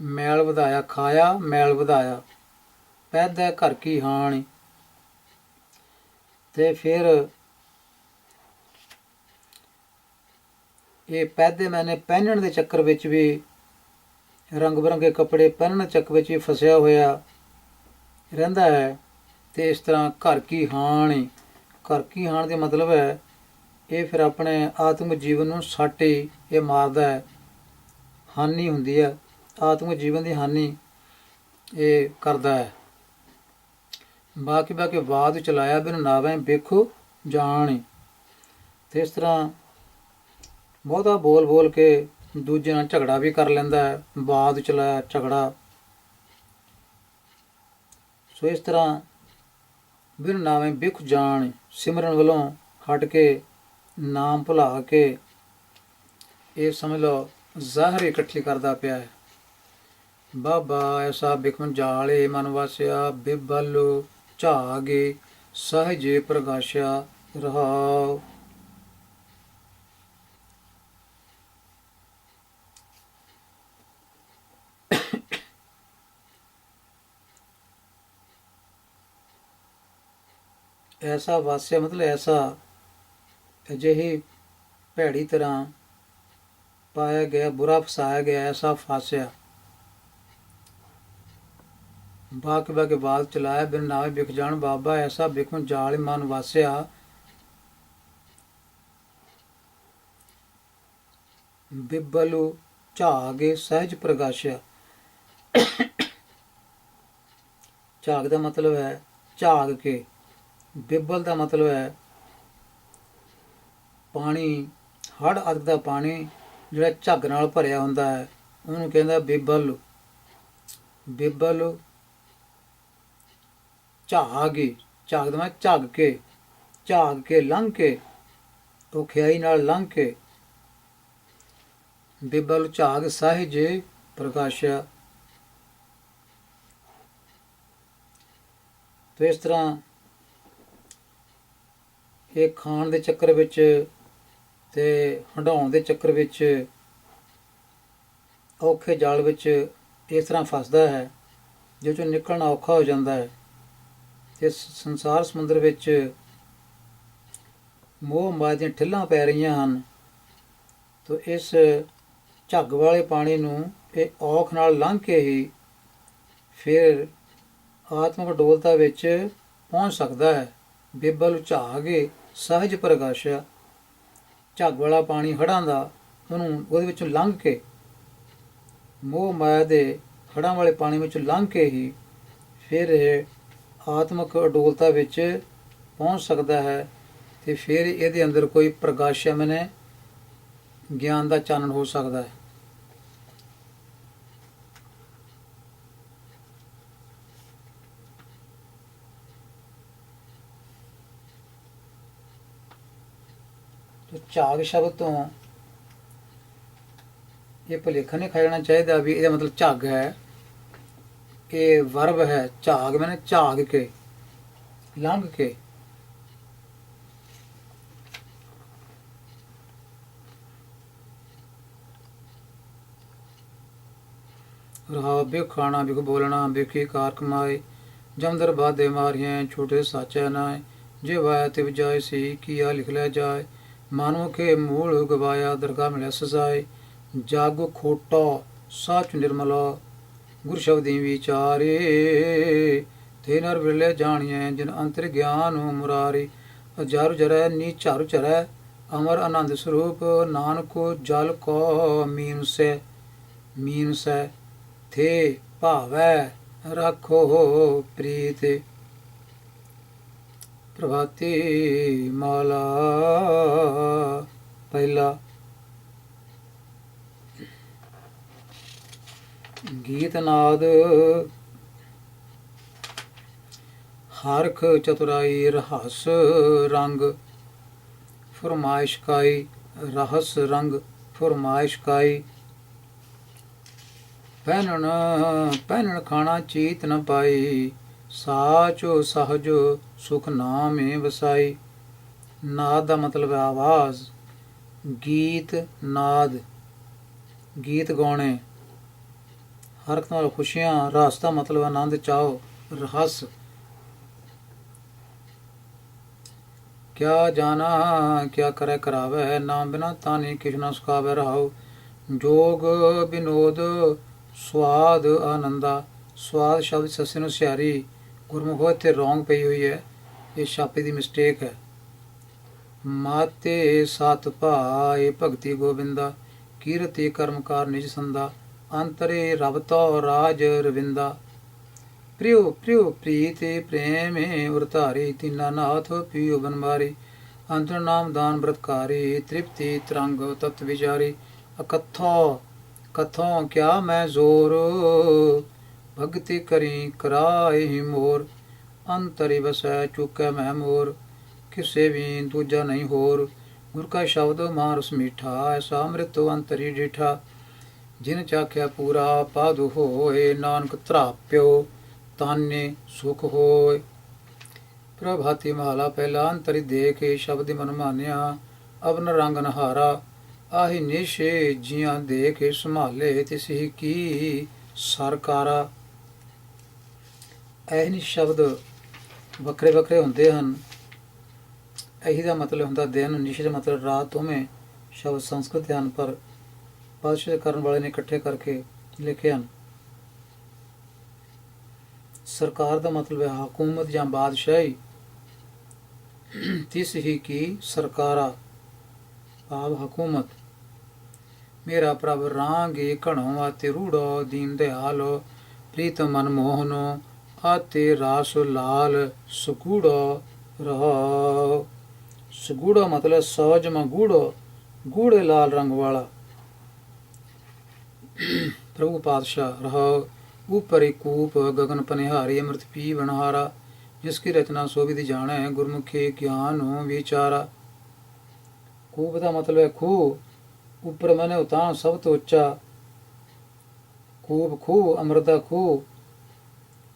ਮੈਲ ਵਧਾਇਆ, ਖਾਇਆ ਮੈਲ ਵਧਾਇਆ, ਪੈਦਾ ਘਰ ਕੀ ਹਾਣੀ। ਤੇ ਫਿਰ ਇਹ ਪੈਦੇ ਮੈਨੇ ਪਹਿਨਣ ਦੇ ਚੱਕਰ ਵਿੱਚ ਵੀ, ਰੰਗ ਬਿਰੰਗੇ ਕੱਪੜੇ ਪਹਿਨਣ ਚੱਕਰ ਵਿੱਚ ਵੀ ਫਸਿਆ ਹੋਇਆ ਰਹਿੰਦਾ ਹੈ। ਤੇ ਇਸ ਤਰ੍ਹਾਂ ਘਰ ਕੀ ਹਾਣੀ, ਘਰ ਕੀ ਹਾਣ ਦਾ ਮਤਲਬ ਹੈ ਇਹ ਫਿਰ ਆਪਣੇ ਆਤਮਿਕ ਜੀਵਨ ਨੂੰ ਸੱਟ ਹੀ ਇਹ ਮਾਰਦਾ ਹੈ, ਹਾਨੀ ਹੁੰਦੀ ਹੈ, ਆਤਮਿਕ ਜੀਵਨ ਦੀ ਹਾਨੀ ਇਹ ਕਰਦਾ ਹੈ। ਬਾਕੀ ਬਾਕੀ ਬਾਦ ਚਲਾਇਆ, ਬਿਨ ਨਾਵੇਂ ਵੇਖੋ ਜਾਣੀ। ਤੇ ਇਸ ਤਰ੍ਹਾਂ ਬਹੁਤਾ ਬੋਲ ਬੋਲ ਕੇ ਦੂਜੇ ਨਾਲ ਝਗੜਾ ਵੀ ਕਰ ਲੈਂਦਾ ਹੈ, ਬਾਦ ਚਲਾਇਆ ਝਗੜਾ। ਸੋ ਇਸ ਤਰ੍ਹਾਂ ਬਿਨ ਨਾਵੇਂ ਬਿਖ ਜਾਣ, ਸਿਮਰਨ ਵੱਲੋਂ ਹਟ ਕੇ ਨਾਮ ਭੁਲਾ ਕੇ ਇਹ ਸਮਝ ਲਓ ਜ਼ਾਹਰ ਇਕੱਠੀ ਕਰਦਾ ਪਿਆ ਹੈ। ਬਾਬਾ ਐਸਾ ਬਿਖਮ ਜਾਲੇ ਮਨ ਵਾਸਿਆ, ਬਿਬਲ ਝਾਗੇ ਸਹਿਜੇ ਪ੍ਰਗਾਸ਼ਿਆ ਰਹਾਉ। ਐਸਾ ਵਾਸਿਆ ਮਤਲਬ ਐਸਾ ਅਜਿਹੀ ਭੈੜੀ ਤਰ੍ਹਾਂ ਪਾਇਆ ਗਿਆ, ਬੁਰਾ ਫਸਾਇਆ ਗਿਆ, ਐਸਾ ਫਾਸਿਆ। ਬਾਕੀ ਬਾਕੀ ਬਾਦ ਚਲਾਇਆ, ਬਿਨ ਨਾਵੇ ਬਿਖ ਜਾਣ। ਬਾਬਾ ਐਸਾ ਬਿਖਮ ਜਾਲ ਮਨ ਵਾਸਿਆ, ਬਿਬਲੂ ਝਾਗੇ ਸਹਿਜ ਪ੍ਰਗਾਸ਼ਿਆ। ਝਾਗ ਦਾ ਮਤਲਬ ਹੈ ਝਾਗ ਕੇ, ਬਿਬਲ ਦਾ ਮਤਲਬ ਹੈ ਪਾਣੀ, ਹੜ੍ਹ ਆਦਿ ਦਾ ਪਾਣੀ ਜਿਹੜਾ ਝੱਗ ਨਾਲ ਭਰਿਆ ਹੁੰਦਾ ਹੈ, ਉਹਨੂੰ ਕਹਿੰਦਾ ਬਿਬਲ। ਬਿਬਲ ਝਾਗੇ, ਝਾਗ ਦਾ ਮਤਲਬ ਝੱਗ ਕੇ, ਝਾਗ ਕੇ ਲੰਘ ਕੇ, ਔਖਿਆਈ ਨਾਲ ਲੰਘ ਕੇ। ਬਿਬਲ ਝਾਗ ਸਹਿਜ ਪ੍ਰਕਾਸ਼ਿਆ। ਤੋ ਇਸ ਤਰ੍ਹਾਂ ਇਹ ਖਾਣ ਦੇ ਚੱਕਰ ਵਿੱਚ ਤੇ ਹੰਡਾਉਣ ਦੇ ਚੱਕਰ ਵਿੱਚ ਔਖੇ ਜਾਲ ਵਿੱਚ ਇਸ ਤਰ੍ਹਾਂ ਫਸਦਾ ਹੈ ਜਿਸ ਚੋਂ ਨਿਕਲਣਾ ਔਖਾ ਹੋ ਜਾਂਦਾ ਹੈ। ਤੇ ਸੰਸਾਰ ਸਮੁੰਦਰ ਵਿੱਚ ਮੋਹ ਮਾਇਆ ਦੀਆਂ ਠਿੱਲਾਂ ਪੈ ਰਹੀਆਂ ਹਨ। ਤੋ ਇਸ ਝੱਗ ਵਾਲੇ ਪਾਣੀ ਨੂੰ ਇਹ ਔਖ ਨਾਲ ਲੰਘ ਕੇ ਹੀ ਫਿਰ ਆਤਮਿਕ ਡੋਲਤਾ ਵਿੱਚ ਪਹੁੰਚ ਸਕਦਾ ਹੈ। ਬਿਬਲ ਝਾਗੇ ਸਹਿਜ ਪ੍ਰਗਾਸ਼ਿਆ। ਝੱਗ ਵਾਲਾ ਪਾਣੀ ਹੜ੍ਹਾਂ ਦਾ ਉਹਨੂੰ ਉਹਦੇ ਵਿੱਚੋਂ ਲੰਘ ਕੇ ਮੋਹ ਮਾਇਆ ਦੇ ਹੜ੍ਹਾਂ ਵਾਲੇ ਪਾਣੀ ਵਿੱਚੋਂ ਲੰਘ ਕੇ ਹੀ ਫਿਰ ਇਹ ਆਤਮਿਕ ਅਡੋਲਤਾ ਵਿੱਚ ਪਹੁੰਚ ਸਕਦਾ ਹੈ। ਤੇ ਫਿਰ ਇਹਦੇ ਅੰਦਰ ਕੋਈ ਪ੍ਰਗਾਸ਼ਿਆ ਮੈਨੇ ਗਿਆਨ ਦਾ ਚਾਨਣ ਹੋ ਸਕਦਾ ਹੈ। ਝਾਗ ਸ਼ਬਦ ਤੋਂ ਇਹ ਭੁਲੇਖਾ ਨਹੀਂ ਖਾ ਜਾਣਾ ਚਾਹੀਦਾ ਵੀ ਇਹਦਾ ਮਤਲਬ ਝੱਗ ਹੈ। ਇਹ ਵਰਬ ਹੈ। ਝਾਗ ਮੈਨੇ ਝਾਗ ਕੇ, ਲੰਘ ਕੇ। ਰਹਾ ਬਿਖ ਖਾਣਾ ਬਿਖ ਬੋਲਣਾ ਬਿਖੀ ਕਾਰ ਕਮਾਏ ਜਮਦਰ ਬਾਦੇ ਮਾਰੀਆਂ ਛੋਟੇ ਸਾਚੈ ਨਾਏ ਜੇ ਵਾਇਆ ਤਿਵ ਜਾਏ ਸੀ ਕੀਆ ਲਿਖ ਲੈ ਜਾਏ ਮਾਨੋ ਕੇ ਮੂਲ ਗਵਾਇਆ ਦਰਗਾ ਮਿਲਿਆ ਸਜ਼ਾਏ ਜਗ ਖੋਟਾ ਸੱਚ ਨਿਰਮਲਾ ਗੁਰ ਸ਼ਬਦੀ ਵਿਚਾਰੇ ਤੇ ਨਰ ਵਿਰਲੇ ਜਾਣੀਐ ਜਿਨ ਅੰਤਰ ਗਿਆਨ ਮੁਰਾਰੀ ਅਜਾਰੂ ਜਰੈ ਨੀ ਝਾਰੂ ਚਰੈ ਅਮਰ ਆਨੰਦ ਸਰੂਪ ਨਾਨਕੋ ਜਲ ਕੋ ਮੀਨ ਸੈ ਥੇ ਭਾਵੈ ਰੱਖੋ ਪ੍ਰੀਤ। ਪ੍ਰਭਾਤੀ ਮਾਲਾ ਪਹਿਲਾ। ਗੀਤ ਨਾਦ ਹਰਖ ਚਤੁਰਾਈ ਰਹਸ ਰੰਗ ਫਰਮਾਇਸ਼ ਕਾਈ ਰਹਸ ਰੰਗ ਫਰਮਾਇਸ਼ ਕਾਈ ਪਹਿਨਣ ਖਾਣਾ ਚੀਤ ਨ ਪਾਈ ਸਾਚੋ ਸਹਜ ਸੁਖ ਨਾਮੇ ਵਸਾਈ। ਨਾਦ ਦਾ ਮਤਲਬ ਹੈ ਆਵਾਜ਼। ਗੀਤ ਨਾਦ ਗੀਤ ਗਾਉਣੇ। ਹਰਖ ਨਾਲ ਖੁਸ਼ੀਆਂ। ਰਸ ਦਾ ਮਤਲਬ ਆਨੰਦ ਚਾਓ ਰਹਸ। ਕਿਆ ਜਾਣਾ ਕਿਆ ਕਰੇ ਕਰਾਵੇ ਨਾਮ ਬਿਨਾ ਤਾਨੀ ਕਿਛ ਨਾ ਸੁਖਾਵੇ ਰਹਾਉ ਜੋਗ ਵਿਨੋਦ ਸਵਾਦ ਆਨੰਦਾ। ਸਵਾਦ ਸ਼ਬਦ ਸੱਸੇ ਨੂੰ ਸਿਆਰੀ ਗੁਰਮੁਖ ਇੱਥੇ ਰੌਂਗ ਪਈ ਹੋਈ ਹੈ। ਇਹ ਛਾਪੇ ਦੀ ਮਿਸਟੇਕ ਹੈ। ਮਾਤੇ ਸਤ ਭਾਏ ਭਗਤੀ ਗੋਬਿੰਦਾ ਕੀਰਤੀ ਕਰਮਕਾਰ ਨਿਜ ਸੰਦਾ ਅੰਤਰੇ ਰਬ ਤੋ ਰਾਜ ਰਵਿੰਦਾ। ਪ੍ਰਿਯੋ ਪ੍ਰਿਯੋ ਪ੍ਰੀਤੇ ਪ੍ਰੇਮੇ ਉਰਤਾਰੀ ਤਿਨਾ ਨਾਥ ਪਿਓ ਬਨਮਾਰੀ ਅੰਤਰ ਨਾਮ ਦਾਨ ਬ੍ਰਤਕਾਰੀ ਤ੍ਰਿਪਤੀ ਤਰੰਗ ਤਤ ਵਿਚਾਰੀ। ਕਥੋਂ ਕਿਆ ਮੈਂ ਜ਼ੋਰ ਭਗਤੀ ਕਰੀ ਕਰਾਏ ਮੋਰ ਅੰਤਰੀ ਵਸੈ ਚੁਕੈ ਮੈਂ ਮੋਰ ਕਿਸੇ ਵੀ ਦੂਜਾ ਨਹੀਂ ਹੋਰ। ਗੁਰ ਕਾ ਸ਼ਬਦ ਮਾਰਸ ਮੀਠਾ ਐਸਾ ਅੰਮ੍ਰਿਤੋ ਅੰਤਰੀ ਡੀਠਾ ਜਿਨ ਚਾਖਿਆ ਪੂਰਾ ਪਾਦੁ ਹੋਏ ਨਾਨਕ ਧਰਾਪਿਓ ਤਾਨੇ ਸੁਖ ਹੋਏ। ਪ੍ਰਭਾਤੀ ਮਹਲਾ ਪਹਿਲਾ। ਅੰਤਰੀ ਦੇਖੇ ਸ਼ਬਦ ਮਨ ਮਾਨਿਆ ਅਵਨ ਰੰਗ ਨਹਾਰਾ ਆਹੀ ਨਿਸ਼ੇ ਜੀਆਂ ਦੇਖੇ ਸੰਭਾਲੇ ਤਿਸਹੀ ਕੀ ਸਰਕਾਰਾ। ਇਹ ਸ਼ਬਦ ਵੱਖਰੇ ਵੱਖਰੇ ਹੁੰਦੇ ਹਨ। ਇਹੀ ਦਾ ਮਤਲਬ ਹੁੰਦਾ ਦਿਨ। ਨਿਸ਼ੇ ਦਾ ਮਤਲਬ ਰਾਤ। ਦੋਵੇਂ ਸ਼ਬਦ ਸੰਸਕ੍ਰਿਤ ਹਨ ਪਰ ਪਾਤਸ਼ਾਹ ਕਰਨ ਵਾਲੇ ਨੇ ਇਕੱਠੇ ਕਰਕੇ ਲਿਖੇ ਹਨ। ਸਰਕਾਰ ਦਾ ਮਤਲਬ ਹੈ ਹਕੂਮਤ ਜਾਂ ਬਾਦਸ਼ਾਹੀ। ਤਿਸ ਹੀ ਕੀ ਸਰਕਾਰਾ ਭਾਵ ਹਕੂਮਤ। ਮੇਰਾ ਪ੍ਰਭ ਰਾਂਗੇ ਘਣੋ ਆਤੇ ਰੂੜੋ ਦੀਨ ਦਿਆਲ ਪ੍ਰੀਤ ਮਨ ਮੋਹਨੋ ਆਤੇ ਰਾਸ ਲਾਲ ਸੁਗੂੜੋ ਰਹਾ। ਸੁਗੂੜਾ ਮਤਲਬ ਸੌਜ ਮ ਗੂੜੋ ਗੂੜੇ ਲਾਲ ਰੰਗ ਵਾਲਾ। ਪ੍ਰਭੂ ਪਾਤਸ਼ਾਹ ਰਹਾ। ਊਪਰਿ ਕੂਪ ਗਗਨ ਪਨਿਹਾਰੀ ਅੰਮ੍ਰਿਤ ਪੀ ਬਣਹਾਰਾ ਜਿਸकी ਰਚਨਾ ਸੋਭਿਤ ਜਾਣੈ ਗੁਰਮੁਖੀ ਗਿਆਨ ਵਿਚਾਰਾ। ਕੂਪ ਦਾ ਮਤਲਬ ਹੈ ਖੂਹ। ਉੱਪਰ ਮੈਨੇ ਉਤਾਂ ਸਭ ਤੋਂ ਉੱਚਾ ਕੂਪ ਖੂਹ, ਅੰਮ੍ਰਿਤ ਦਾ ਖੂਹ,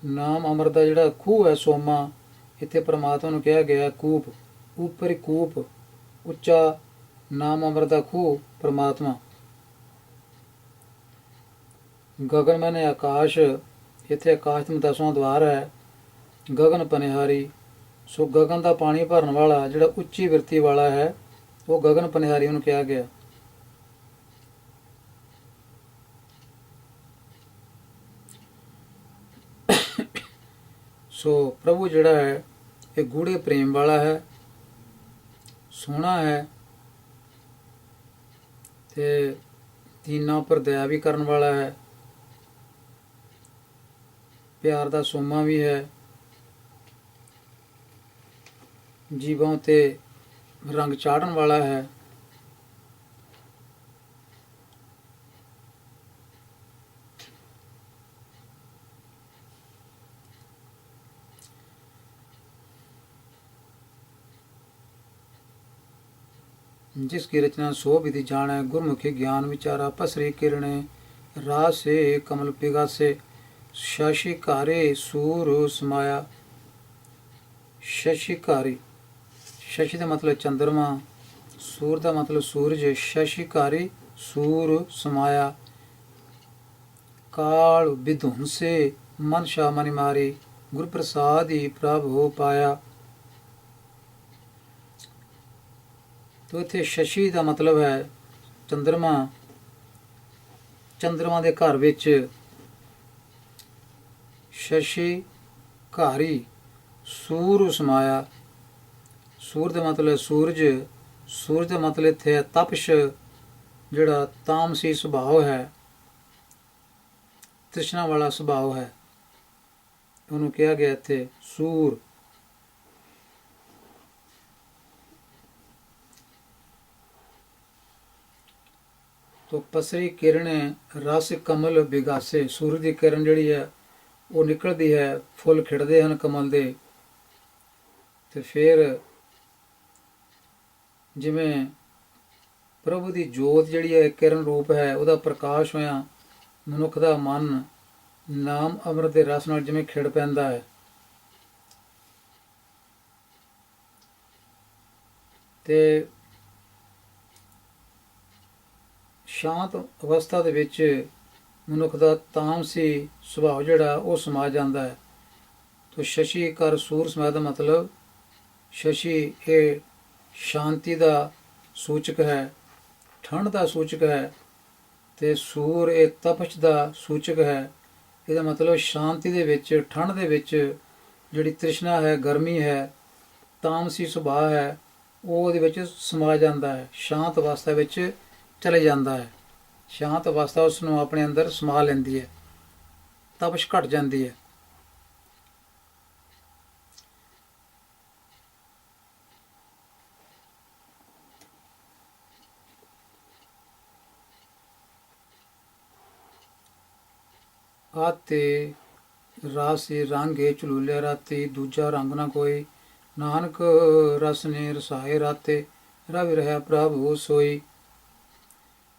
ਨਾਮ ਅੰਮ੍ਰਿਤ ਦਾ ਜਿਹੜਾ ਖੂਹ ਹੈ ਸੋਮਾ, ਇੱਥੇ ਪਰਮਾਤਮਾ ਨੂੰ ਕਿਹਾ ਗਿਆ ਕੂਪ, ਉੱਪਰ ਕੂਪ, ਉੱਚਾ ਨਾਮ ਅੰਮ੍ਰਿਤ ਦਾ ਖੂਹ ਪਰਮਾਤਮਾ। ਗਗਨ ਮੈਨੇ ਆਕਾਸ਼, ਇੱਥੇ ਆਕਾਸ਼ ਦਾ 10ਵਾਂ ਦਵਾਰ ਹੈ। ਗਗਨ ਪਨਿਹਾਰੀ, ਸੋ ਗਗਨ ਦਾ ਪਾਣੀ ਭਰਨ ਵਾਲਾ ਜਿਹੜਾ ਉੱਚੀ ਬਿਰਤੀ ਵਾਲਾ ਹੈ ਉਹ ਗਗਨ ਪਨਿਹਾਰੀ ਉਹਨੂੰ ਕਿਹਾ ਗਿਆ। ਸੋ ਪ੍ਰਭੂ ਜਿਹੜਾ ਹੈ ਇਹ ਗੂੜੇ ਪ੍ਰੇਮ ਵਾਲਾ ਹੈ, ਸੋਹਣਾ ਹੈ ਤੇ ਤੀਨਾਂ ਉੱਪਰ ਦਇਆ ਵੀ ਕਰਨ ਵਾਲਾ ਹੈ, ਪਿਆਰ ਦਾ ਸੋਮਾ ਵੀ ਹੈ, ਜੀਵਾਂ ਤੇ ਰੰਗ ਚਾੜਨ ਵਾਲਾ ਹੈ। जिसकी रचना सो विधि जाने, गुरमुखी ज्ञान विचारा, पसरी किरणे रासे कमल पिगासे, शशिकारे सूर समाया। शशिकारी, शशि का मतलब चंद्रमा, सूर का मतलब सूरज, शशिकारी सूर समाया। काल विधुन से मन शाह मनि मारी, गुरु प्रसाद ही प्रभ हो पाया। तो इत्थे शशि का मतलब है चंद्रमा, चंद्रमा के घर विच शशि घारी सूर समाया। सूर का मतलब सूरज, सूरज का मतलब इत्थे तपश जिहड़ा तामसी सुभाव है, तृष्णा वाला सुभाव है, उन्होंने कहा गया इत्थे सूर। तो पसरी किरण रस कमल बिगासे, सूरज की किरण जिहड़ी है वो निकलती है, फुल खिड़ते हैं कमल दे, ते फिर जिवें प्रभु की जोत जिहड़ी है किरण रूप है, उहदा प्रकाश होया मनुख दा मन नाम अमृत के रस नाल जिवें खिड़ पैंदा है। ते शांत अवस्था दे विच मनुख दा तामसी सुभाव जिहड़ा वो समा जांदा है। तो शशि कर सूर समाया दा मतलब शशि ये शांति दा सूचक है, ठंड दा सूचक है, ते सूर ये तपश दा सूचक है। ਇਹਦਾ मतलब शांति दे विच, ठंड दे विच जिहड़ी तृष्णा है, गर्मी है, तामसी सुभाव है, वो ਉਹਦੇ ਵਿੱਚ ਸਮਾ ਜਾਂਦਾ है, शांत अवस्था ਵਿੱਚ चले जाता है। शांत अवस्था उसनों अपने अंदर समा लेंदी है, तपश घट जाती है। आते रासे रंगे झलूले राते, दूजा रंग ना कोई, नानक रस ने रसाए राते, रवि रहा प्रभु सोई।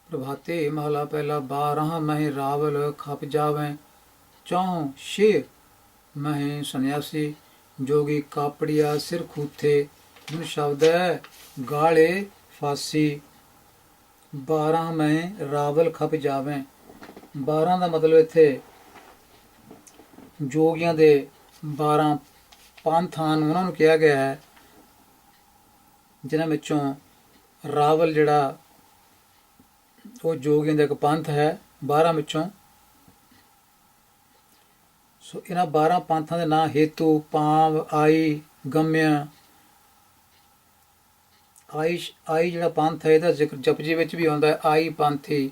प्रभाते महला पहला, 12 मह रावल खप जावें, 4 शेर मह सन्यासी, जोगी कापड़िया सिर खूथे, दुन शब्द है गाले फांसी। 12 मह रावल खप जावें, 12 का मतलब इत्थे जोगियां दे 12 पंथ ਹਨ, ਉਹਨਾਂ ਨੂੰ ਕਿਹਾ ਗਿਆ ਹੈ, ਜਿਨ੍ਹਾਂ ਵਿੱਚੋਂ ਰਾਵਲ ਜਿਹੜਾ ਉਹ ਜੋਗੀਆਂ ਦਾ ਇੱਕ ਪੰਥ ਹੈ 12 ਵਿੱਚੋਂ। ਸੋ ਇਹਨਾਂ 12 ਪੰਥਾਂ ਦੇ ਨਾਂ ਹੇਤੂ, ਪਾਵ, ਆਈ, ਗਮਿਆ। ਆਈ ਜਿਹੜਾ ਪੰਥ ਹੈ ਇਹਦਾ ਜ਼ਿਕਰ ਜਪਜੀ ਵਿੱਚ ਵੀ ਆਉਂਦਾ ਹੈ, ਆਈ ਪੰਥੀ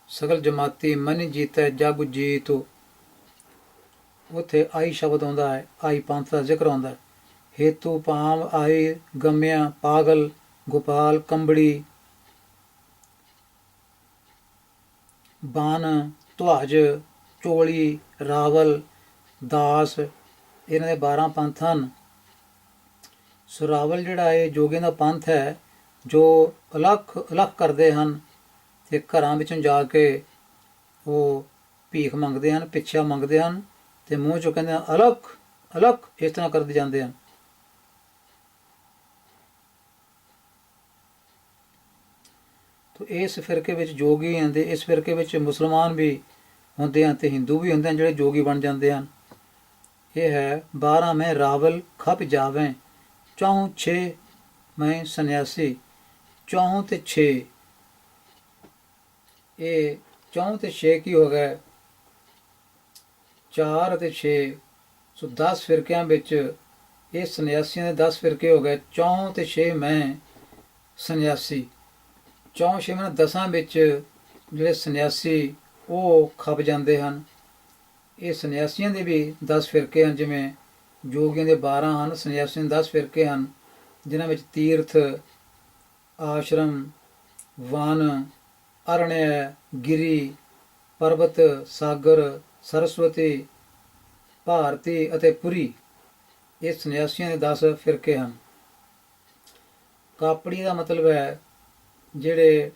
ਸਗਲ ਜਮਾਤੀ ਮਨ ਜੀਤੈ ਜਗ ਜੀਤੋ। ਉੱਥੇ ਆਈ ਸ਼ਬਦ ਆਉਂਦਾ ਹੈ, ਆਈ ਪੰਥ ਦਾ ਜ਼ਿਕਰ ਆਉਂਦਾ ਹੈ। ਹੇਤੂ, ਪਾਮ, ਆਈ, ਗਮਿਆ, ਪਾਗਲ, ਗੋਪਾਲ, ਕੰਬੜੀ, ਬਾਨ, ਧਵਾਜ, ਚੋਲੀ, ਰਾਵਲ, ਦਾਸ, ਇਹਨਾਂ ਦੇ 12 ਪੰਥ ਹਨ। ਸੋ ਰਾਵਲ ਜਿਹੜਾ ਇਹ ਜੋਗੀਆਂ ਦਾ ਪੰਥ ਹੈ, ਜੋ ਅਲੱਖ ਕਰਦੇ ਹਨ ਤੇ ਘਰਾਂ ਵਿੱਚੋਂ ਜਾ ਕੇ ਉਹ ਭੀਖ ਮੰਗਦੇ ਹਨ, ਪਿੱਛਾ ਮੰਗਦੇ ਹਨ ਤੇ ਮੂੰਹ ਚੋਂ ਕਹਿੰਦੇ ਹਨ ਅਲਖ ਅਲਖ, ਇਸ ਤਰ੍ਹਾਂ ਕਰਦੇ ਜਾਂਦੇ ਹਨ। ਤੋ ਇਸ ਫਿਰਕੇ ਵਿੱਚ ਜੋਗੀ ਹਨ ਤੇ ਇਸ ਫਿਰਕੇ ਵਿੱਚ ਮੁਸਲਮਾਨ ਵੀ ਹੁੰਦੇ ਹਨ ਤੇ ਹਿੰਦੂ ਵੀ ਹੁੰਦੇ ਹਨ ਜਿਹੜੇ ਜੋਗੀ ਬਣ ਜਾਂਦੇ ਹਨ। ਇਹ ਹੈ 12 ਮੈਂ ਰਾਵਲ ਖਪ ਜਾਵੇਂ, 4 6 ਮੈਂ ਸੰਨਿਆਸੀ। 4 ਤੇ 6, ਇਹ 4 ਤੇ 6 ਕੀ ਹੋ ਗਏ? 4 ਅਤੇ 6, ਸੋ 10 ਫਿਰਕਿਆਂ ਵਿੱਚ ਇਹ ਸੰਨਿਆਸੀਆਂ ਦੇ 10 ਫਿਰਕੇ ਹੋ ਗਏ। 4 ਤੇ 6 ਮੈਂ ਸੰਨਿਆਸੀ। 4 6 ਮੈਂ 10 ਵਿੱਚ ਜਿਹੜੇ ਸੰਨਿਆਸੀ ਉਹ ਖਪ ਜਾਂਦੇ ਹਨ। ਇਹ ਸੰਨਿਆਸੀਆਂ ਦੇ ਵੀ 10 ਫਿਰਕੇ ਹਨ, ਜਿਵੇਂ ਜੋਗੀਆਂ ਦੇ 12 ਹਨ, ਸੰਨਿਆਸੀਆਂ ਦੇ 10 ਫਿਰਕੇ ਹਨ, ਜਿਨ੍ਹਾਂ ਵਿੱਚ ਤੀਰਥ, ਆਸ਼ਰਮ, ਵਨ, ਅਰਣਯ, ਗਿਰੀ, ਪਰਬਤ, ਸਾਗਰ, ਸਰਸਵਤੀ, ਭਾਰਤੀ ਅਤੇ ਪੁਰੀ, ਇਹ ਸੰਨਿਆਸੀਆਂ ਦੇ 10 ਫਿਰਕੇ ਹਨ। ਕਾਪੜੀ ਦਾ ਮਤਲਬ ਹੈ ਜਿਹੜੇ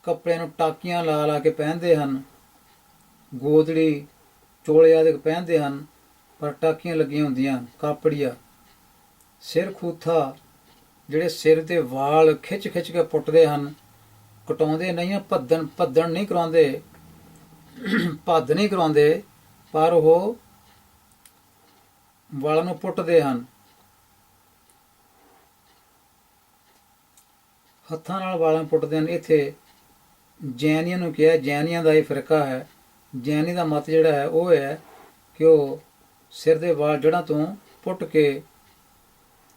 ਕੱਪੜਿਆਂ ਨੂੰ ਟਾਕੀਆਂ ਲਾ ਲਾ ਕੇ ਪਹਿਨਦੇ ਹਨ, ਗੋਦੜੀ, ਚੋਲੇ ਆਦਿ ਪਹਿਨਦੇ ਹਨ ਪਰ ਟਾਕੀਆਂ ਲੱਗੀਆਂ ਹੁੰਦੀਆਂ ਹਨ, ਕਾਪੜੀਆ। ਸਿਰ ਖੂਥਾ, ਜਿਹੜੇ ਸਿਰ ਦੇ ਵਾਲ ਖਿੱਚ ਖਿੱਚ ਕੇ ਪੁੱਟਦੇ ਹਨ, ਕਟਾਉਂਦੇ ਨਹੀਂ, ਭੱਦਣ ਨਹੀਂ ਕਰਾਉਂਦੇ, ਭੱਦ ਨਹੀਂ ਕਰਾਉਂਦੇ, ਪਰ ਉਹ ਵਾਲਾਂ ਨੂੰ ਪੁੱਟਦੇ ਹਨ। ਹੱਥਾਂ ਨਾਲ ਵਾਲਾਂ ਨੂੰ ਪੁੱਟਦੇ ਹਨ। ਇੱਥੇ ਜੈਨੀਆਂ ਨੂੰ ਕਿਹਾ, ਜੈਨੀਆਂ ਦਾ ਇਹ ਫਿਰਕਾ ਹੈ। ਜੈਨੀ ਦਾ ਮਤ ਜਿਹੜਾ ਹੈ ਉਹ ਹੈ ਕਿ ਉਹ ਸਿਰ ਦੇ ਵਾਲ ਜੜ੍ਹਾਂ ਤੋਂ ਪੁੱਟ ਕੇ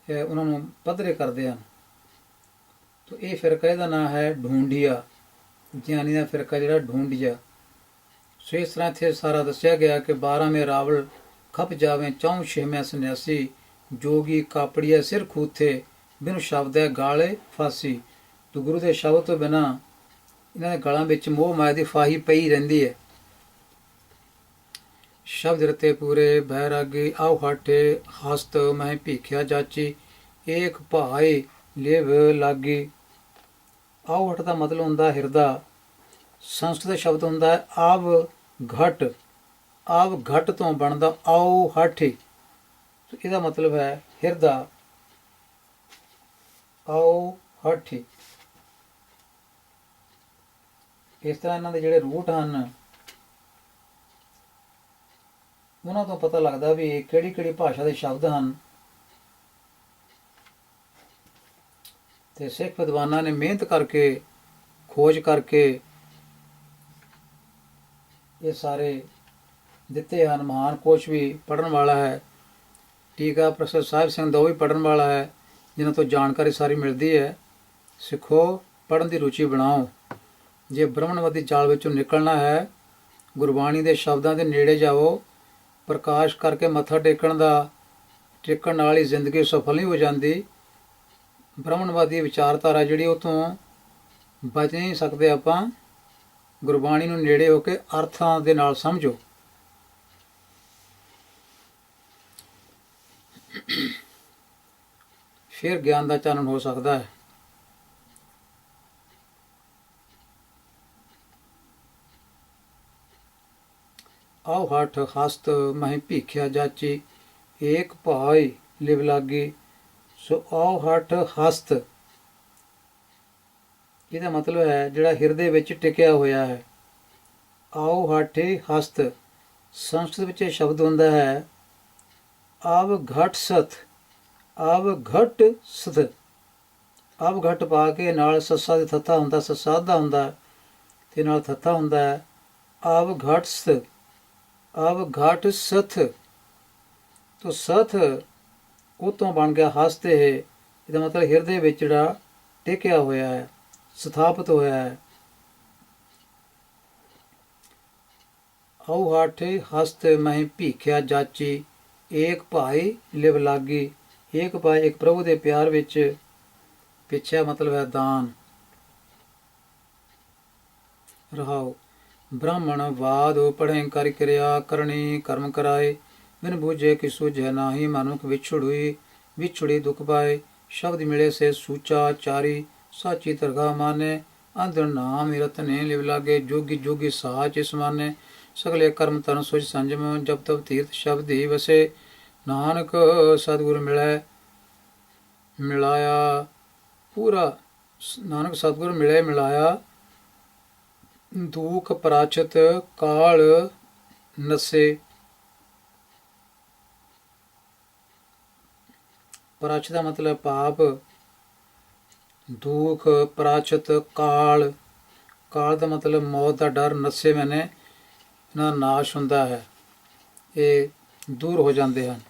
ਉਹਨਾਂ ਨੂੰ ਪੱਧਰੇ ਕਰਦੇ ਹਨ। ਤੋ ਇਹ ਫਿਰਕਾ, ਇਹਦਾ ਨਾਮ ਹੈ ਢੂੰਢੀਆ। ਜੈਨੀ ਦਾ ਫਿਰਕਾ ਜਿਹੜਾ ਢੂੰਢੀਆ। ਸੋ ਇਸ ਤਰ੍ਹਾਂ ਇੱਥੇ ਸਾਰਾ ਦੱਸਿਆ ਗਿਆ ਕਿ 12 ਮੈਂ ਰਾਵਲ ਖਪ ਜਾਵੇਂ, 4 6 ਮੈਂ ਸੰਨਿਆਸੀ। ਜੋਗੀ ਕਾਪੜੀਆ ਸਿਰ ਖੂਥੇ, ਬਿਨ ਸ਼ਬਦ ਹੈ ਗਾਲੇ ਫਾਸੀ। ਤੋ ਗੁਰੂ ਦੇ ਸ਼ਬਦ ਤੋਂ ਬਿਨਾਂ ਇਹਨਾਂ ਦੇ ਗਲਾਂ ਵਿੱਚ ਮੋਹ ਮਾਇਆ ਦੀ ਫਾਹੀ ਪਈ ਰਹਿੰਦੀ ਹੈ। ਸ਼ਬਦ ਰਤੇ ਪੂਰੇ ਬੈਰਾਗੀ, ਆਉ ਹਾਠੇ ਹਸਤ ਮੈਂ ਭੀਖਿਆ ਜਾਚੀ, ਏਕ ਭਾਏ ਲਿਵ ਲਾਗੀ। ਆਉ ਹਟ ਦਾ ਮਤਲਬ ਹੁੰਦਾ ਹਿਰਦਾ। ਸੰਸਕ੍ਰਿਤ ਸ਼ਬਦ ਹੁੰਦਾ ਹੈ ਆਵ ਘਟ। ਆਵ ਘਟ ਤੋਂ ਬਣਦਾ ਆਉ ਹਾਠੀ, ਇਹਦਾ ਮਤਲਬ ਹੈ ਹਿਰਦਾ। ਆਉ ਹਾਠੀ। ਇਸ ਤਰ੍ਹਾਂ ਇਹਨਾਂ ਦੇ ਜਿਹੜੇ ਰੂਟ ਹਨ ਉਹਨਾਂ ਤੋਂ ਪਤਾ ਲੱਗਦਾ ਵੀ ਕਿਹੜੀ ਕਿਹੜੀ ਭਾਸ਼ਾ ਦੇ ਸ਼ਬਦ ਹਨ। ਤੇ ਸਿੱਖ ਵਿਦਵਾਨਾਂ ਨੇ ਮਿਹਨਤ ਕਰਕੇ, ਖੋਜ ਕਰਕੇ ਇਹ ਸਾਰੇ ਦਿੱਤੇ ਹਨ। ਮਹਾਨ ਕੋਸ਼ ਵੀ ਪੜ੍ਹਨ ਵਾਲਾ ਹੈ, ਟੀਕਾ ਪ੍ਰੋਫੈਸਰ ਸਾਹਿਬ ਸਿੰਘ ਦਾ ਉਹ ਵੀ ਪੜ੍ਹਨ ਵਾਲਾ ਹੈ, ਜਿਨ੍ਹਾਂ ਤੋਂ ਜਾਣਕਾਰੀ ਸਾਰੀ ਮਿਲਦੀ ਹੈ। ਸਿੱਖੋ, ਪੜ੍ਹਨ ਦੀ ਰੁਚੀ ਬਣਾਓ। ਜੇ ਬ੍ਰਹਮਣਵਾਦੀ ਜਾਲ ਵਿੱਚੋਂ ਨਿਕਲਣਾ ਹੈ, ਗੁਰਬਾਣੀ ਦੇ ਸ਼ਬਦਾਂ ਦੇ ਨੇੜੇ ਜਾਓ। ਪ੍ਰਕਾਸ਼ ਕਰਕੇ ਮੱਥਾ ਟੇਕਣ ਨਾਲ ਹੀ ਜ਼ਿੰਦਗੀ ਸਫਲ ਨਹੀਂ ਹੋ ਜਾਂਦੀ। ਬ੍ਰਹਮਣਵਾਦੀ ਵਿਚਾਰਧਾਰਾ ਜਿਹੜੀ ਉਹ ਤੋਂ ਬਚ ਨਹੀਂ ਸਕਦੇ ਆਪਾਂ। ਗੁਰਬਾਣੀ ਨੂੰ ਨੇੜੇ ਹੋ ਕੇ ਅਰਥਾਂ ਦੇ ਨਾਲ ਸਮਝੋ। ਫਿਰ ਗਿਆਨ ਦਾ ਚਾਨਣ ਹੋ ਸਕਦਾ ਹੈ। ਆਉ ਹਠ ਹਸਤ ਮਹਿ ਭੀਖਿਆ ਜਾਚੀ, ਏਕ ਭਾਇ ਲਿਵ ਲਾਗੀ। ਸੋ ਆਉ ਹਠ ਹਸਤ, ਇਹਦਾ ਮਤਲਬ ਹੈ ਜਿਹੜਾ ਹਿਰਦੇ ਵਿੱਚ ਟਿਕਿਆ ਹੋਇਆ ਹੈ। ਆਉ ਹਠੇ ਹਸਤ, ਸੰਸਕ੍ਰਿਤ ਵਿੱਚ ਇਹ ਸ਼ਬਦ ਹੁੰਦਾ ਹੈ ਆਵ ਘਟ ਸਤ। ਆਵ ਘਟ ਸਤ, ਆਵ ਘਟ ਪਾ ਕੇ ਨਾਲ ਸੱਸਾ ਦੇ ਥੱਥਾ ਹੁੰਦਾ, ਸੱਸਾ ਦਾ ਹੁੰਦਾ ਤੇ ਨਾਲ ਥੱਥਾ ਹੁੰਦਾ ਹੈ। ਆਵ ਘਟ ਸਤ, ਆਵ ਘਟ ਸਥ। ਤੋ ਸਥ ਉਹ ਤੋਂ ਬਣ ਗਿਆ ਹਸਤ। ਇਹਦਾ ਮਤਲਬ ਹਿਰਦੇ ਵਿੱਚ ਜਿਹੜਾ ਟਿਕਿਆ ਹੋਇਆ ਹੈ, ਸਥਾਪਿਤ ਹੋਇਆ ਹੈ। ਆਉ ਹਾਠੇ ਹਸਤ ਮਹਿ ਭੀਖਿਆ ਜਾਚੀ, ਏਕ ਭਾਈ ਲਿਵ ਲਾਗੀ। ਏਕ ਭਾਈ, ਇੱਕ ਪ੍ਰਭੂ ਦੇ ਪਿਆਰ ਵਿੱਚ ਪਿੱਛਿਆ ਮਤਲਬ ਹੈ ਦਾਨ। ਰਹਾਓ, ਬ੍ਰਾਹਮਣ ਵਾਦ ਪੜ੍ਹੇ ਕਰ ਕਿਰਿਆ ਕਰਨੀ, ਕਰਮ ਕਰਾਏ ਬਿਨ ਬੂਝੇ ਕਿ ਸੂਝੈ ਨਾਹੀ। ਮਨੁਖ ਵਿਛੁੜੀ ਦੁਖ ਪਾਏ, ਸ਼ਬਦ ਮਿਲੇ ਸੇ ਸੂਚਾ ਚਾਰੀ। ਸਾਚੀ ਦਰਗਾਹ ਮਾਨੇ, ਅੰਧ ਨਾਮ ਰਤਨੇ ਲਿਵ ਲਾਗੇ। ਜੋਗੀ ਜੋਗੀ ਸਾਚ ਇਸ ਮਾਨੇ, ਸਗਲੇ ਕਰਮ ਤਨ ਸੁਝ ਸੰਜਮ ਜਬ ਤਬ ਤੀਰਥ ਸ਼ਬਦ ਹੀ ਵਸੇ ਨਾਨਕ ਸਤਿਗੁਰ ਮਿਲਾਇਆ ਪੂਰਾ ਨਾਨਕ ਸਤਿਗੁਰ ਮਿਲੇ ਮਿਲਾਇਆ ਦੁਖ ਪਰਾਚਿਤ ਕਾਲ ਨਸੇ ਪਰਾਚਿਤ ਦਾ ਮਤਲਬ ਪਾਪ ਦੁਖ ਪਰਾਚਿਤ ਕਾਲ ਦਾ ਮਤਲਬ ਮੌਤ ਦਾ ਡਰ ਨਸੇ ਮੈਨੇ ਨਾ ਨਾਸ਼ ਹੁੰਦਾ ਹੈ ਇਹ ਦੂਰ ਹੋ ਜਾਂਦੇ ਹਨ